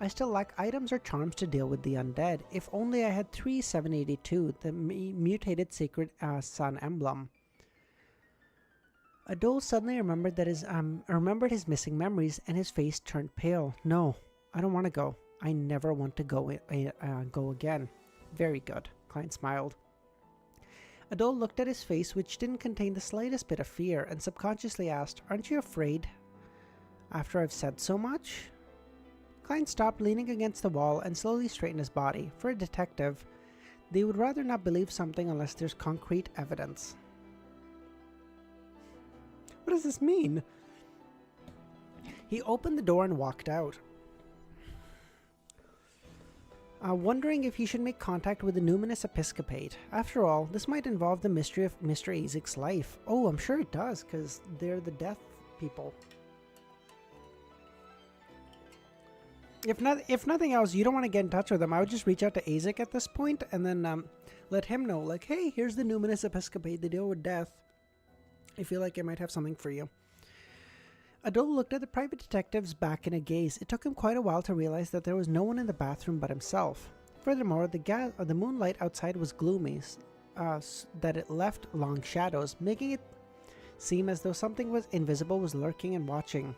I still lack items or charms to deal with the undead. If only I had 3 782, the mutated sacred sun emblem. Adol suddenly remembered his missing memories, and his face turned pale. No, I don't want to go. I never want to go again. Very good. Klein smiled. Adol looked at his face, which didn't contain the slightest bit of fear, and subconsciously asked, "Aren't you afraid? After I've said so much?" Klein stopped, leaning against the wall, and slowly straightened his body. For a detective, they would rather not believe something unless there's concrete evidence. What does this mean? He opened the door and walked out, wondering if he should make contact with the numinous episcopate. After all, this might involve the mystery of Mr. Isaac's life. Oh, I'm sure it does, because they're the death people. If nothing else, you don't want to get in touch with him. I would just reach out to Isaac at this point and then let him know, like, hey, here's the numinous episcopate. They deal with death. I feel like I might have something for you. Adol looked at the private detective's back in a gaze. It took him quite a while to realize that there was no one in the bathroom but himself. Furthermore, the moonlight outside was gloomy, that it left long shadows, making it seem as though something invisible was lurking and watching.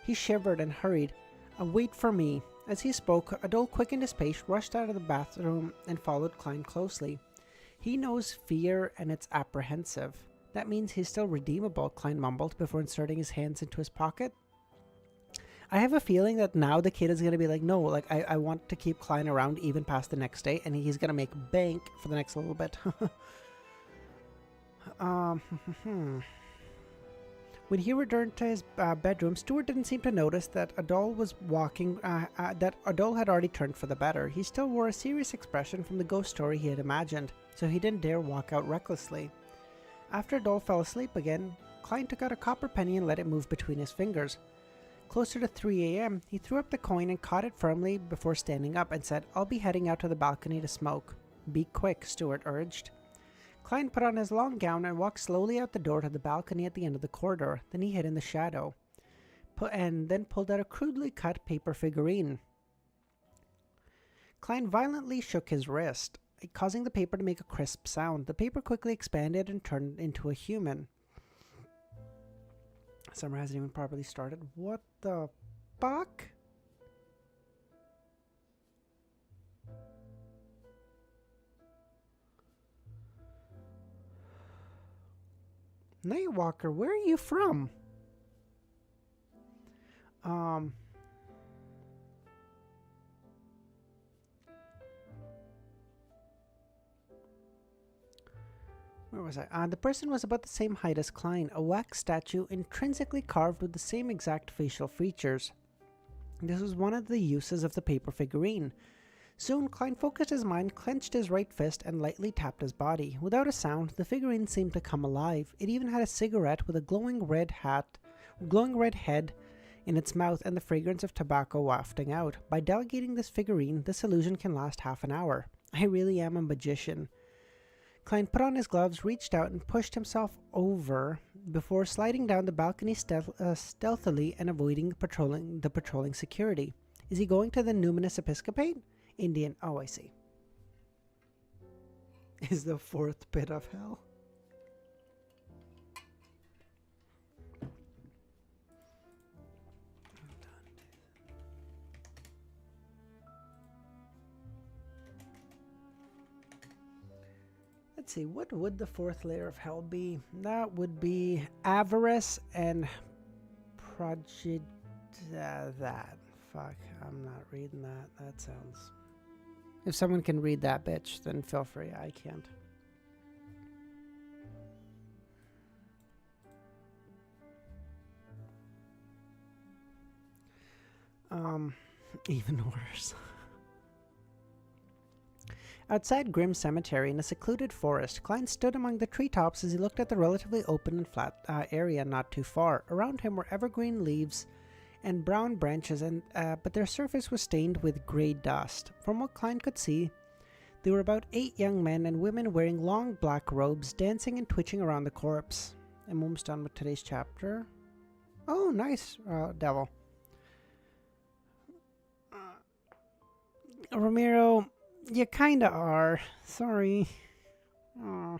He shivered and hurried. Wait for me. As he spoke, Adol quickened his pace, rushed out of the bathroom, and followed Klein closely. He knows fear, and it's apprehensive. That means he's still redeemable, Klein mumbled before inserting his hands into his pocket. I have a feeling that now the kid is going to be like, no, like, I want to keep Klein around even past the next day, and he's going to make bank for the next little bit. When he returned to his bedroom, Stuart didn't seem to notice that Adol was that Adol had already turned for the better. He still wore a serious expression from the ghost story he had imagined, so he didn't dare walk out recklessly. After Adol fell asleep again, Klein took out a copper penny and let it move between his fingers. Closer to 3 a.m., he threw up the coin and caught it firmly before standing up and said, I'll be heading out to the balcony to smoke. Be quick, Stuart urged. Klein put on his long gown and walked slowly out the door to the balcony at the end of the corridor. Then he hid in the shadow, and then pulled out a crudely cut paper figurine. Klein violently shook his wrist, causing the paper to make a crisp sound. The paper quickly expanded and turned into a human. Summer hasn't even properly started. What the fuck? Nightwalker, where are you from? Where was I? The person was about the same height as Klein, a wax statue intrinsically carved with the same exact facial features. This was one of the uses of the paper figurine. Soon, Klein focused his mind, clenched his right fist, and lightly tapped his body. Without a sound, the figurine seemed to come alive. It even had a cigarette with a glowing red head in its mouth and the fragrance of tobacco wafting out. By delegating this figurine, this illusion can last half an hour. I really am a magician. Klein put on his gloves, reached out, and pushed himself over before sliding down the balcony stealthily and avoiding the patrolling security. Is he going to the numinous episcopate? Indian. Oh, I see. Is the fourth pit of hell. Let's see, what would the fourth layer of hell be? That would be avarice and that. Fuck, I'm not reading that. That sounds... If someone can read that bitch, then feel free. I can't. Even worse. Outside Grim Cemetery in a secluded forest, Klein stood among the treetops as he looked at the relatively open and flat area not too far. Around him were evergreen leaves and brown branches, but their surface was stained with grey dust. From what Klein could see, there were about 8 young men and women wearing long black robes, dancing and twitching around the corpse. I'm almost done with today's chapter. Oh, nice, Devil. Ramiro, you kinda are. Sorry. I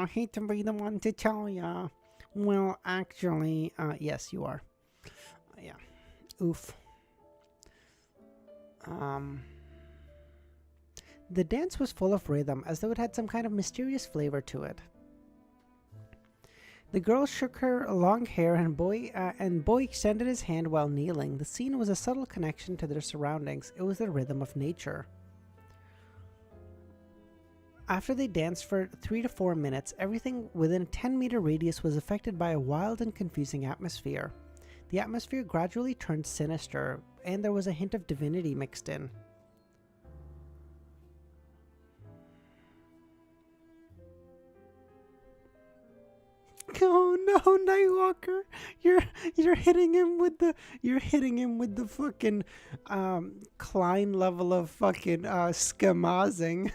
hate to be the one to tell ya. Well, actually, yes, you are. Yeah. Oof. The dance was full of rhythm, as though it had some kind of mysterious flavor to it. The girl shook her long hair, and boy extended his hand while kneeling. The scene was a subtle connection to their surroundings. It was the rhythm of nature. After they danced for 3 to 4 minutes, everything within a 10-meter radius was affected by a wild and confusing atmosphere. The atmosphere gradually turned sinister, and there was a hint of divinity mixed in. Oh no, Nightwalker! You're hitting him with the fucking Klein level of fucking schemazing.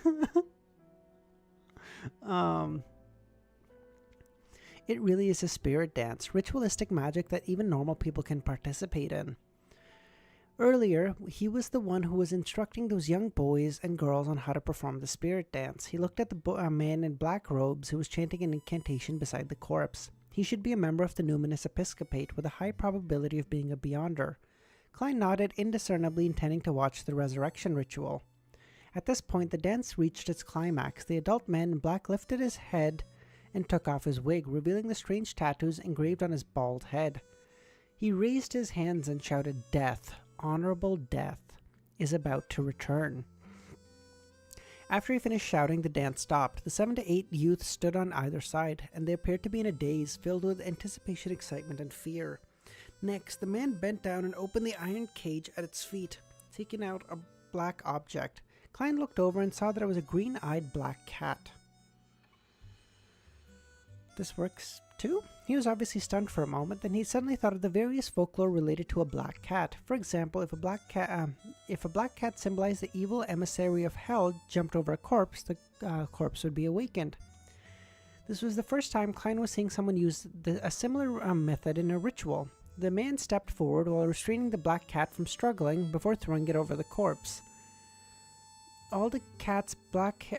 It really is a spirit dance, ritualistic magic that even normal people can participate in. Earlier, he was the one who was instructing those young boys and girls on how to perform the spirit dance. He looked at the man in black robes who was chanting an incantation beside the corpse. He should be a member of the numinous episcopate with a high probability of being a beyonder. Klein nodded indiscernibly, intending to watch the resurrection ritual. At this point, the dance reached its climax. The adult man in black lifted his head and took off his wig, revealing the strange tattoos engraved on his bald head. He raised his hands and shouted, "Death, honorable death, is about to return." After he finished shouting, the dance stopped. The 7 to 8 youths stood on either side, and they appeared to be in a daze, filled with anticipation, excitement, and fear. Next, the man bent down and opened the iron cage at its feet, taking out a black object. Klein looked over and saw that it was a green-eyed black cat. This works too? He was obviously stunned for a moment, then he suddenly thought of the various folklore related to a black cat. For example, if a black cat symbolized the evil emissary of hell jumped over a corpse, the corpse would be awakened. This was the first time Klein was seeing someone use a similar method in a ritual. The man stepped forward while restraining the black cat from struggling before throwing it over the corpse. All the black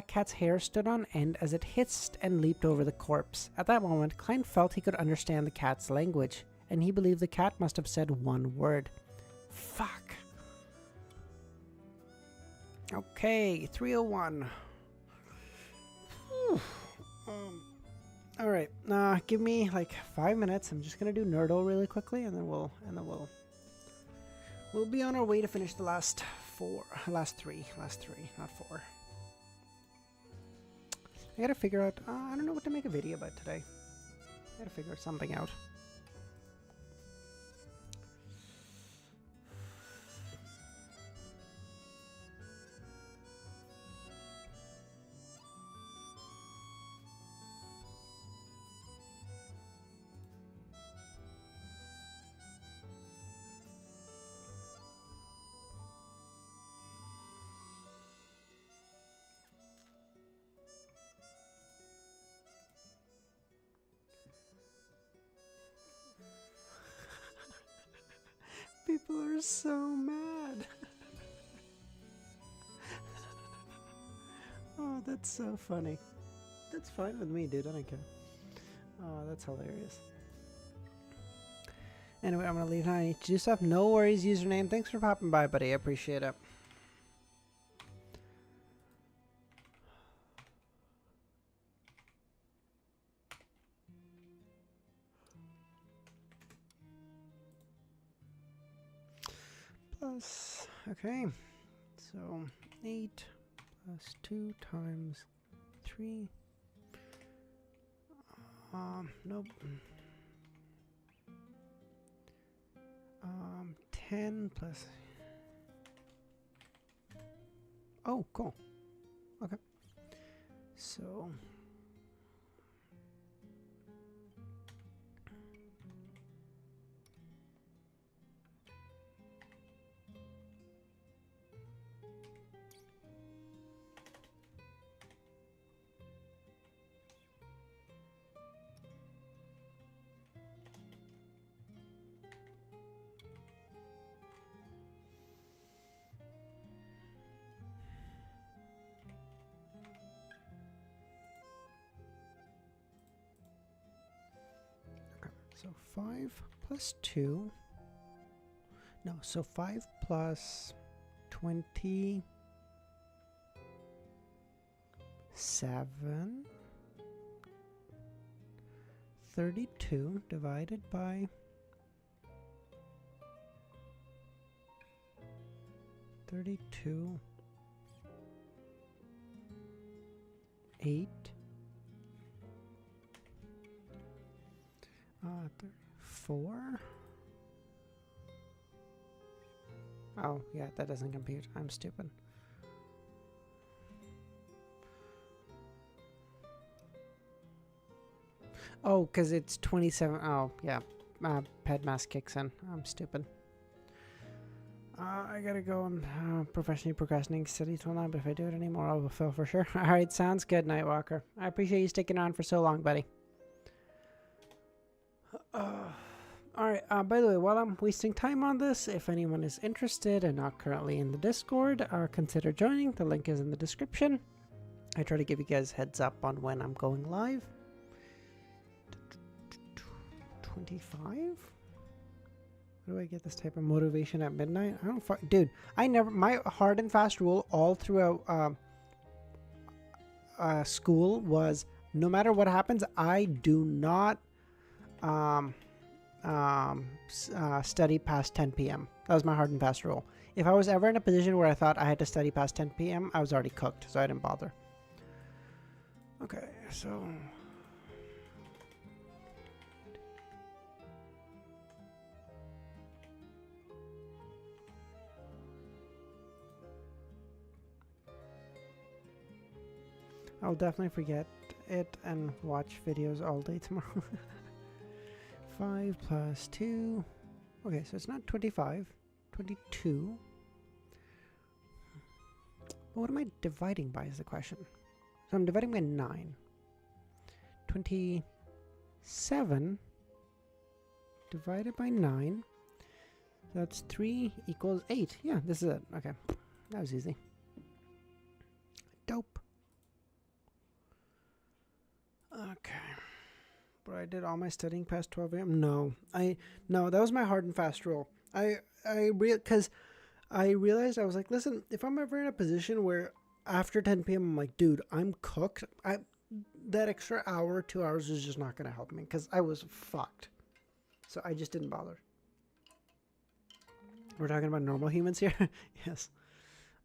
cat's hair stood on end as it hissed and leaped over the corpse. At that moment, Klein felt he could understand the cat's language, and he believed the cat must have said one word. Fuck. Okay, 301. Alright, give me like 5 minutes. I'm just gonna do Nerdle really quickly, and then we'll be on our way to finish the last three, not 4. I gotta figure out, I don't know what to make a video about today. I gotta figure something out. People are so mad. Oh, that's so funny. That's fine with me, dude. I don't care. Oh, that's hilarious. Anyway, I'm gonna leave now. I need to do stuff. No worries, username. Thanks for popping by, buddy. I appreciate it. Plus, okay, so 8 plus 2 times 3. Nope. 10 plus. Oh, cool. Okay. So. So 5 plus 2. No, so 5 plus 27. 32 divided by 32. 8. 4. Oh, yeah, that doesn't compute. I'm stupid. Oh, because it's 27. Oh, yeah. Ped mass kicks in. I'm stupid. I gotta go. I'm professionally procrastinating study till now, but if I do it anymore, I will fail for sure. Alright, sounds good, Nightwalker. I appreciate you sticking on for so long, buddy. Alright, by the way, while I'm wasting time on this, if anyone is interested and not currently in the Discord, consider joining. The link is in the description. I try to give you guys heads up on when I'm going live. 25? How do I get this type of motivation at midnight? I don't dude, I never, my hard and fast rule all throughout school was no matter what happens, I do not study past 10 p.m. That was my hard and fast rule. If I was ever in a position where I thought I had to study past 10 p.m., I was already cooked, so I didn't bother. Okay, so... I'll definitely forget it and watch videos all day tomorrow. 5 plus 2. Okay, so it's not 25. 22. But what am I dividing by is the question. So I'm dividing by 9. 27 divided by 9. That's 3 equals 8. Yeah, this is it. Okay, that was easy. Dope. Okay. But I did all my studying past 12 a.m. No, that was my hard and fast rule. Because I realized I was like, listen, if I'm ever in a position where after 10 p.m. I'm like, dude, I'm cooked. That extra hour, 2 hours is just not going to help me because I was fucked. So I just didn't bother. We're talking about normal humans here. Yes.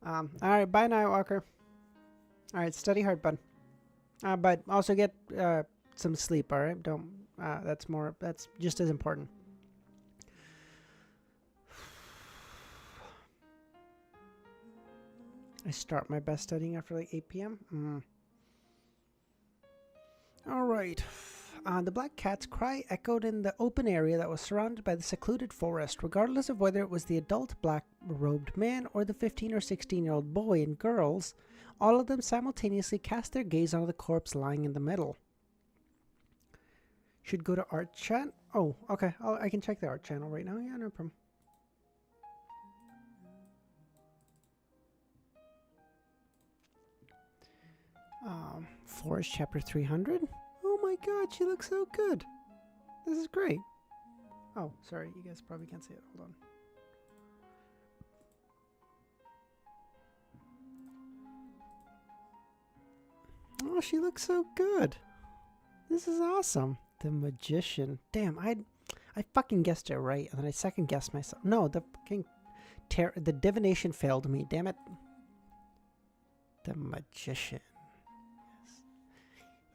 All right. Bye, Nightwalker. All right. Study hard, bud. But also get some sleep, all right? Don't. That's just as important. I start my best studying after like 8 p.m. All right. The black cat's cry echoed in the open area that was surrounded by the secluded forest, regardless of whether it was the adult black-robed man or the 15 or 16-year-old boy and girls. All of them simultaneously cast their gaze onto the corpse lying in the middle. Should go to art chat? Oh, okay. I can check the art channel right now. Yeah, no problem. Forest chapter 300? Oh my god, she looks so good. This is great. Oh, sorry. You guys probably can't see it. Hold on. Oh, she looks so good. This is awesome. The magician. Damn, I fucking guessed it right, and then I second guessed myself. No, the fucking the divination failed me. Damn it. The magician.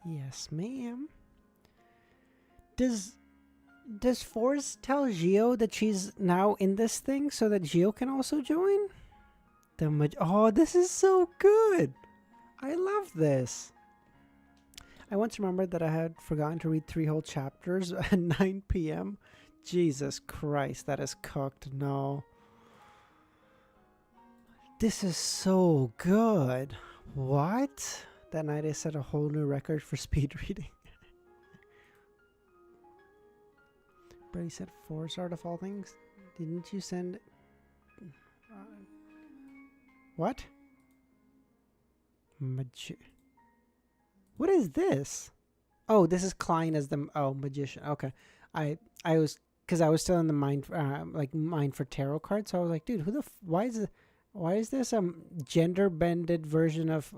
Yes, ma'am. Does Forrest tell Gio that she's now in this thing so that Gio can also join? Oh, this is so good. I love this. I once remembered that I had forgotten to read 3 whole chapters at 9 p.m. Jesus Christ, that is cooked. No. This is so good. What? That night I set a whole new record for speed reading. But he said Forest Art of all things. Didn't you send... what? What is this? Oh, this is Klein as the magician. Okay, I was because I was still in the mind for tarot cards. So I was like, dude, why is this gender bended version of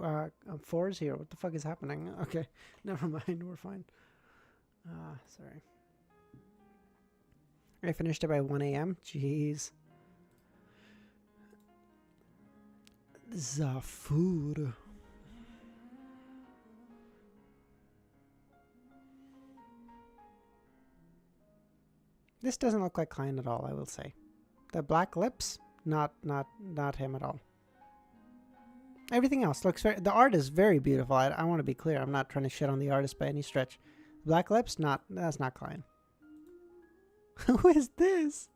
fours here? What the fuck is happening? Okay, never mind. We're fine. Sorry. I finished it by 1 a.m. Jeez. The food. This doesn't look like Klein at all, I will say. The black lips, not him at all. Everything else looks very... The art is very beautiful. I want to be clear. I'm not trying to shit on the artist by any stretch. Black lips, that's not Klein. Who is this?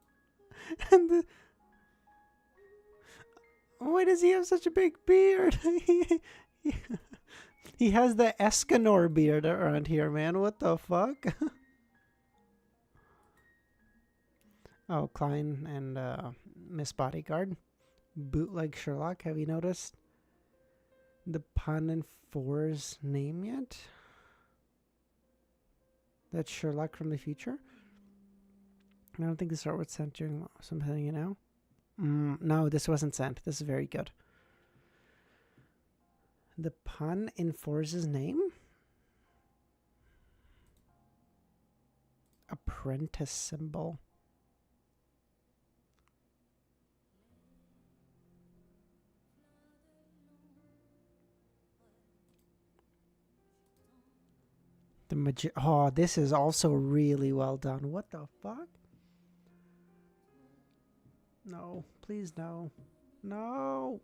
And the... Why does he have such a big beard? He has the Escanor beard around here, man. What the fuck? Oh, Klein and Miss Bodyguard. Bootleg Sherlock. Have you noticed the pun in 4's name yet? That's Sherlock from the future? I don't think this art was sent during something, you know? No, this wasn't sent. This is very good. The pun in 4's name? Apprentice symbol. Oh, this is also really well done. What the fuck? No, please no. No.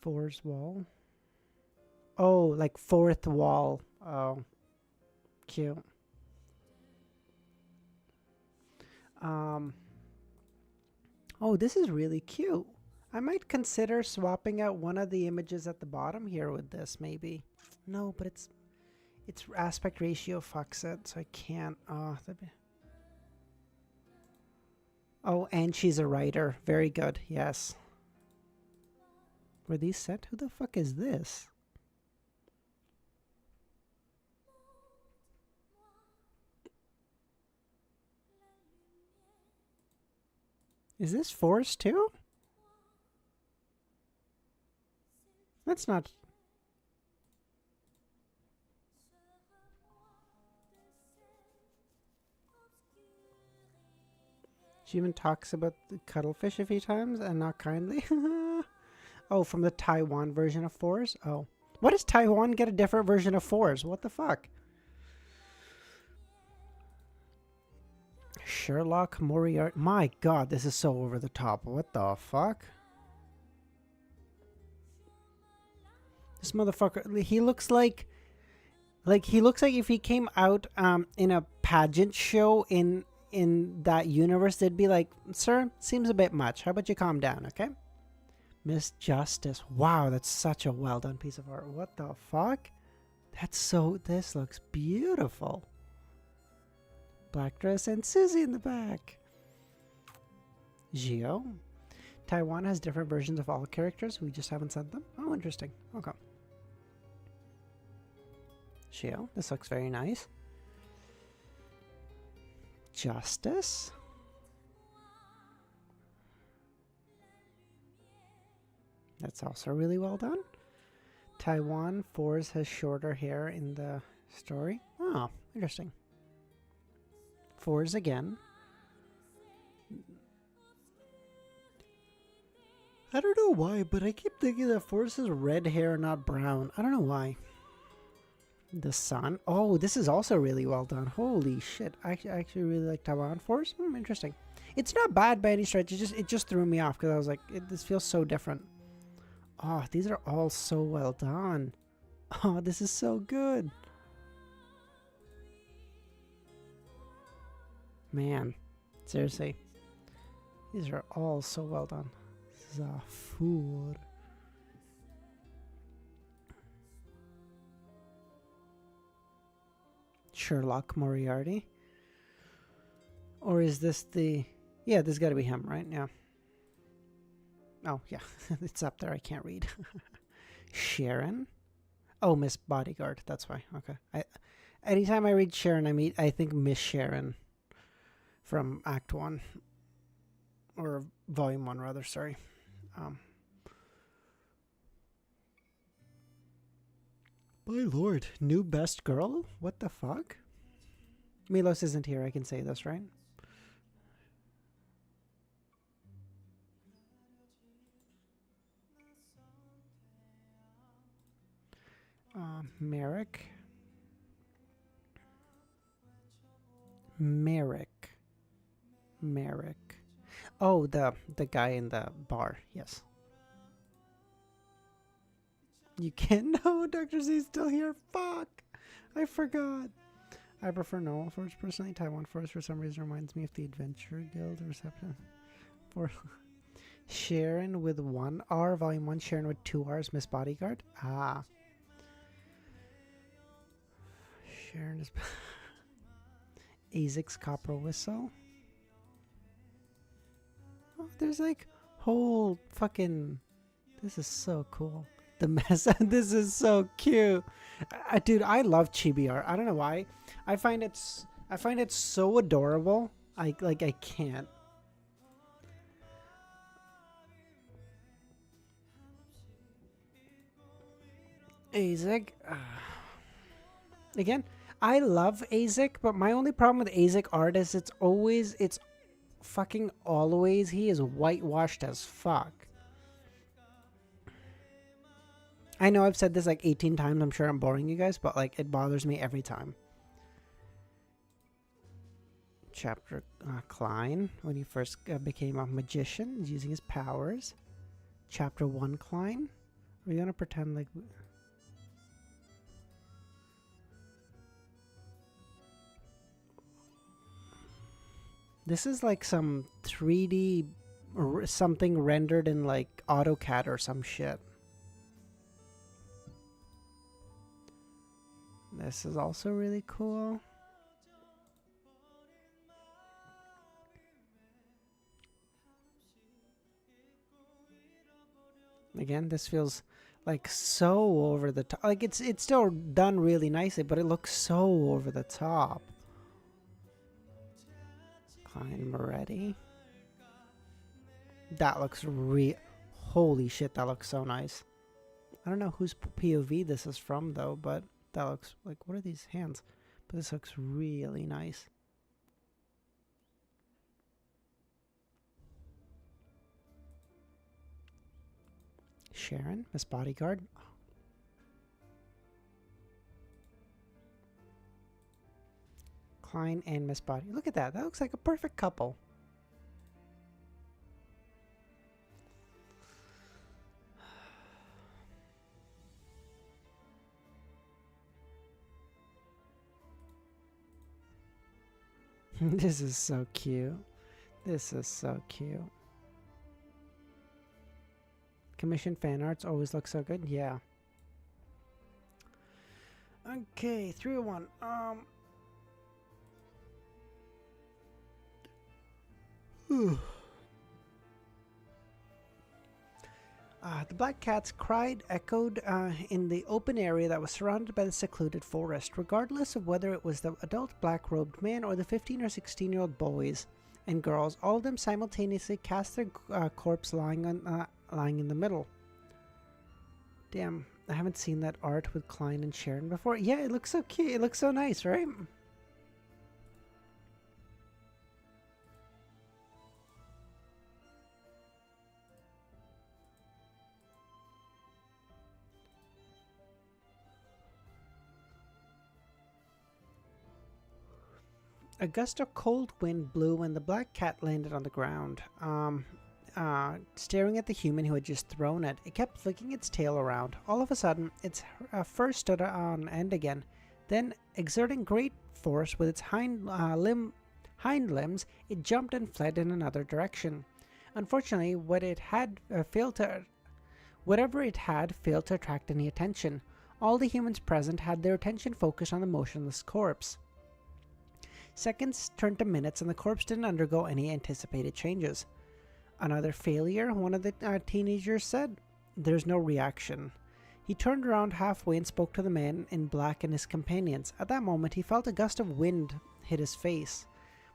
4's wall. Oh, like 4th wall. Oh, cute. Oh, this is really cute. I might consider swapping out one of the images at the bottom here with this, maybe. No, but it's aspect ratio fucks it, so I can't. Oh, oh, and she's a writer. Very good. Yes. Were these sent? Who the fuck is this? Is this 4's too? That's not... She even talks about the cuttlefish a few times and not kindly. Oh, from the Taiwan version of 4's? Oh. What does Taiwan get a different version of 4's? What the fuck? Sherlock Moriarty. My god, this is so over the top. What the fuck? This motherfucker, he looks like he looks like if he came out in a pageant show in that universe, they'd be like, sir, seems a bit much. How about you calm down, okay? Miss Justice. Wow, that's such a well done piece of art. What the fuck? That's so... This looks beautiful. Black dress and Susie in the back. Gio. Taiwan has different versions of all characters. We just haven't sent them. Oh, interesting. Okay. Gio. This looks very nice. Justice. That's also really well done. Taiwan 4's has shorter hair in the story. Oh, interesting. 4's again. I don't know why, but I keep thinking that 4's has red hair, not brown. I don't know why. The sun. Oh, this is also really well done. Holy shit. I actually really like Taiwan 4's. Interesting. It's not bad by any stretch. It just threw me off because I was like, this feels so different. Oh, these are all so well done. Oh, this is so good. Man, seriously. These are all so well done. Zafur. Sherlock Moriarty. Or is this the... Yeah, this got to be him, right? Yeah. Oh, yeah. It's up there. I can't read. Sharon. Oh, Miss Bodyguard. That's why. Okay. Anytime I read Sharon, I think Miss Sharon from Act 1. Or Volume 1, rather. Sorry. My lord. New best girl? What the fuck? Milos isn't here. I can say this, right? Merrick. Merrick. Merrick. Oh, the guy in the bar. Yes. You can't know Dr. Z's still here. Fuck. I forgot. I prefer Noel Forest personally. Taiwan Forest for some reason reminds me of the Adventure Guild reception. For Sharon with 1 R, Volume 1. Sharon with 2 R's, Miss Bodyguard. Ah. Sharon is... Azek's Copper Whistle. Oh, there's like whole fucking... This is so cool. The mess. This is so cute. Dude, I love chibi art. I don't know why. I find it so adorable. I can't. Azek. Again, I love Azek, but my only problem with Azek art is it's fucking always he is whitewashed as fuck. I know I've said this like 18 times. I'm sure I'm boring you guys, but like it bothers me every time. Chapter Klein, when he first became a magician, using his powers. Chapter 1 Klein. Are we gonna pretend like... This is like some 3D or something rendered in like AutoCAD or some shit. This is also really cool. Again, this feels like so over the top. Like it's still done really nicely, but it looks so over the top. Klein Moretti. That looks holy shit, that looks so nice. I don't know whose POV this is from though, but that looks like, what are these hands? But this looks really nice. Sharon, Miss Bodyguard. Klein and Miss Body. Look at that. That looks like a perfect couple. This is so cute. This is so cute. Commission fan arts always look so good. Yeah. Okay, 301. The black cat's cry echoed in the open area that was surrounded by the secluded forest, regardless of whether it was the adult black-robed man or the 15 or 16-year-old boys and girls. All of them simultaneously cast their corpse lying in the middle. Damn, I haven't seen that art with Klein and Sharon before. Yeah, it looks so cute. It looks so nice, right? A gust of cold wind blew when the black cat landed on the ground, staring at the human who had just thrown it. It kept flicking its tail around. All of a sudden, its fur stood on end again. Then, exerting great force with its hind limbs, it jumped and fled in another direction. Unfortunately, whatever it had failed to attract any attention. All the humans present had their attention focused on the motionless corpse. Seconds turned to minutes, and the corpse didn't undergo any anticipated changes. Another failure, one of the teenagers said. There's no reaction. He turned around halfway and spoke to the man in black and his companions. At that moment, he felt a gust of wind hit his face.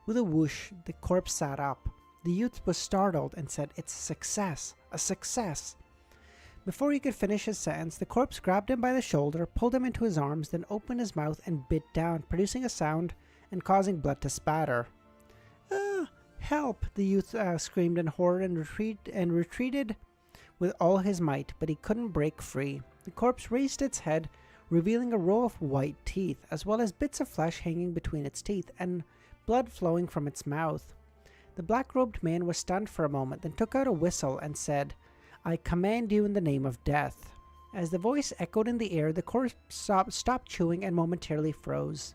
With a whoosh, the corpse sat up. The youth was startled and said, "It's a success! A success!" Before he could finish his sentence, the corpse grabbed him by the shoulder, pulled him into his arms, then opened his mouth and bit down, producing a sound and causing blood to spatter. Help! The youth screamed in horror and retreated with all his might, but he couldn't break free. The corpse raised its head, revealing a row of white teeth, as well as bits of flesh hanging between its teeth, and blood flowing from its mouth. The black-robed man was stunned for a moment, then took out a whistle and said, "I command you in the name of death." As the voice echoed in the air, the corpse stopped chewing and momentarily froze.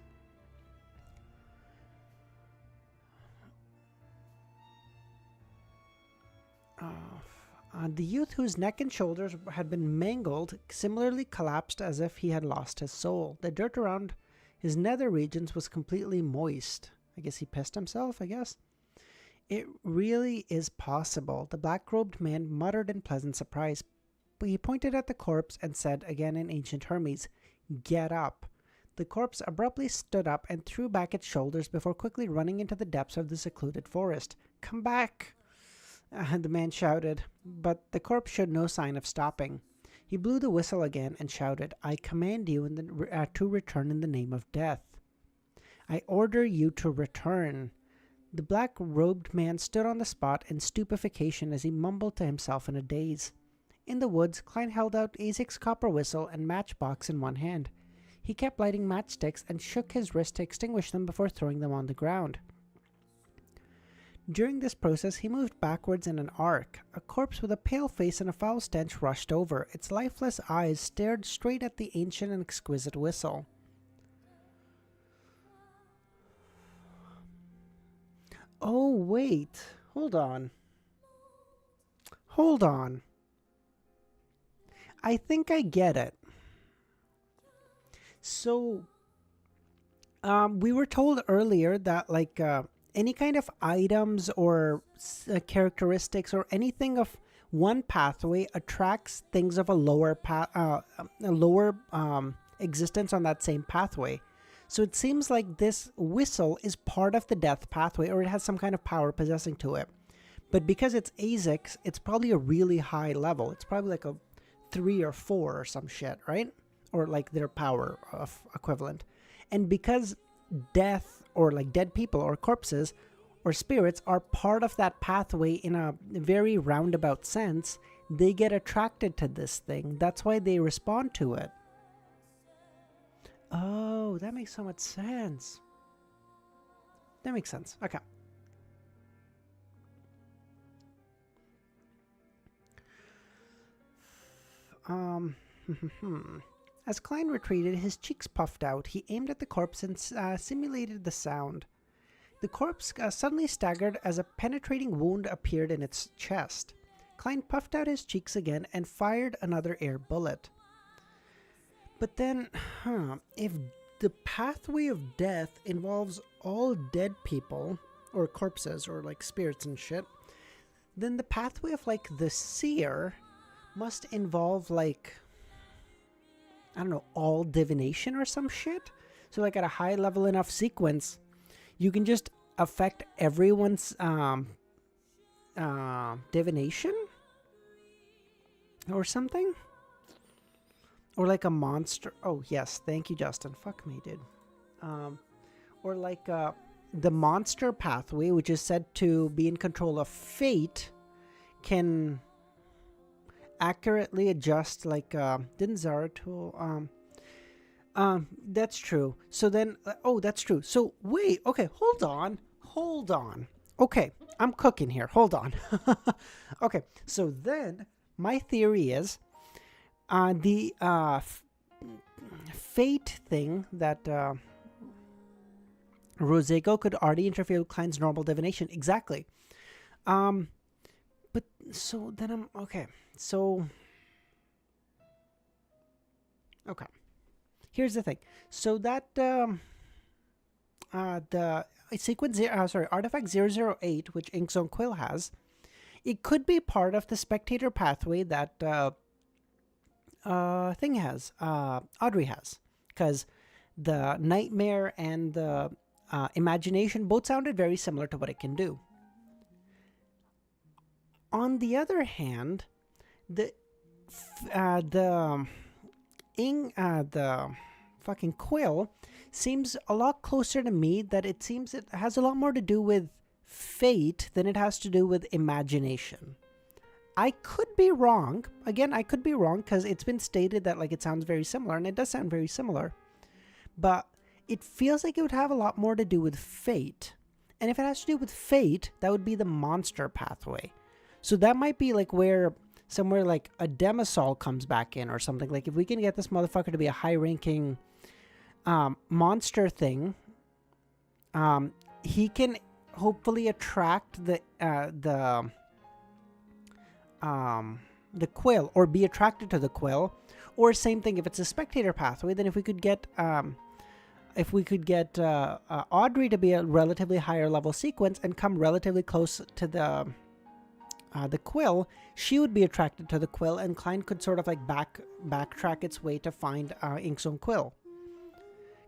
The youth, whose neck and shoulders had been mangled, similarly collapsed as if he had lost his soul. The dirt around his nether regions was completely moist. I guess he pissed himself, I guess. It really is possible, the black-robed man muttered in pleasant surprise. But he pointed at the corpse and said again in ancient Hermes, "Get up." The corpse abruptly stood up and threw back its shoulders before quickly running into the depths of the secluded forest. "Come back!" The man shouted, but the corpse showed no sign of stopping. He blew the whistle again and shouted, "I command you to return in the name of death. I order you to return." The black-robed man stood on the spot in stupefaction as he mumbled to himself in a daze. In the woods, Klein held out Azek's copper whistle and matchbox in one hand. He kept lighting matchsticks and shook his wrist to extinguish them before throwing them on the ground. During this process, he moved backwards in an arc. A corpse with a pale face and a foul stench rushed over. Its lifeless eyes stared straight at the ancient and exquisite whistle. Oh, wait. Hold on. I think I get it. So, we were told earlier that, like, any kind of items or characteristics or anything of one pathway attracts things of a lower existence on that same pathway. So it seems like this whistle is part of the death pathway, or it has some kind of power possessing to it. But because it's Azek's, it's probably a really high level. It's probably like a 3 or 4 or some shit, right? Or like their power of equivalent. And because death, or like dead people or corpses or spirits, are part of that pathway in a very roundabout sense, they get attracted to this thing. That's why they respond to it. Oh, that makes so much sense. That makes sense. Okay. As Klein retreated, his cheeks puffed out. He aimed at the corpse and simulated the sound. The corpse suddenly staggered as a penetrating wound appeared in its chest. Klein puffed out his cheeks again and fired another air bullet. But then, if the pathway of death involves all dead people, or corpses, or like spirits and shit, then the pathway of like the seer must involve like, I don't know, all divination or some shit. So like at a high level enough sequence, you can just affect everyone's divination or something. Or like a monster. Oh yes, thank you, Justin. Fuck me, dude. Or like the monster pathway, which is said to be in control of fate, can accurately adjust, like didn't Zaratul that's true. So then oh, that's true. So wait, okay, hold on. Okay, I'm cooking here. Hold on. Okay, so then my theory is the fate thing that Rosego could already interfere with Klein's normal divination. Exactly. But so then I'm okay. So okay. Here's the thing. So that the sequence artifact 008, which Inkzone Quill has, it could be part of the spectator pathway that thing has, Audrey has, because the nightmare and the imagination both sounded very similar to what it can do. On the other hand, the fucking quill seems a lot closer to me, that it seems it has a lot more to do with fate than it has to do with imagination. I could be wrong. Again, I could be wrong because it's been stated that like it sounds very similar, and it does sound very similar. But it feels like it would have a lot more to do with fate. And if it has to do with fate, that would be the monster pathway. So that might be like where somewhere like a Demisol comes back in or something. Like if we can get this motherfucker to be a high-ranking monster thing, he can hopefully attract the quill, or be attracted to the quill. Or same thing, if it's a spectator pathway, then if we could get Audrey to be a relatively higher level sequence and come relatively close to the quill, she would be attracted to the quill, and Klein could sort of like backtrack its way to find Inkzone Quill.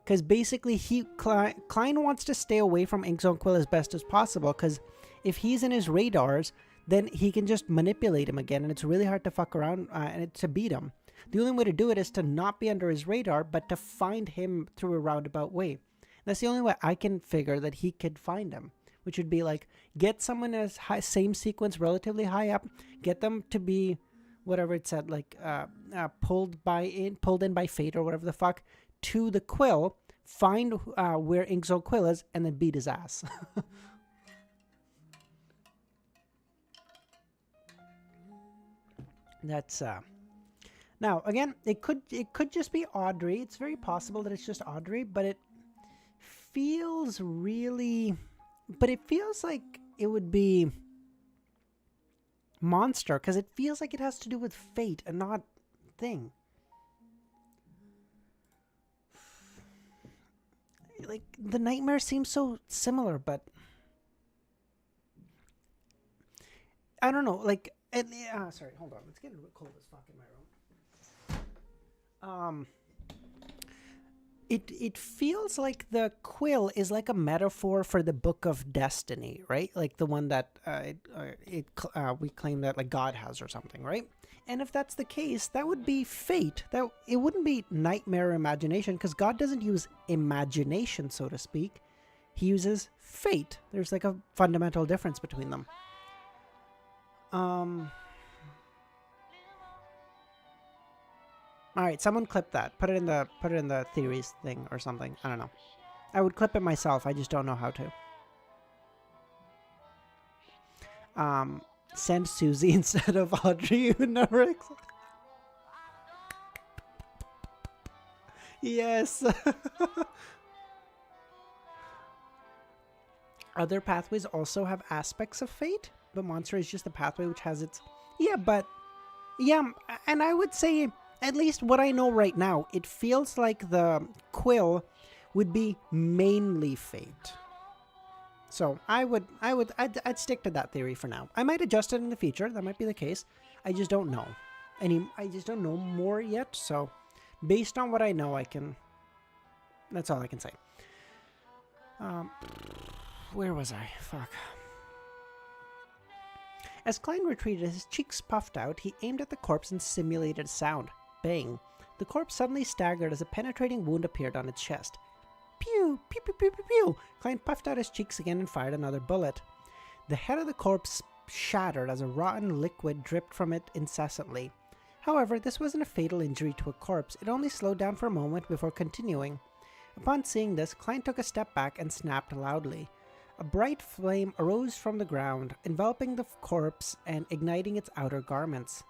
Because basically, Klein wants to stay away from Inkzone Quill as best as possible, because if he's in his radars, then he can just manipulate him again, and it's really hard to fuck around and to beat him. The only way to do it is to not be under his radar, but to find him through a roundabout way. That's the only way I can figure that he could find him, which would be like, get someone in his same sequence relatively high up, get them to be, whatever it said, like pulled in by fate or whatever the fuck, to the quill, find where Inkzone Quill is, and then beat his ass. That's now again, it could just be Audrey. It's very possible that it's just Audrey, but it feels like it would be monster, because it feels like it has to do with fate and not thing. Like the nightmare seems so similar, but I don't know. Like, sorry, hold on. It's getting cold as fuck in my room. It feels like the quill is like a metaphor for the Book of Destiny, right? Like the one that we claim that like God has or something, right? And if that's the case, that would be fate. That it wouldn't be nightmare or imagination, because God doesn't use imagination, so to speak. He uses fate. There's like a fundamental difference between them. All right, someone clip that. Put it in the theories thing or something. I don't know. I would clip it myself. I just don't know how to. Send Susie instead of Audrey. You would never. Yes. Other pathways also have aspects of fate, but monster is just a pathway which has its. And I would say, at least what I know right now, it feels like the quill would be mainly fate. So I'd stick to that theory for now. I might adjust it in the future. That might be the case. I just don't know. I just don't know more yet. So based on what I know, that's all I can say. Where was I? Fuck. As Klein retreated, his cheeks puffed out, he aimed at the corpse and simulated a sound. Bang. The corpse suddenly staggered as a penetrating wound appeared on its chest. Pew! Pew, pew, pew, pew, pew! Klein puffed out his cheeks again and fired another bullet. The head of the corpse shattered as a rotten liquid dripped from it incessantly. However, this wasn't a fatal injury to a corpse. It only slowed down for a moment before continuing. Upon seeing this, Klein took a step back and snapped loudly. A bright flame arose from the ground, enveloping the corpse and igniting its outer garments.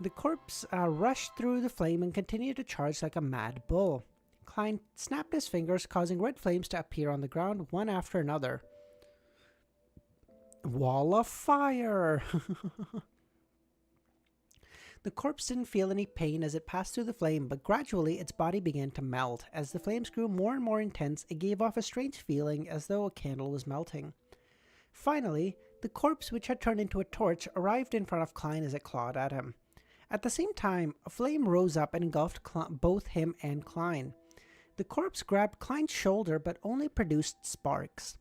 The corpse rushed through the flame and continued to charge like a mad bull. Klein snapped his fingers, causing red flames to appear on the ground one after another. Wall of fire! The corpse didn't feel any pain as it passed through the flame, but gradually its body began to melt. As the flames grew more and more intense, it gave off a strange feeling as though a candle was melting. Finally, the corpse, which had turned into a torch, arrived in front of Klein as it clawed at him. At the same time, a flame rose up and engulfed both him and Klein. The corpse grabbed Klein's shoulder but only produced sparks.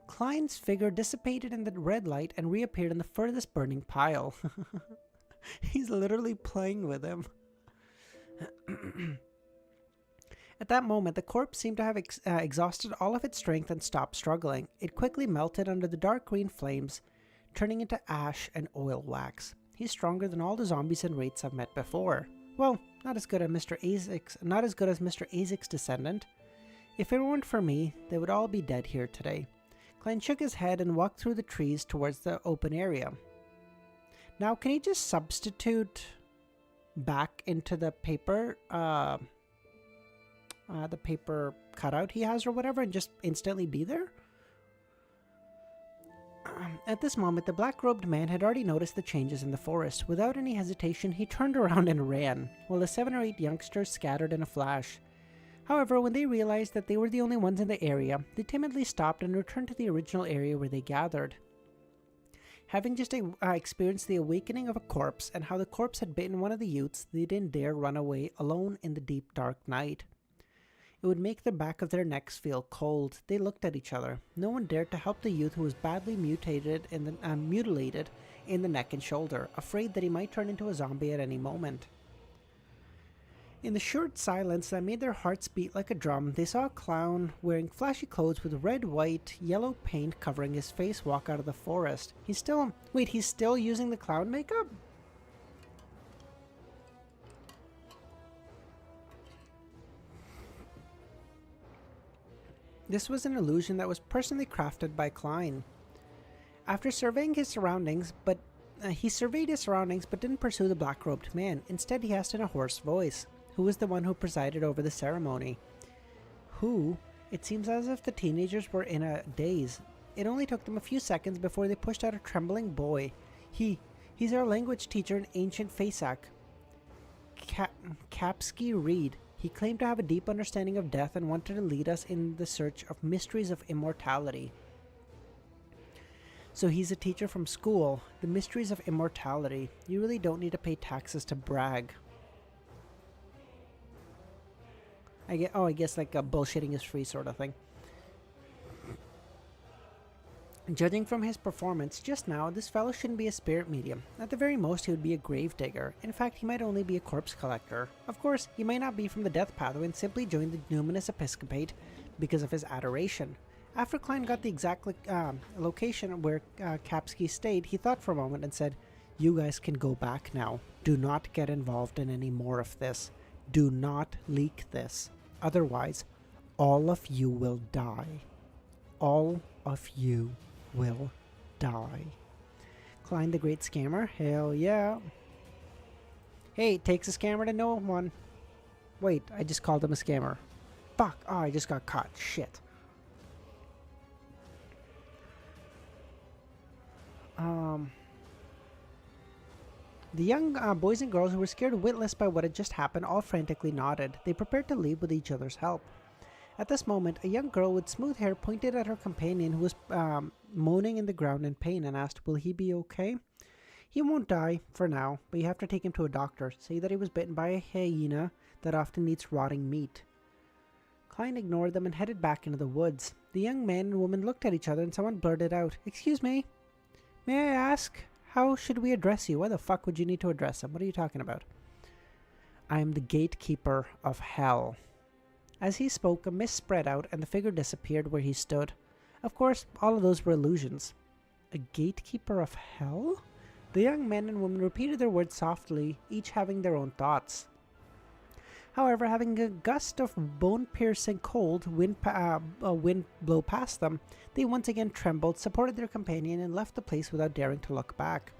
Klein's figure dissipated in the red light and reappeared in the furthest burning pile. He's literally playing with him. At that moment, the corpse seemed to have exhausted all of its strength and stopped struggling. It quickly melted under the dark green flames, turning into ash and oil wax. He's stronger than all the zombies and wraiths I've met before. Well, not as good as Mr. Azek's descendant. If it weren't for me, they would all be dead here today. Klein shook his head and walked through the trees towards the open area. Now, can he just substitute back into the paper cutout he has or whatever and just instantly be there? At this moment, the black-robed man had already noticed the changes in the forest. Without any hesitation, he turned around and ran, while the 7 or 8 youngsters scattered in a flash. However, when they realized that they were the only ones in the area, they timidly stopped and returned to the original area where they gathered. Having just experienced the awakening of a corpse and how the corpse had bitten one of the youths, they didn't dare run away alone in the deep dark night. It would make the back of their necks feel cold. They looked at each other. No one dared to help the youth who was badly mutilated in the neck and shoulder, afraid that he might turn into a zombie at any moment. In the short silence that made their hearts beat like a drum, they saw a clown wearing flashy clothes with red, white, yellow paint covering his face walk out of the forest. He's still using the clown makeup? This was an illusion that was personally crafted by Klein. After surveying his surroundings, he surveyed his surroundings but didn't pursue the black-robed man. Instead, he asked in a hoarse voice, who was the one who presided over the ceremony. Who? It seems as if the teenagers were in a daze. It only took them a few seconds before they pushed out a trembling boy. He's our language teacher in ancient Fasak. Kapsky Reed. He claimed to have a deep understanding of death and wanted to lead us in the search of mysteries of immortality. So he's a teacher from school. The mysteries of immortality. You really don't need to pay taxes to brag. I guess like bullshitting is free sort of thing. Judging from his performance just now, this fellow shouldn't be a spirit medium. At the very most, he would be a grave digger. In fact, he might only be a corpse collector. Of course, he might not be from the death pathway and simply joined the numinous episcopate because of his adoration. After Klein got the exact location where Kapsky stayed, he thought for a moment and said, "You guys can go back now. Do not get involved in any more of this. Do not leak this. Otherwise, all of you will die. All of you will die." Klein the great scammer? Hell yeah. Hey, it takes a scammer to know one. Wait, I just called him a scammer. Fuck, oh, I just got caught. Shit. The young boys and girls who were scared witless by what had just happened all frantically nodded. They prepared to leave with each other's help. At this moment, a young girl with smooth hair pointed at her companion who was moaning in the ground in pain and asked, "Will he be okay?" "He won't die, for now, but you have to take him to a doctor. Say that he was bitten by a hyena that often eats rotting meat." Klein ignored them and headed back into the woods. The young man and woman looked at each other and someone blurted out, "Excuse me, may I ask, how should we address you?" "Why the fuck would you need to address him? What are you talking about?" "I am the gatekeeper of hell." As he spoke, a mist spread out and the figure disappeared where he stood. Of course, all of those were illusions. A gatekeeper of hell? The young man and woman repeated their words softly, each having their own thoughts. However, having a gust of bone-piercing cold wind blow past them, they once again trembled, supported their companion, and left the place without daring to look back.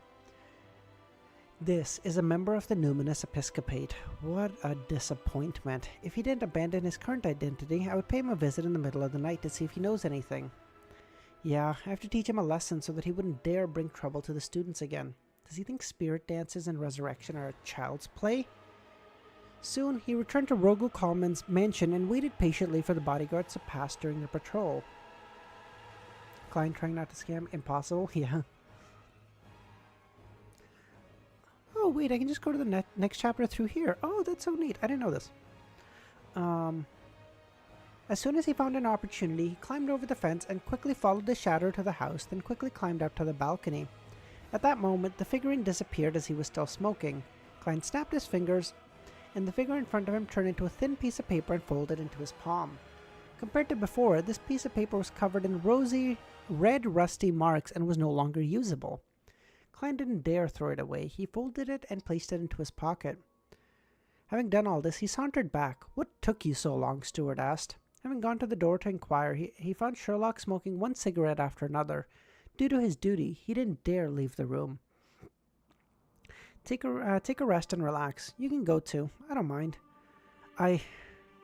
This is a member of the numinous episcopate. What a disappointment. If he didn't abandon his current identity, I would pay him a visit in the middle of the night to see if he knows anything. Yeah, I have to teach him a lesson so that he wouldn't dare bring trouble to the students again. Does he think spirit dances and resurrection are a child's play? Soon, he returned to Rogu Kalman's mansion and waited patiently for the bodyguards to pass during their patrol. Klein trying not to scam? Impossible? Yeah. Oh, wait, I can just go to the next chapter through here. Oh, that's so neat. I didn't know this. As soon as he found an opportunity, he climbed over the fence and quickly followed the shadow to the house, then quickly climbed up to the balcony. At that moment, the figurine disappeared as he was still smoking. Klein snapped his fingers, and the figure in front of him turned into a thin piece of paper and folded into his palm. Compared to before, this piece of paper was covered in rosy, red, rusty marks and was no longer usable. Klein didn't dare throw it away. He folded it and placed it into his pocket. Having done all this, he sauntered back. "What took you so long?" Stuart asked. Having gone to the door to inquire, he found Sherlock smoking one cigarette after another. Due to his duty, he didn't dare leave the room. Take a rest and relax. You can go too. I don't mind.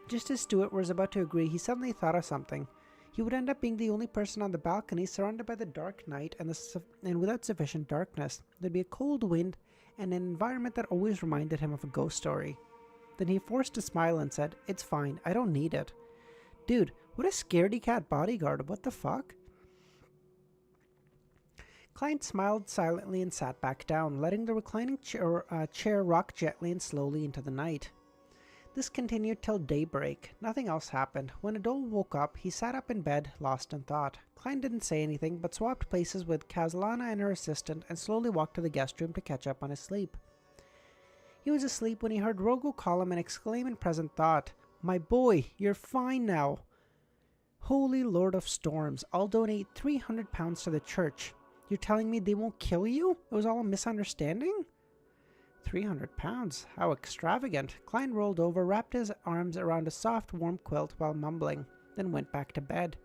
Just as Stuart was about to agree, he suddenly thought of something. He would end up being the only person on the balcony, surrounded by the dark night and without sufficient darkness. There'd be a cold wind and an environment that always reminded him of a ghost story. Then he forced a smile and said, "It's fine. I don't need it." Dude, what a scaredy cat bodyguard. What the fuck? Klein smiled silently and sat back down, letting the reclining chair rock gently and slowly into the night. This continued till daybreak. Nothing else happened. When Adol woke up, he sat up in bed, lost in thought. Klein didn't say anything, but swapped places with Kazlana and her assistant and slowly walked to the guest room to catch up on his sleep. He was asleep when he heard Rogo call him and exclaim in present thought, "My boy, you're fine now. Holy Lord of Storms, I'll donate 300 pounds to the church. You're telling me they won't kill you? It was all a misunderstanding?" 300 pounds? How extravagant. Klein rolled over, wrapped his arms around a soft, warm quilt while mumbling, then went back to bed.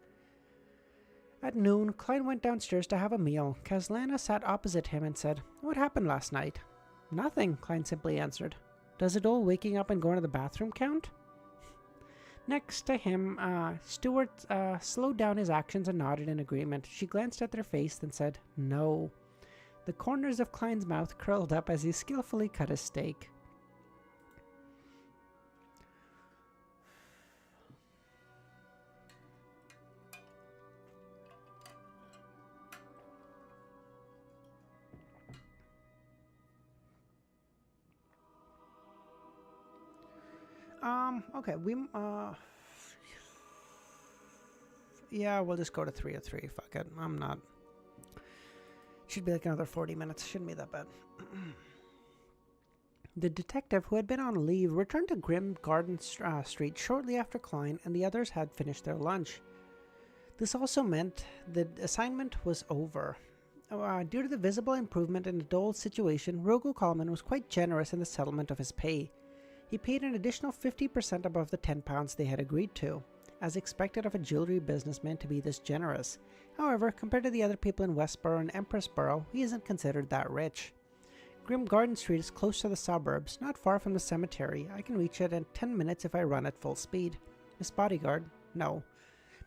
At noon, Klein went downstairs to have a meal. Kazlana sat opposite him and said, "What happened last night?" "Nothing," Klein simply answered. "Does it all waking up and going to the bathroom count?" Next to him, Stuart slowed down his actions and nodded in agreement. She glanced at their face, then said, "No." The corners of Klein's mouth curled up as he skillfully cut his steak. Okay, yeah, we'll just go to 3 of 3. Fuck it. Should be like another 40 minutes. Shouldn't be that bad. The detective, who had been on leave, returned to Grim Garden Street shortly after Klein and the others had finished their lunch. This also meant the assignment was over. Due to the visible improvement in Adol's situation, Rogo Coleman was quite generous in the settlement of his pay. He paid an additional 50% above the £10 they had agreed to, as expected of a jewelry businessman to be this generous. However, compared to the other people in Westboro and Empressboro, he isn't considered that rich. Grim Garden Street is close to the suburbs, not far from the cemetery. I can reach it in 10 minutes if I run at full speed. Miss Bodyguard? No.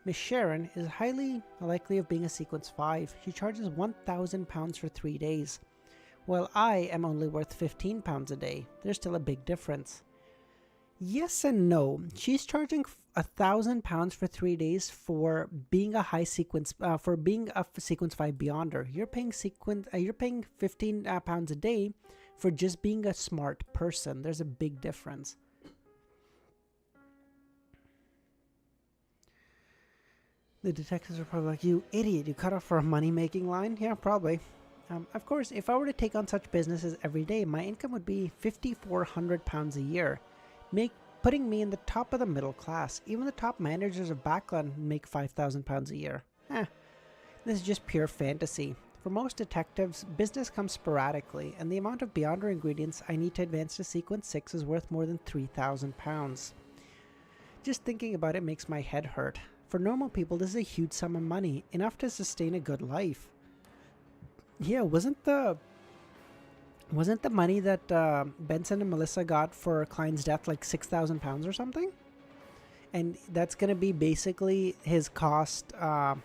Miss Sharon is highly likely of being a Sequence 5. She charges £1,000 for 3 days. While I am only worth £15 a day. There's still a big difference. Yes and no. She's charging £1,000 for 3 days for being a high sequence, for being a Sequence 5 Beyonder. You're paying £15 a day for just being a smart person. There's a big difference. The detectives are probably like, "You idiot, you cut off for a money-making line?" Yeah, probably. Of course, if I were to take on such businesses every day, my income would be £5,400 a year. Putting me in the top of the middle class. Even the top managers of Backland make £5,000 a year. This is just pure fantasy. For most detectives, business comes sporadically, and the amount of Beyonder ingredients I need to advance to Sequence 6 is worth more than £3,000. Just thinking about it makes my head hurt. For normal people, this is a huge sum of money, enough to sustain a good life. Yeah, wasn't the money that Benson and Melissa got for Klein's death like £6,000 or something? And that's going to be basically his cost, and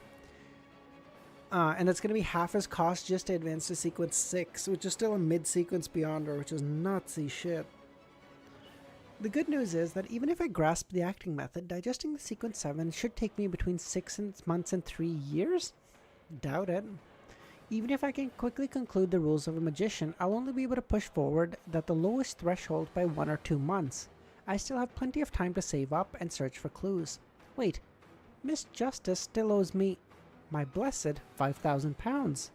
that's going to be half his cost just to advance to Sequence 6, which is still a mid-sequence Beyonder, which is nutsy shit. The good news is that even if I grasp the acting method, digesting the Sequence 7 should take me between 6 months and 3 years? Doubt it. Even if I can quickly conclude the rules of a magician, I'll only be able to push forward that the lowest threshold by 1 or 2 months. I still have plenty of time to save up and search for clues. Wait, Miss Justice still owes me, my blessed, £5,000.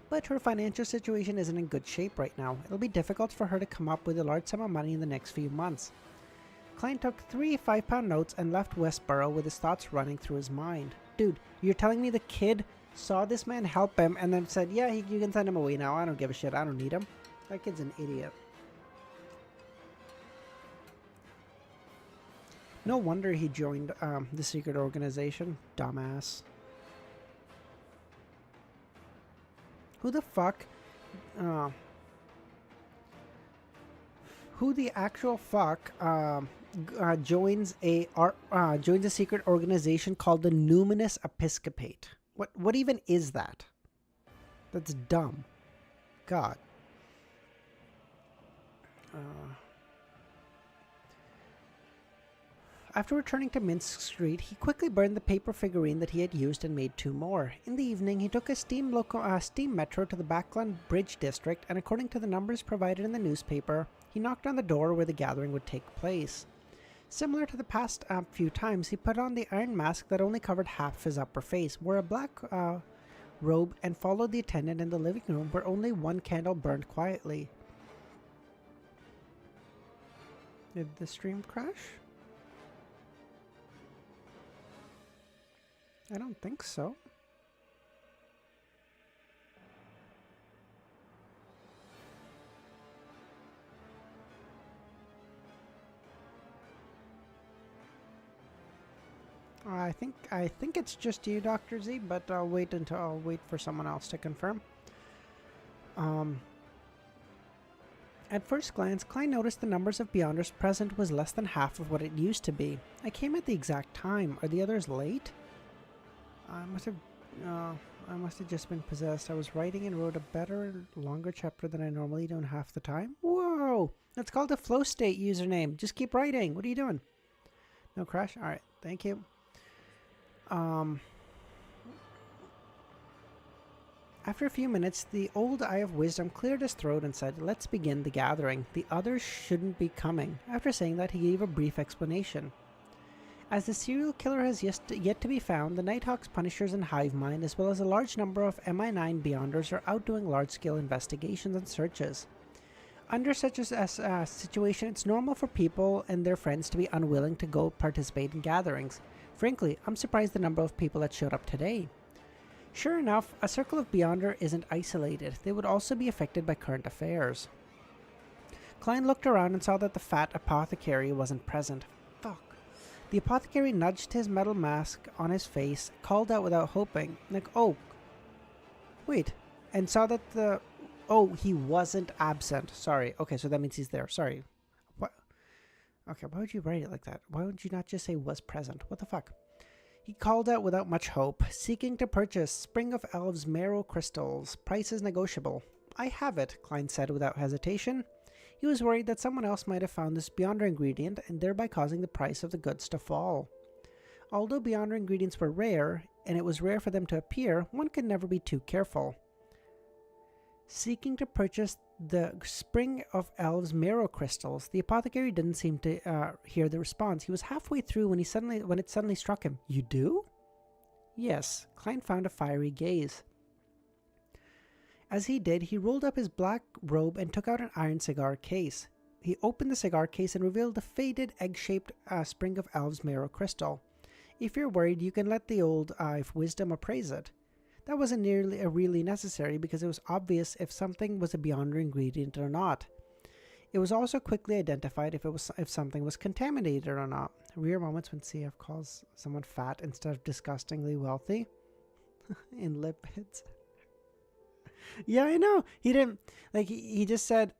But her financial situation isn't in good shape right now. It'll be difficult for her to come up with a large sum of money in the next few months. Klein took 3 5-pound notes and left Westboro with his thoughts running through his mind. Dude, you're telling me the kid saw this man help him and then said, "Yeah, you can send him away now. I don't give a shit. I don't need him." That kid's an idiot. No wonder he joined the secret organization. Dumbass. Who the fuck? Who the actual fuck joins a secret organization called the Numinous Episcopate? What even is that? That's dumb. God. After returning to Minsk Street, he quickly burned the paper figurine that he had used and made 2 more. In the evening, he took a steam metro to the Backland Bridge district, and according to the numbers provided in the newspaper, he knocked on the door where the gathering would take place. Similar to the past few times, he put on the iron mask that only covered half his upper face, wore a black robe, and followed the attendant in the living room where only 1 candle burned quietly. Did the stream crash? I don't think so. I think it's just you, Dr. Z, but I'll wait for someone else to confirm. At first glance, Klein noticed the numbers of Beyonders present was less than half of what it used to be. I came at the exact time. Are the others late? I must have just been possessed. I was writing and wrote a better, longer chapter than I normally do in half the time. Whoa! That's called a flow state username. Just keep writing. What are you doing? No crash? Alright, thank you. After a few minutes, the old Eye of Wisdom cleared his throat and said, "Let's begin the gathering. The others shouldn't be coming." After saying that, he gave a brief explanation. As the serial killer has yet to be found, the Nighthawk's Punishers and Hive Mind, as well as a large number of MI9 Beyonders, are out doing large-scale investigations and searches. Under such a situation, it's normal for people and their friends to be unwilling to go participate in gatherings. Frankly, I'm surprised the number of people that showed up today. Sure enough, a circle of Beyonder isn't isolated. They would also be affected by current affairs. Klein looked around and saw that the fat apothecary wasn't present. Fuck. The apothecary nudged his metal mask on his face, called out without hoping, like, "Oh, wait," and saw that he wasn't absent. Sorry. Okay, so that means he's there. Sorry. What? Okay, why would you write it like that? Why would you not just say was present? What the fuck? He called out without much hope, seeking to purchase Spring of Elves marrow crystals. Price is negotiable. "I have it," Klein said without hesitation. He was worried that someone else might have found this Beyonder ingredient and thereby causing the price of the goods to fall. Although Beyonder ingredients were rare, and it was rare for them to appear, one could never be too careful. Seeking to purchase the Spring of Elves marrow crystals, the apothecary didn't seem to hear the response. He was halfway through when it suddenly struck him. "You do?" "Yes." Klein found a fiery gaze. As he did, he rolled up his black robe and took out an iron cigar case. He opened the cigar case and revealed the faded, egg-shaped Spring of Elves marrow crystal. "If you're worried, you can let the old Eye of Wisdom appraise it." That wasn't really necessary because it was obvious if something was a Beyonder ingredient or not. It was also quickly identified if something was contaminated or not. Rare moments when CF calls someone fat instead of disgustingly wealthy. In lipids. Yeah, I know. He didn't, he just said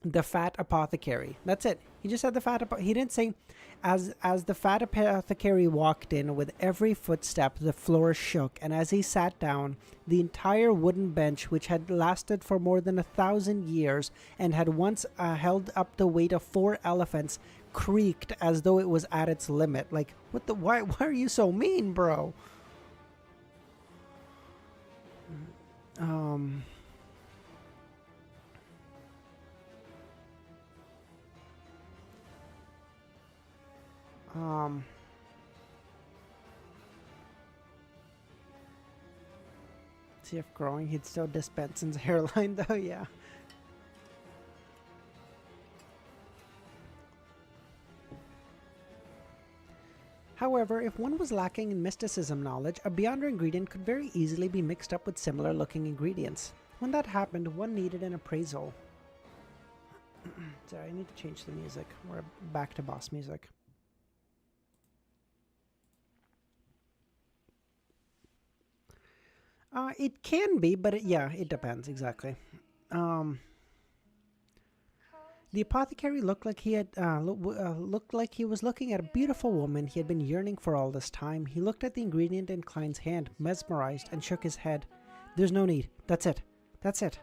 the fat apothecary. That's it. He just said the fat he didn't say, as the fat apothecary walked in, with every footstep the floor shook, and as he sat down, the entire wooden bench, which had lasted for more than 1,000 years and had once held up the weight of 4 elephants, creaked as though it was at its limit. Like, what the, why are you so mean, bro? See if growing, he'd still dispense his hairline though, yeah. However, if one was lacking in mysticism knowledge, a Beyonder ingredient could very easily be mixed up with similar looking ingredients. When that happened, one needed an appraisal. Sorry, I need to change the music. We're back to boss music. It can be, but yeah, it depends, exactly. Um, the apothecary looked like looked like he was looking at a beautiful woman he had been yearning for all this time. He looked at the ingredient in Klein's hand, mesmerized, and shook his head. There's no need. That's it. That's it.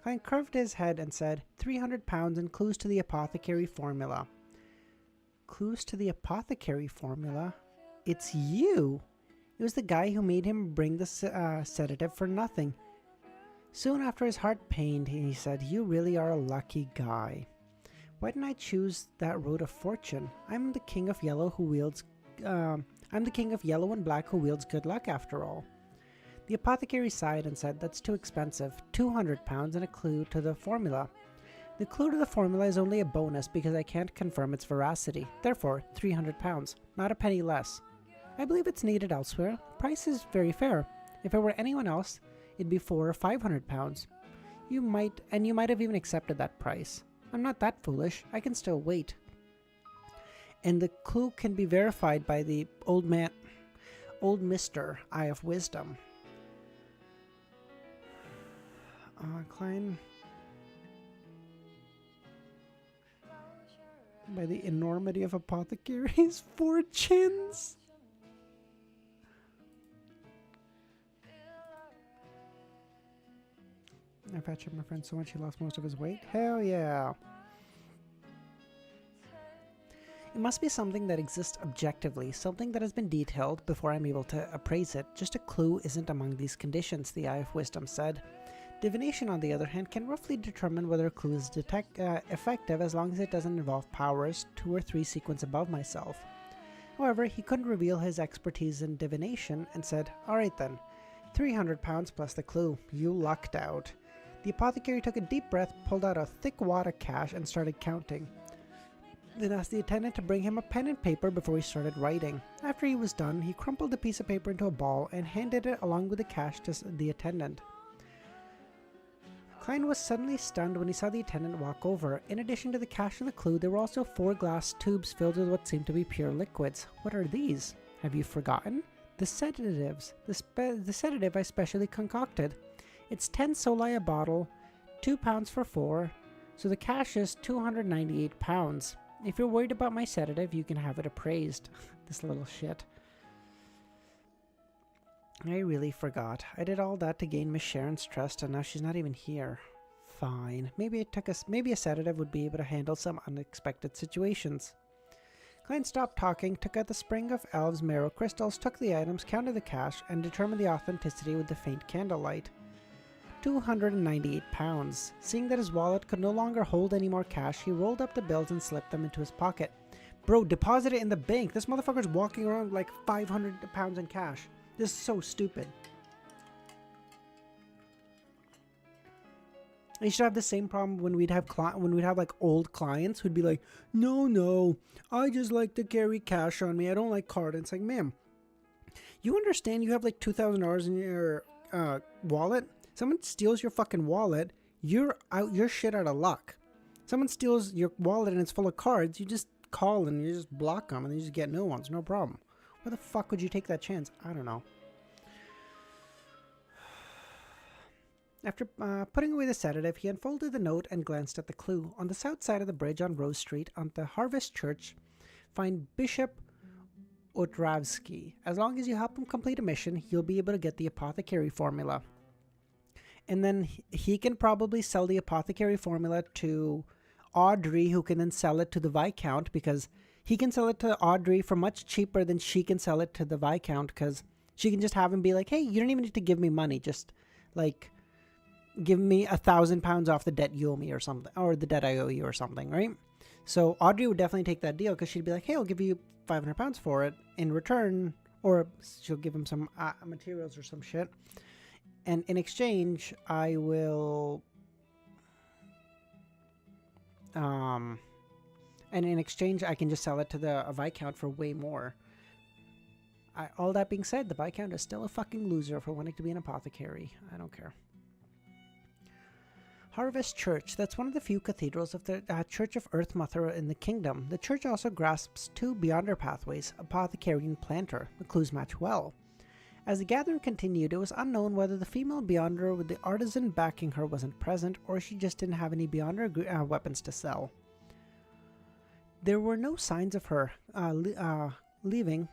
Klein curved his head and said, 300 pounds and clues to the apothecary formula. Clues to the apothecary formula? It's you! It was the guy who made him bring the sedative for nothing. Soon after his heart pained, he said, you really are a lucky guy. Why didn't I choose that road of fortune? I'm the king of yellow and black who wields good luck after all. The apothecary sighed and said, that's too expensive. 200 pounds and a clue to the formula. The clue to the formula is only a bonus because I can't confirm its veracity. Therefore, 300 pounds, not a penny less. I believe it's needed elsewhere. Price is very fair. If it were anyone else, it'd be 400 or 500 pounds. You might have even accepted that price. I'm not that foolish. I can still wait. And the clue can be verified by the old Mr. Eye of Wisdom. Klein. By the enormity of apothecaries' fortunes. I fetched my friend so much he lost most of his weight. Hell yeah. It must be something that exists objectively, something that has been detailed before I'm able to appraise it. Just a clue isn't among these conditions, the Eye of Wisdom said. Divination, on the other hand, can roughly determine whether a clue is effective as long as it doesn't involve powers 2 or 3 sequence above myself. However, he couldn't reveal his expertise in divination and said, alright then, 300 pounds plus the clue. You lucked out. The apothecary took a deep breath, pulled out a thick wad of cash and started counting. Then asked the attendant to bring him a pen and paper before he started writing. After he was done, he crumpled the piece of paper into a ball and handed it along with the cash to the attendant. Klein was suddenly stunned when he saw the attendant walk over. In addition to the cash and the clue, there were also 4 glass tubes filled with what seemed to be pure liquids. What are these? Have you forgotten? The sedatives. The sedative I specially concocted. It's 10 soli a bottle, 2 pounds for 4, so the cash is 298 pounds. If you're worried about my sedative, you can have it appraised. This little shit. I really forgot. I did all that to gain Miss Sharon's trust, and now she's not even here. Fine. Maybe a sedative would be able to handle some unexpected situations. Klein stopped talking, took out the spring of Elves marrow crystals, took the items, counted the cash, and determined the authenticity with the faint candlelight. 298 pounds. Seeing that his wallet could no longer hold any more cash, he rolled up the bills and slipped them into his pocket. Bro, deposit it in the bank. This motherfucker's walking around with like 500 pounds in cash. This is so stupid. I should have the same problem when we'd have like old clients who'd be like, no, I just like to carry cash on me. I don't like card. And it's like, ma'am, you understand you have like $2,000 in your wallet? Someone steals your fucking wallet, you're shit out of luck. Someone steals your wallet and it's full of cards, you just call and you just block them and you just get new ones, no problem. Why the fuck would you take that chance? I don't know. After putting away the sedative, he unfolded the note and glanced at the clue. On the south side of the bridge on Rose Street, on the Harvest Church, find Bishop Otravsky. As long as you help him complete a mission, you'll be able to get the apothecary formula. And then he can probably sell the apothecary formula to Audrey, who can then sell it to the Viscount, because he can sell it to Audrey for much cheaper than she can sell it to the Viscount, because she can just have him be like, hey, you don't even need to give me money, just like give me 1,000 pounds off the debt you owe me or something, or the debt I owe you or something, right? So Audrey would definitely take that deal, because she'd be like, hey, I'll give you 500 pounds for it in return, or she'll give him some materials or some shit. And in exchange, I will, and in exchange, I can just sell it to the Viscount for way more. All that being said, the Viscount is still a fucking loser for wanting to be an apothecary. I don't care. Harvest Church. That's one of the few cathedrals of the Church of Earth Mother in the kingdom. The church also grasps 2 beyonder pathways, apothecary and planter. The clues match well. As the gathering continued, it was unknown whether the female Beyonder with the artisan backing her wasn't present, or she just didn't have any Beyonder weapons to sell. There were no signs of her leaving.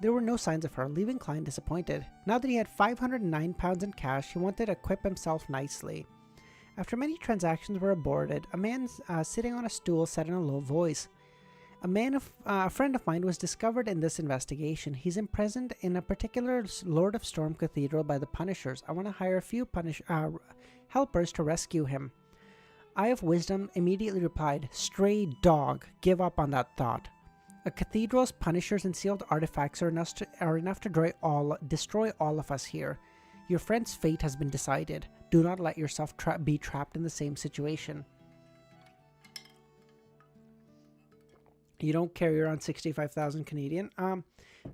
There were no signs of her, leaving Klein disappointed. Now that he had 509 pounds in cash, he wanted to equip himself nicely. After many transactions were aborted, a man sitting on a stool said in a low voice, a friend of mine was discovered in this investigation. He's imprisoned in a particular Lord of Storm cathedral by the Punishers. I want to hire a few helpers to rescue him. Eye of Wisdom immediately replied, "Stray dog, give up on that thought. A cathedral's punishers and sealed artifacts are enough to destroy all of us here. Your friend's fate has been decided. Do not let yourself be trapped in the same situation." You don't carry around 65,000 Canadian?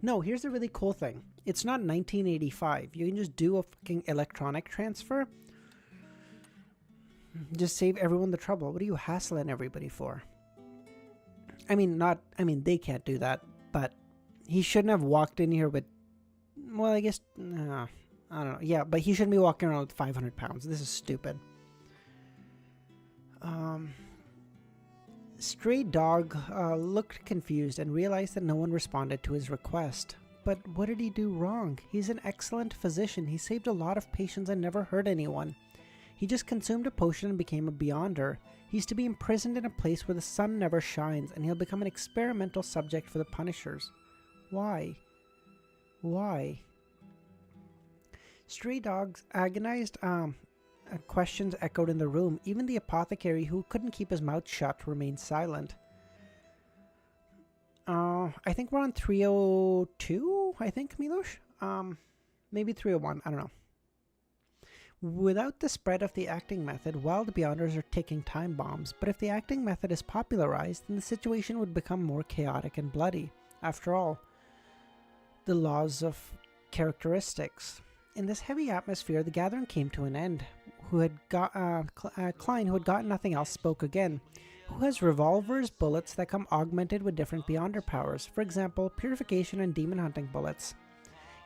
No, here's the really cool thing. It's not 1985. You can just do a fucking electronic transfer. Just save everyone the trouble. What are you hassling everybody for? I mean, they can't do that, but he shouldn't have walked in here with, well, I guess, I don't know. Yeah, but he shouldn't be walking around with 500 pounds. This is stupid. Stray Dog looked confused and realized that no one responded to his request. But what did he do wrong? He's an excellent physician. He saved a lot of patients and never hurt anyone. He just consumed a potion and became a Beyonder. He's to be imprisoned in a place where the sun never shines, and he'll become an experimental subject for the Punishers. Why? Why? Stray Dog's agonized questions echoed in the room. Even the apothecary, who couldn't keep his mouth shut, remained silent. I think we're on 302, I think, Milosh? Maybe 301, I don't know. Without the spread of the acting method, wild Beyonders are ticking time bombs, but if the acting method is popularized, then the situation would become more chaotic and bloody. After all, the laws of characteristics. In this heavy atmosphere, the gathering came to an end. Klein, who had gotten nothing else, spoke again. Who has revolvers, bullets that come augmented with different Beyonder powers? For example, purification and demon hunting bullets.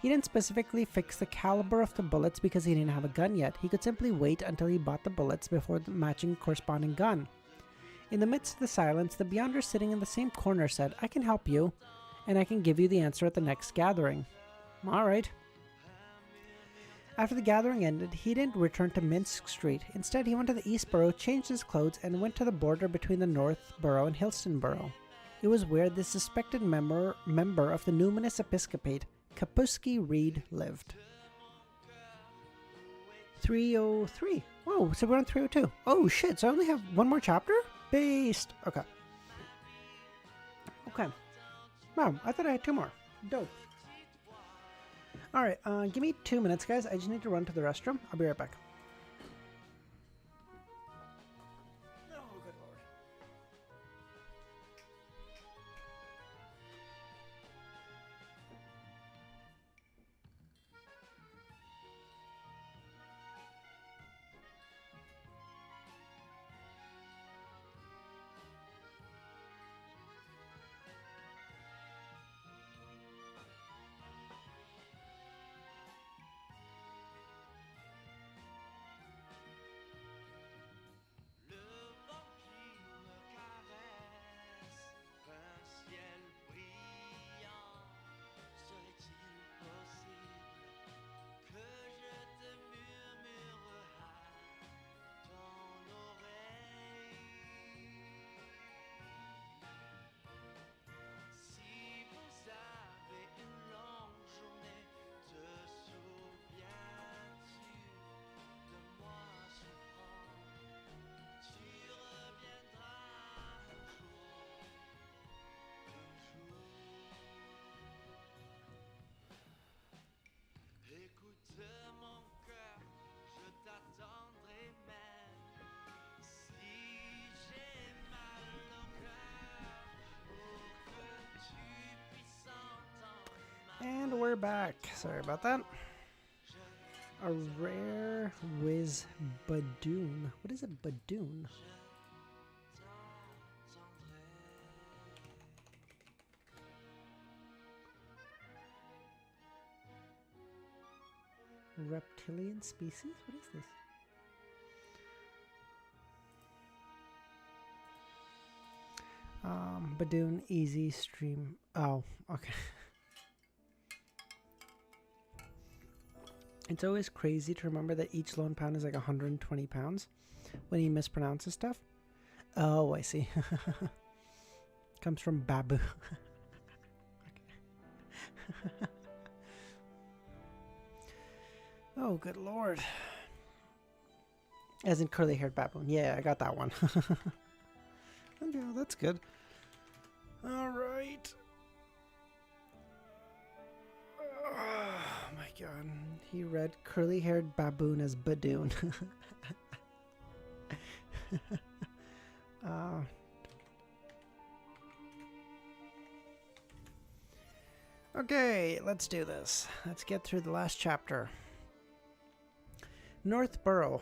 He didn't specifically fix the caliber of the bullets because he didn't have a gun yet. He could simply wait until he bought the bullets before the matching corresponding gun. In the midst of the silence, the Beyonder sitting in the same corner said, "I can help you, and I can give you the answer at the next gathering." Alright. After the gathering ended, he didn't return to Minsk Street. Instead, he went to the East Borough, changed his clothes, and went to the border between the North Borough and Hillston Borough. It was where the suspected member of the numinous episcopate, Kapusky Reed, lived. 303. Whoa, so we're on 302. Oh shit, so I only have one more chapter? Based. Okay. Okay. Wow, I thought I had two more. Dope. Alright, give me 2 minutes, guys. I just need to run to the restroom. I'll be right back. Oh, good lord. And we're back. Sorry about that. A rare whiz badoon. What is a badoon? Reptilian species? What is this? Badoon, easy, stream. Oh, okay. It's always crazy to remember that each lone pound is like 120 pounds when he mispronounces stuff. Oh, I see. Comes from babu. Oh, good lord. As in curly-haired baboon. Yeah, I got that one. Okay, well, that's good. All right. Oh my god. He read curly-haired baboon as badoon. Okay, let's do this. Let's get through the last chapter. Northborough,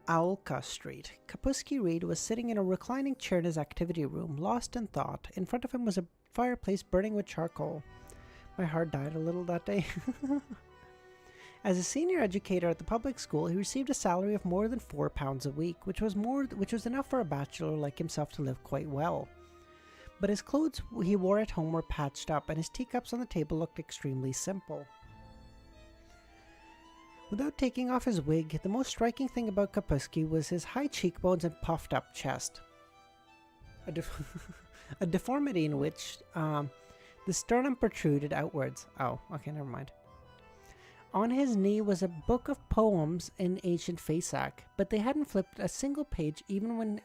Aulka Street. Kapusky Reed was sitting in a reclining chair in his activity room, lost in thought. In front of him was a fireplace burning with charcoal. My heart died a little that day. As a senior educator at the public school, he received a salary of more than £4 a week, which was enough for a bachelor like himself to live quite well. But his clothes he wore at home were patched up, and his teacups on the table looked extremely simple. Without taking off his wig, the most striking thing about Kapusky was his high cheekbones and puffed up chest. A deformity in which the sternum protruded outwards. Oh, okay, never mind. On his knee was a book of poems in ancient Fasak, but they hadn't flipped a single page even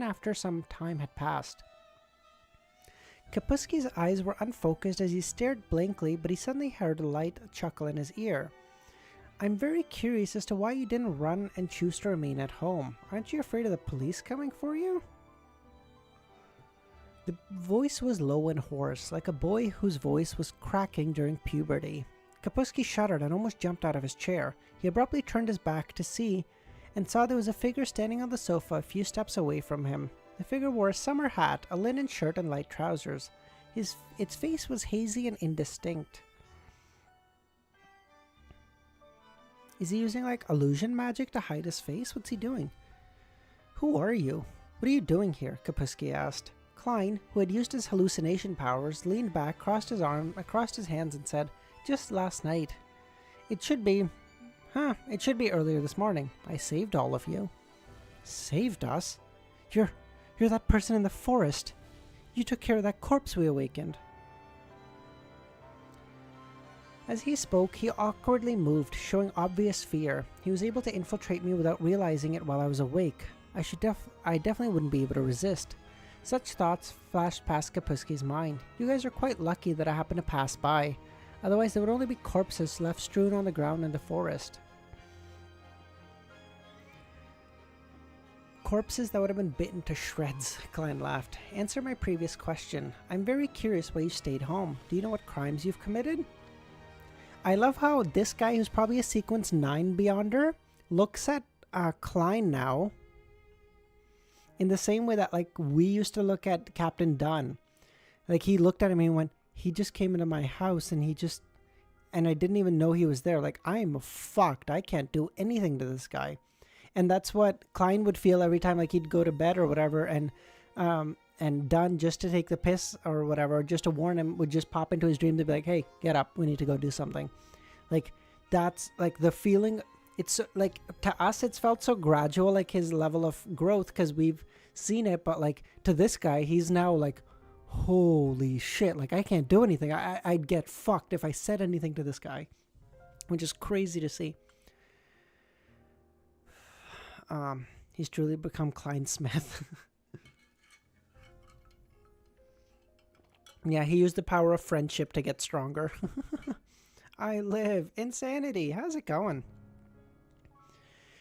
after some time had passed. Kapusky's eyes were unfocused as he stared blankly, but he suddenly heard a light chuckle in his ear. I'm very curious as to why you didn't run and choose to remain at home. Aren't you afraid of the police coming for you? The voice was low and hoarse, like a boy whose voice was cracking during puberty. Kapusky shuddered and almost jumped out of his chair. He abruptly turned his back to see and saw there was a figure standing on the sofa a few steps away from him. The figure wore a summer hat, a linen shirt, and light trousers. Its face was hazy and indistinct. Is he using like illusion magic to hide his face? What's he doing? Who are you? What are you doing here? Kapusky asked. Klein, who had used his hallucination powers, leaned back, crossed his hands, and said, Just last night. It should be earlier this morning. I saved all of you. Saved us? You're that person in the forest. You took care of that corpse we awakened. As he spoke, he awkwardly moved, showing obvious fear. He was able to infiltrate me without realizing it while I was awake. I definitely wouldn't be able to resist. Such thoughts flashed past Kapusky's mind. You guys are quite lucky that I happened to pass by. Otherwise, there would only be corpses left strewn on the ground in the forest. Corpses that would have been bitten to shreds, Klein laughed. Answer my previous question. I'm very curious why you stayed home. Do you know what crimes you've committed? I love how this guy, who's probably a Sequence 9 Beyonder, looks at Klein now in the same way that like we used to look at Captain Dunn. Like he looked at him and he went, he just came into my house and I didn't even know he was there. Like, I'm fucked. I can't do anything to this guy. And that's what Klein would feel every time like he'd go to bed or whatever, and Dunn, just to take the piss or whatever, just to warn him, would just pop into his dream to be like, hey, get up, we need to go do something. Like, that's like the feeling. It's like, to us it's felt so gradual, like his level of growth, because we've seen it, but like to this guy, he's now like, holy shit, like I can't do anything. I'd get fucked if I said anything to this guy, which is crazy to see. He's truly become Klein Smith. Yeah, he used the power of friendship to get stronger. I live. Insanity. How's it going?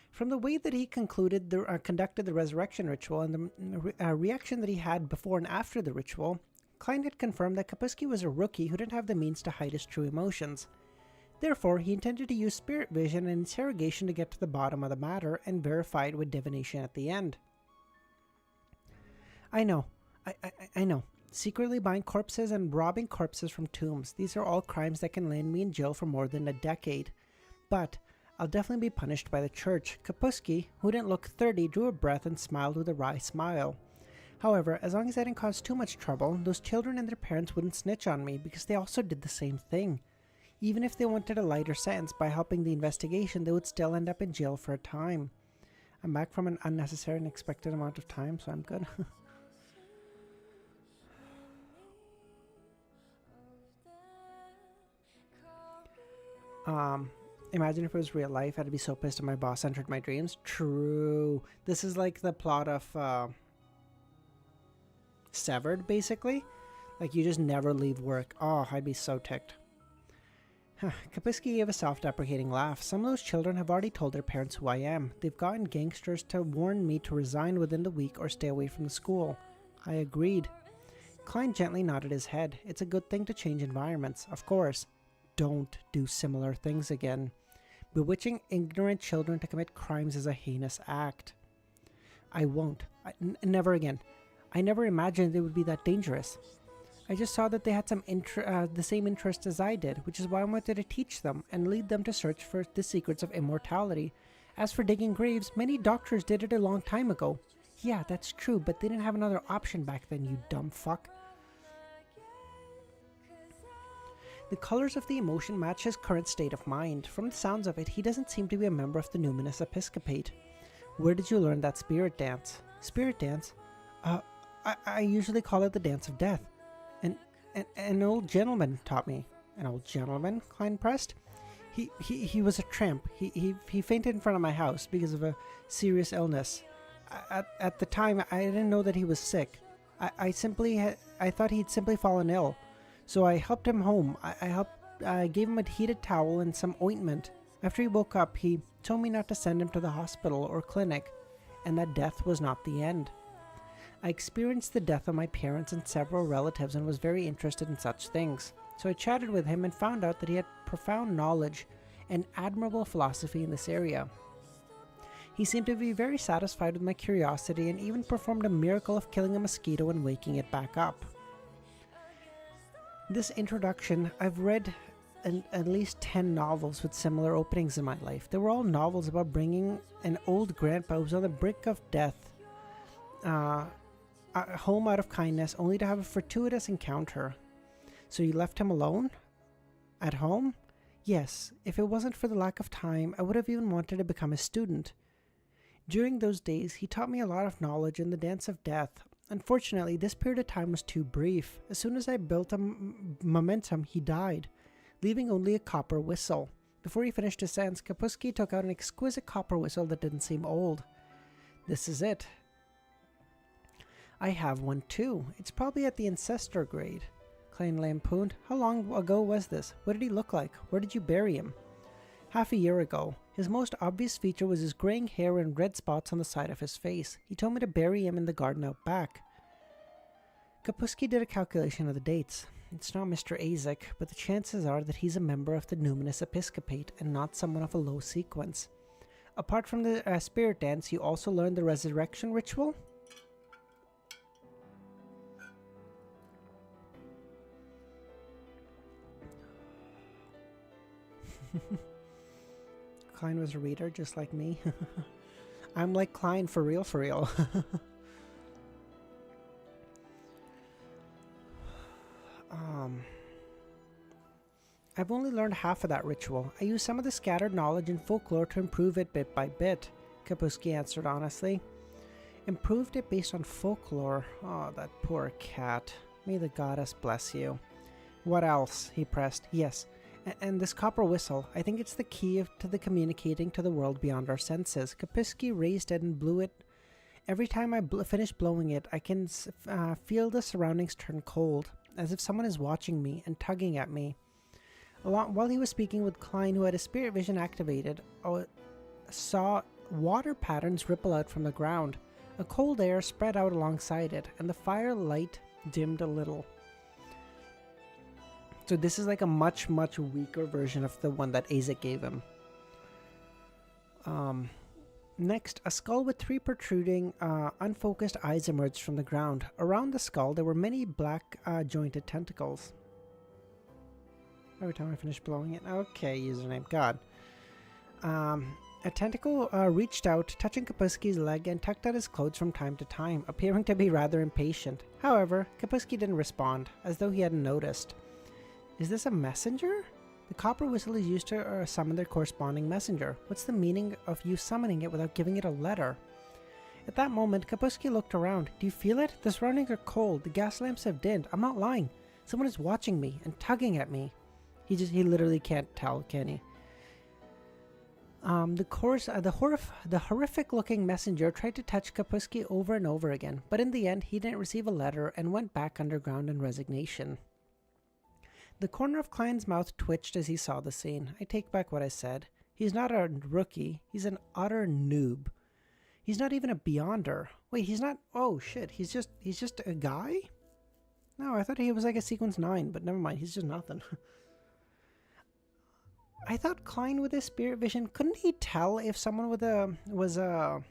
From the way that he conducted the resurrection ritual and the reaction that he had before and after the ritual, Klein had confirmed that Kapusky was a rookie who didn't have the means to hide his true emotions. Therefore, he intended to use spirit vision and interrogation to get to the bottom of the matter and verify it with divination at the end. I know. I know. Secretly buying corpses and robbing corpses from tombs. These are all crimes that can land me in jail for more than a decade. But I'll definitely be punished by the church. Kapusky, who didn't look 30, drew a breath and smiled with a wry smile. However, as long as I didn't cause too much trouble, those children and their parents wouldn't snitch on me because they also did the same thing. Even if they wanted a lighter sentence by helping the investigation, they would still end up in jail for a time. I'm back from an unnecessary and expected amount of time, so I'm good. Imagine if it was real life, I'd be so pissed if my boss entered my dreams. True. This is like the plot of Severed, basically. Like, you just never leave work. Oh, I'd be so ticked. Kapusky gave a self-deprecating laugh. Some of those children have already told their parents who I am. They've gotten gangsters to warn me to resign within the week or stay away from the school. I agreed. Klein gently nodded his head. It's a good thing to change environments, of course. Don't do similar things again. Bewitching ignorant children to commit crimes is a heinous act. I won't. Never again. I never imagined it would be that dangerous. I just saw that they had the same interests as I did, which is why I wanted to teach them and lead them to search for the secrets of immortality. As for digging graves, many doctors did it a long time ago. Yeah, that's true, but they didn't have another option back then, you dumb fuck. The colors of the emotion match his current state of mind. From the sounds of it, he doesn't seem to be a member of the numinous episcopate. Where did you learn that spirit dance? Spirit dance? I usually call it the dance of death. An old gentleman taught me. An old gentleman? Klein pressed. He was a tramp. He fainted in front of my house because of a serious illness. At the time, I didn't know that he was sick. I thought he'd simply fallen ill. So I helped him home. I gave him a heated towel and some ointment. After he woke up, he told me not to send him to the hospital or clinic, and that death was not the end. I experienced the death of my parents and several relatives and was very interested in such things. So I chatted with him and found out that he had profound knowledge and admirable philosophy in this area. He seemed to be very satisfied with my curiosity and even performed a miracle of killing a mosquito and waking it back up. This introduction, I've read at least 10 novels with similar openings in my life. They were all novels about bringing an old grandpa who's on the brink of death home out of kindness, only to have a fortuitous encounter. So you left him alone? At home? Yes, if it wasn't for the lack of time, I would have even wanted to become a student. During those days, he taught me a lot of knowledge in the dance of death. Unfortunately, this period of time was too brief. As soon as I built a momentum, he died, leaving only a copper whistle. Before he finished his sentence, Kapusky took out an exquisite copper whistle that didn't seem old. This is it. I have one too. It's probably at the ancestor grade. Klein lampooned. How long ago was this? What did he look like? Where did you bury him? Half a year ago. His most obvious feature was his graying hair and red spots on the side of his face. He told me to bury him in the garden out back. Kapusky did a calculation of the dates. It's not Mr. Azek, but the chances are that he's a member of the numinous episcopate and not someone of a low sequence. Apart from the spirit dance, you also learned the resurrection ritual? Klein was a reader, just like me. I'm like Klein for real, for real. I've only learned half of that ritual. I used some of the scattered knowledge and folklore to improve it bit by bit, Kapusky answered honestly. Improved it based on folklore? Oh, that poor cat. May the goddess bless you. What else? He pressed. Yes. And this copper whistle, I think it's the key to the communicating to the world beyond our senses. Kapusky raised it and blew it. Every time I finish blowing it, I can feel the surroundings turn cold, as if someone is watching me and tugging at me. While he was speaking with Klein, who had his spirit vision activated, I saw water patterns ripple out from the ground. A cold air spread out alongside it, and the fire light dimmed a little. So this is like a much, much weaker version of the one that Azek gave him. Next, a skull with 3 protruding, unfocused eyes emerged from the ground. Around the skull, there were many black, jointed tentacles. Every time I finish blowing it. Okay, username. God. A tentacle reached out, touching Kapusky's leg and tugged at his clothes from time to time, appearing to be rather impatient. However, Kapusky didn't respond, as though he hadn't noticed. Is this a messenger? The copper whistle is used to summon their corresponding messenger. What's the meaning of you summoning it without giving it a letter? At that moment, Kapusky looked around. Do you feel it? The surroundings are cold. The gas lamps have dimmed. I'm not lying. Someone is watching me and tugging at me. He literally can't tell, can he? The horrific-looking messenger tried to touch Kapusky over and over again, but in the end, he didn't receive a letter and went back underground in resignation. The corner of Klein's mouth twitched as he saw the scene. I take back what I said. He's not a rookie. He's an utter noob. He's not even a Beyonder. Wait, he's not... Oh, shit. He's just a guy? No, I thought he was like a Sequence 9, but never mind. He's just nothing. I thought Klein with his spirit vision, couldn't he tell if someone was a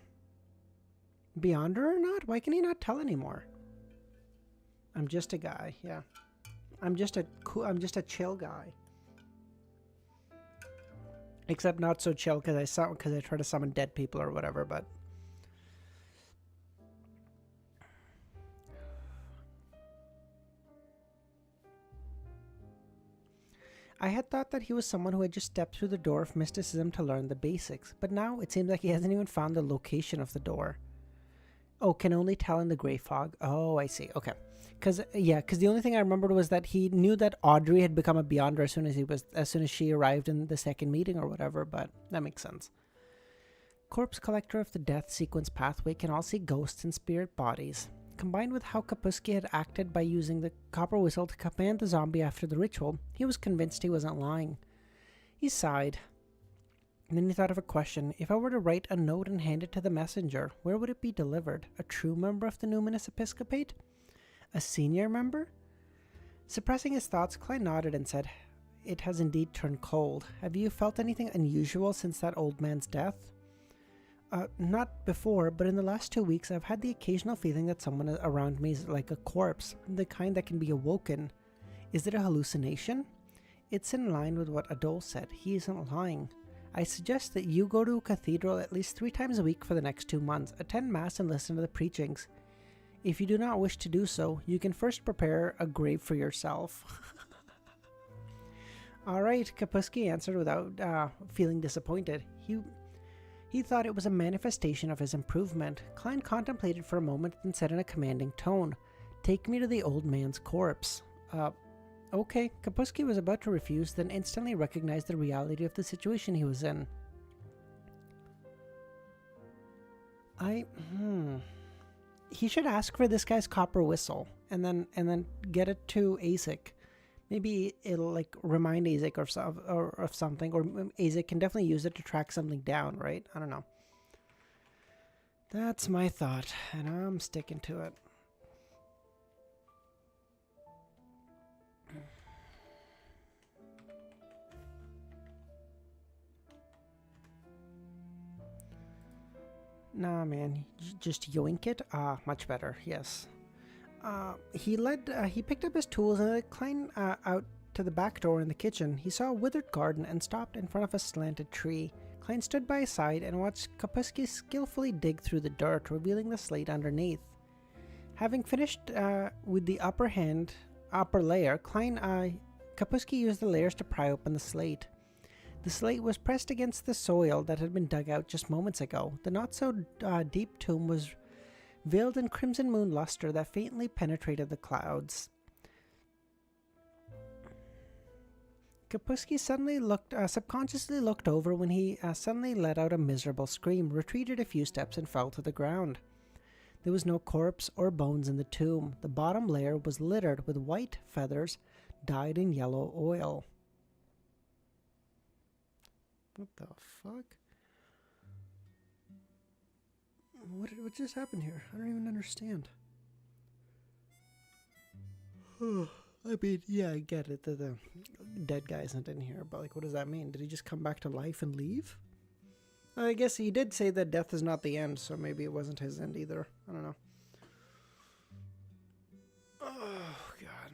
Beyonder or not? Why can he not tell anymore? I'm just a guy, yeah. I'm just a chill guy. Except not so chill because I try to summon dead people or whatever, but I had thought that he was someone who had just stepped through the door of mysticism to learn the basics, but now it seems like he hasn't even found the location of the door. Oh, can only tell in the gray fog. Oh, I see. Okay. Because the only thing I remembered was that he knew that Audrey had become a Beyonder as soon as she arrived in the second meeting or whatever, but that makes sense. Corpse Collector of the Death Sequence Pathway can all see ghosts and spirit bodies. Combined with how Kapusky had acted by using the copper whistle to command the zombie after the ritual, he was convinced he wasn't lying. He sighed. And then he thought of a question. If I were to write a note and hand it to the messenger, where would it be delivered? A true member of the Numinous Episcopate? A senior member? Suppressing his thoughts, Klein nodded and said, It has indeed turned cold. Have you felt anything unusual since that old man's death? Not before, but in the last 2 weeks I've had the occasional feeling that someone around me is like a corpse, the kind that can be awoken. Is it a hallucination? It's in line with what Adol said. He isn't lying. I suggest that you go to a cathedral at least 3 times a week for the next 2 months, attend mass and listen to the preachings. If you do not wish to do so, you can first prepare a grave for yourself. Alright, Kapusky answered without feeling disappointed. He thought it was a manifestation of his improvement. Klein contemplated for a moment and said in a commanding tone, Take me to the old man's corpse. Okay. Kapusky was about to refuse, then instantly recognized the reality of the situation he was in. He should ask for this guy's copper whistle and then get it to Azek. Maybe it'll like remind Azek or of something, or Azek can definitely use it to track something down, right? I don't know. That's my thought, and I'm sticking to it. Nah, man, just yoink it. Much better. Yes. He picked up his tools and led Klein out to the back door in the kitchen. He saw a withered garden and stopped in front of a slanted tree. Klein stood by his side and watched Kapusky skillfully dig through the dirt, revealing the slate underneath. Having finished with the upper layer, Kapusky used the layers to pry open the slate. The slate was pressed against the soil that had been dug out just moments ago. The not-so-deep tomb was veiled in crimson moon luster that faintly penetrated the clouds. Kapusky subconsciously looked over when he suddenly let out a miserable scream, retreated a few steps, and fell to the ground. There was no corpse or bones in the tomb. The bottom layer was littered with white feathers dyed in yellow oil. What the fuck? What just happened here? I don't even understand. I mean, yeah, I get it that the dead guy isn't in here, but like, what does that mean? Did he just come back to life and leave? I guess he did say that death is not the end, so maybe it wasn't his end either. I don't know. Oh, God.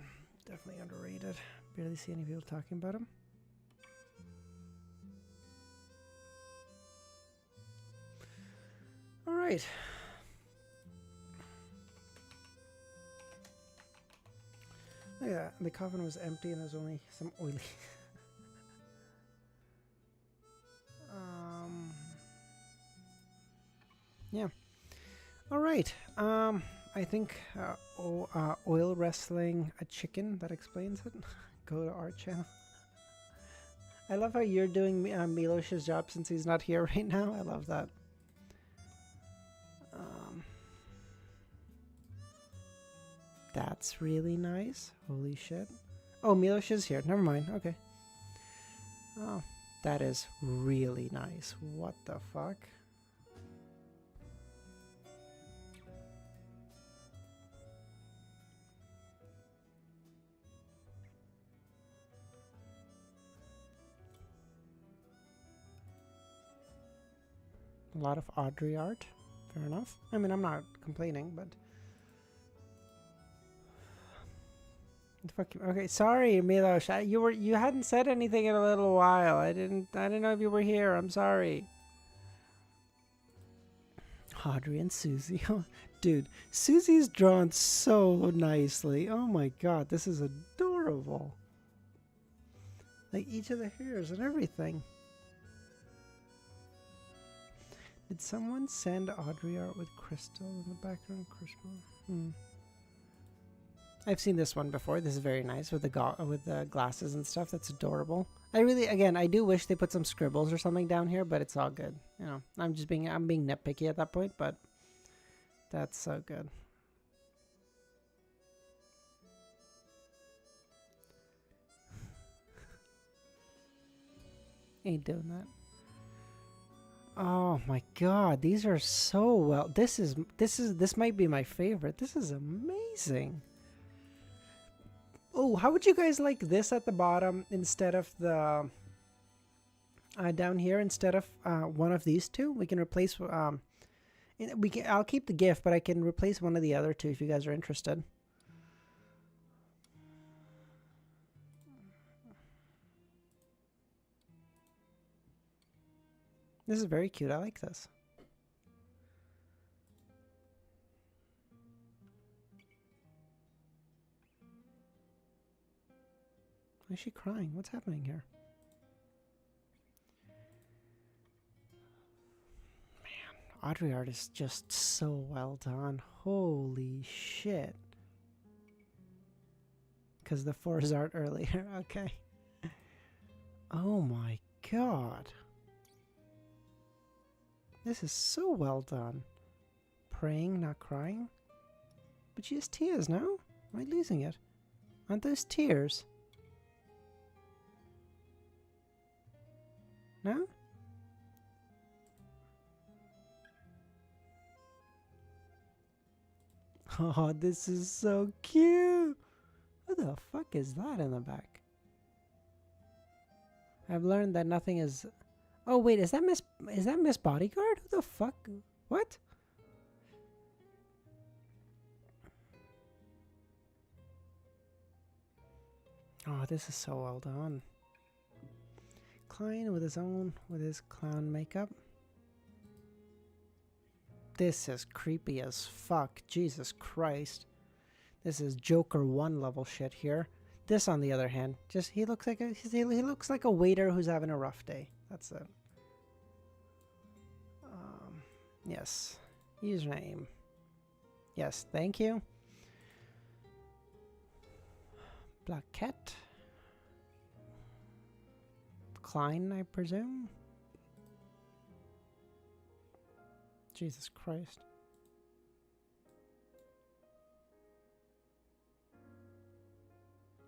Definitely underrated. Barely see any people talking about him. right. Look at that. The coffin was empty and there's only some oily. Yeah. All right. I think oil wrestling a chicken, that explains it. Go to our channel. I love how you're doing Milosh's job since he's not here right now. I love that. That's really nice. Holy shit. Oh, Milosh is here. Never mind. Okay. Oh, that is really nice. What the fuck? A lot of Audrey art. Fair enough. I mean, I'm not complaining, but... Okay, sorry, Milosh. You hadn't said anything in a little while. I didn't know if you were here. I'm sorry. Audrey and Susie. Dude, Susie's drawn so nicely. Oh my god, this is adorable. Like each of the hairs and everything. Did someone send Audrey art with crystal in the background? Crystal. I've seen this one before. This is very nice with the glasses and stuff. That's adorable. I do wish they put some scribbles or something down here, but it's all good. You know, I'm being nitpicky at that point, but that's so good. Ain't doing that. Oh my god, these are so well. This might be my favorite. This is amazing. Oh, how would you guys like this at the bottom instead of the down here instead of one of these two? We can replace I'll keep the gift, but I can replace one of the other two if you guys are interested. This is very cute. I like this. Why is she crying? What's happening here? Man, Audrey art is just so well done. Holy shit. Because the For's art earlier. Okay. Oh my god. This is so well done. Praying, not crying. But she has tears now. Am I losing it? Aren't those tears? No? Oh, this is so cute. What the fuck is that in the back? I've learned that nothing is... Oh wait, is that Miss Bodyguard? Who the fuck? What? Oh, this is so well done. Klein with his clown makeup. This is creepy as fuck. Jesus Christ. This is Joker 1 level shit here. This, on the other hand, just he looks like a waiter who's having a rough day. That's it. Yes. Username. Yes, thank you. Blackette. Klein, I presume. Jesus Christ.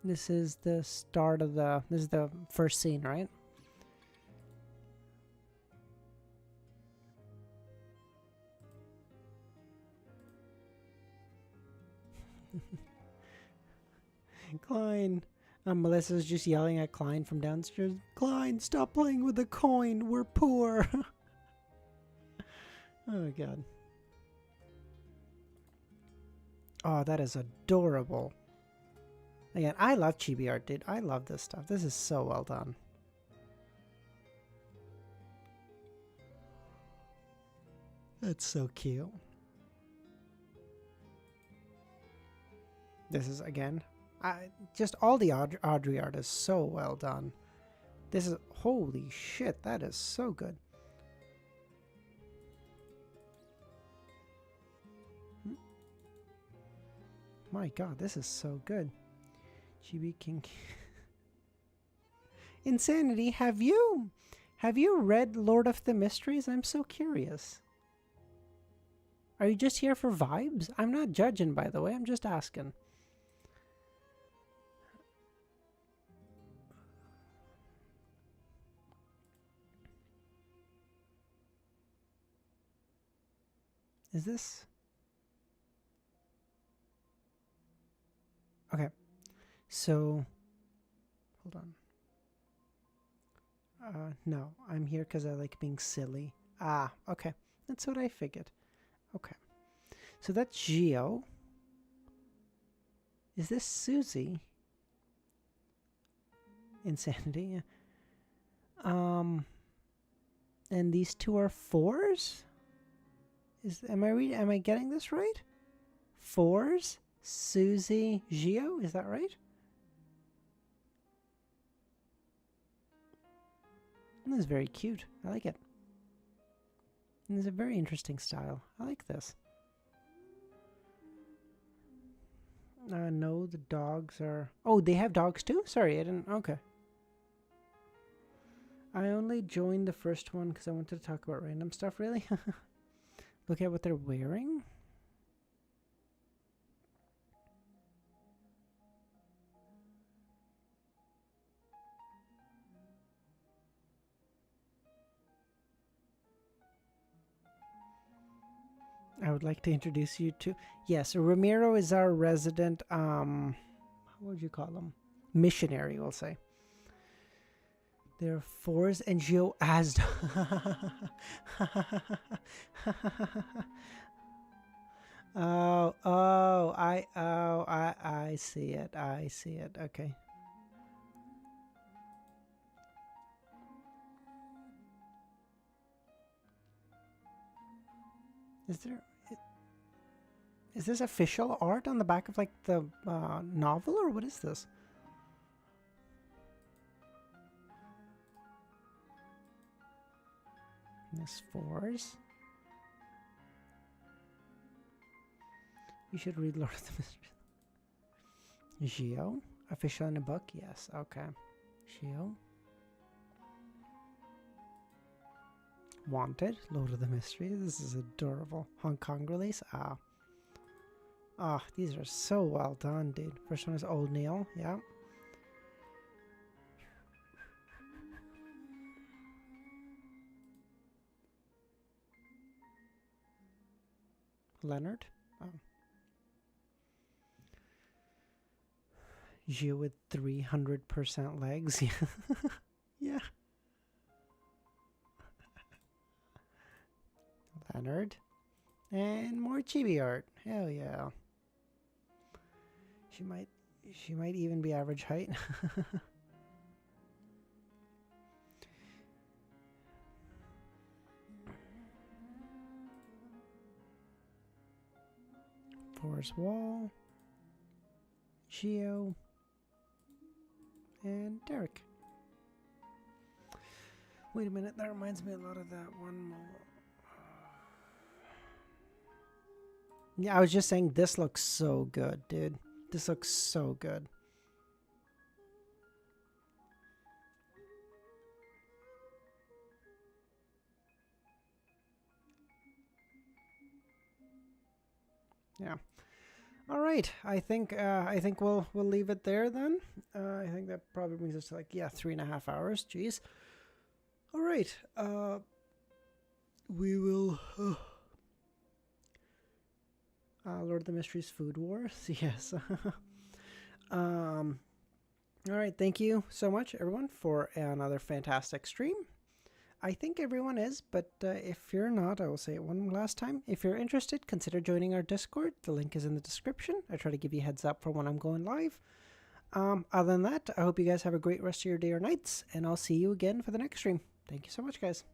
This is the start of this is the first scene, right? Klein. Melissa's just yelling at Klein from downstairs. Klein, stop playing with the coin. We're poor. Oh, God. Oh, that is adorable. Again, I love chibi art, dude. I love this stuff. This is so well done. That's so cute. This is, again, just all the Audrey art is so well done. This is, holy shit, that is so good. My god, this is so good. GB King. Insanity, have you read Lord of the Mysteries? I'm so curious. Are you just here for vibes? I'm not judging, by the way. I'm just asking. Is this? Okay. So, hold on. No, I'm here because I like being silly. Ah, okay. That's what I figured. Okay. So that's Geo. Is this Susie? Insanity. And these two are 4s? Am I getting this right? 4s? Susie, Geo? Is that right? This is very cute. I like it. And it's a very interesting style. I like this. No, the dogs are... Oh, they have dogs too? Sorry, I didn't... Okay. I only joined the first one because I wanted to talk about random stuff, really. Look at what they're wearing. I would like to introduce you to... Yes, Ramiro is our resident, what would you call them? Missionary, we'll say. There are 4s and Geo Asda. I see it. I see it. Okay. Is this official art on the back of like the novel, or what is this? This 4s. You should read Lord of the Mysteries. Geo, official in a book. Yes. Okay. Geo. Wanted, Lord of the Mysteries. This is adorable. Hong Kong release. These are so well done, dude. First one is Old Neil. Yeah. Leonard. Oh. Geo with 300% legs. Yeah. Leonard. And more chibi art. Hell yeah. She might even be average height. Forest Wall. Geo. And Derek. Wait a minute, that reminds me a lot of that one more. Yeah, I was just saying this looks so good, dude. This looks so good. Yeah. All right. I think we'll leave it there then. I think that probably brings us to like 3.5 hours. Jeez. All right. We will. Lord of the Mysteries Food Wars. Yes. All right. Thank you so much, everyone, for another fantastic stream. I think everyone is, but if you're not, I will say it one last time. If you're interested, consider joining our Discord. The link is in the description. I try to give you a heads up for when I'm going live. Other than that, I hope you guys have a great rest of your day or nights, and I'll see you again for the next stream. Thank you so much, guys.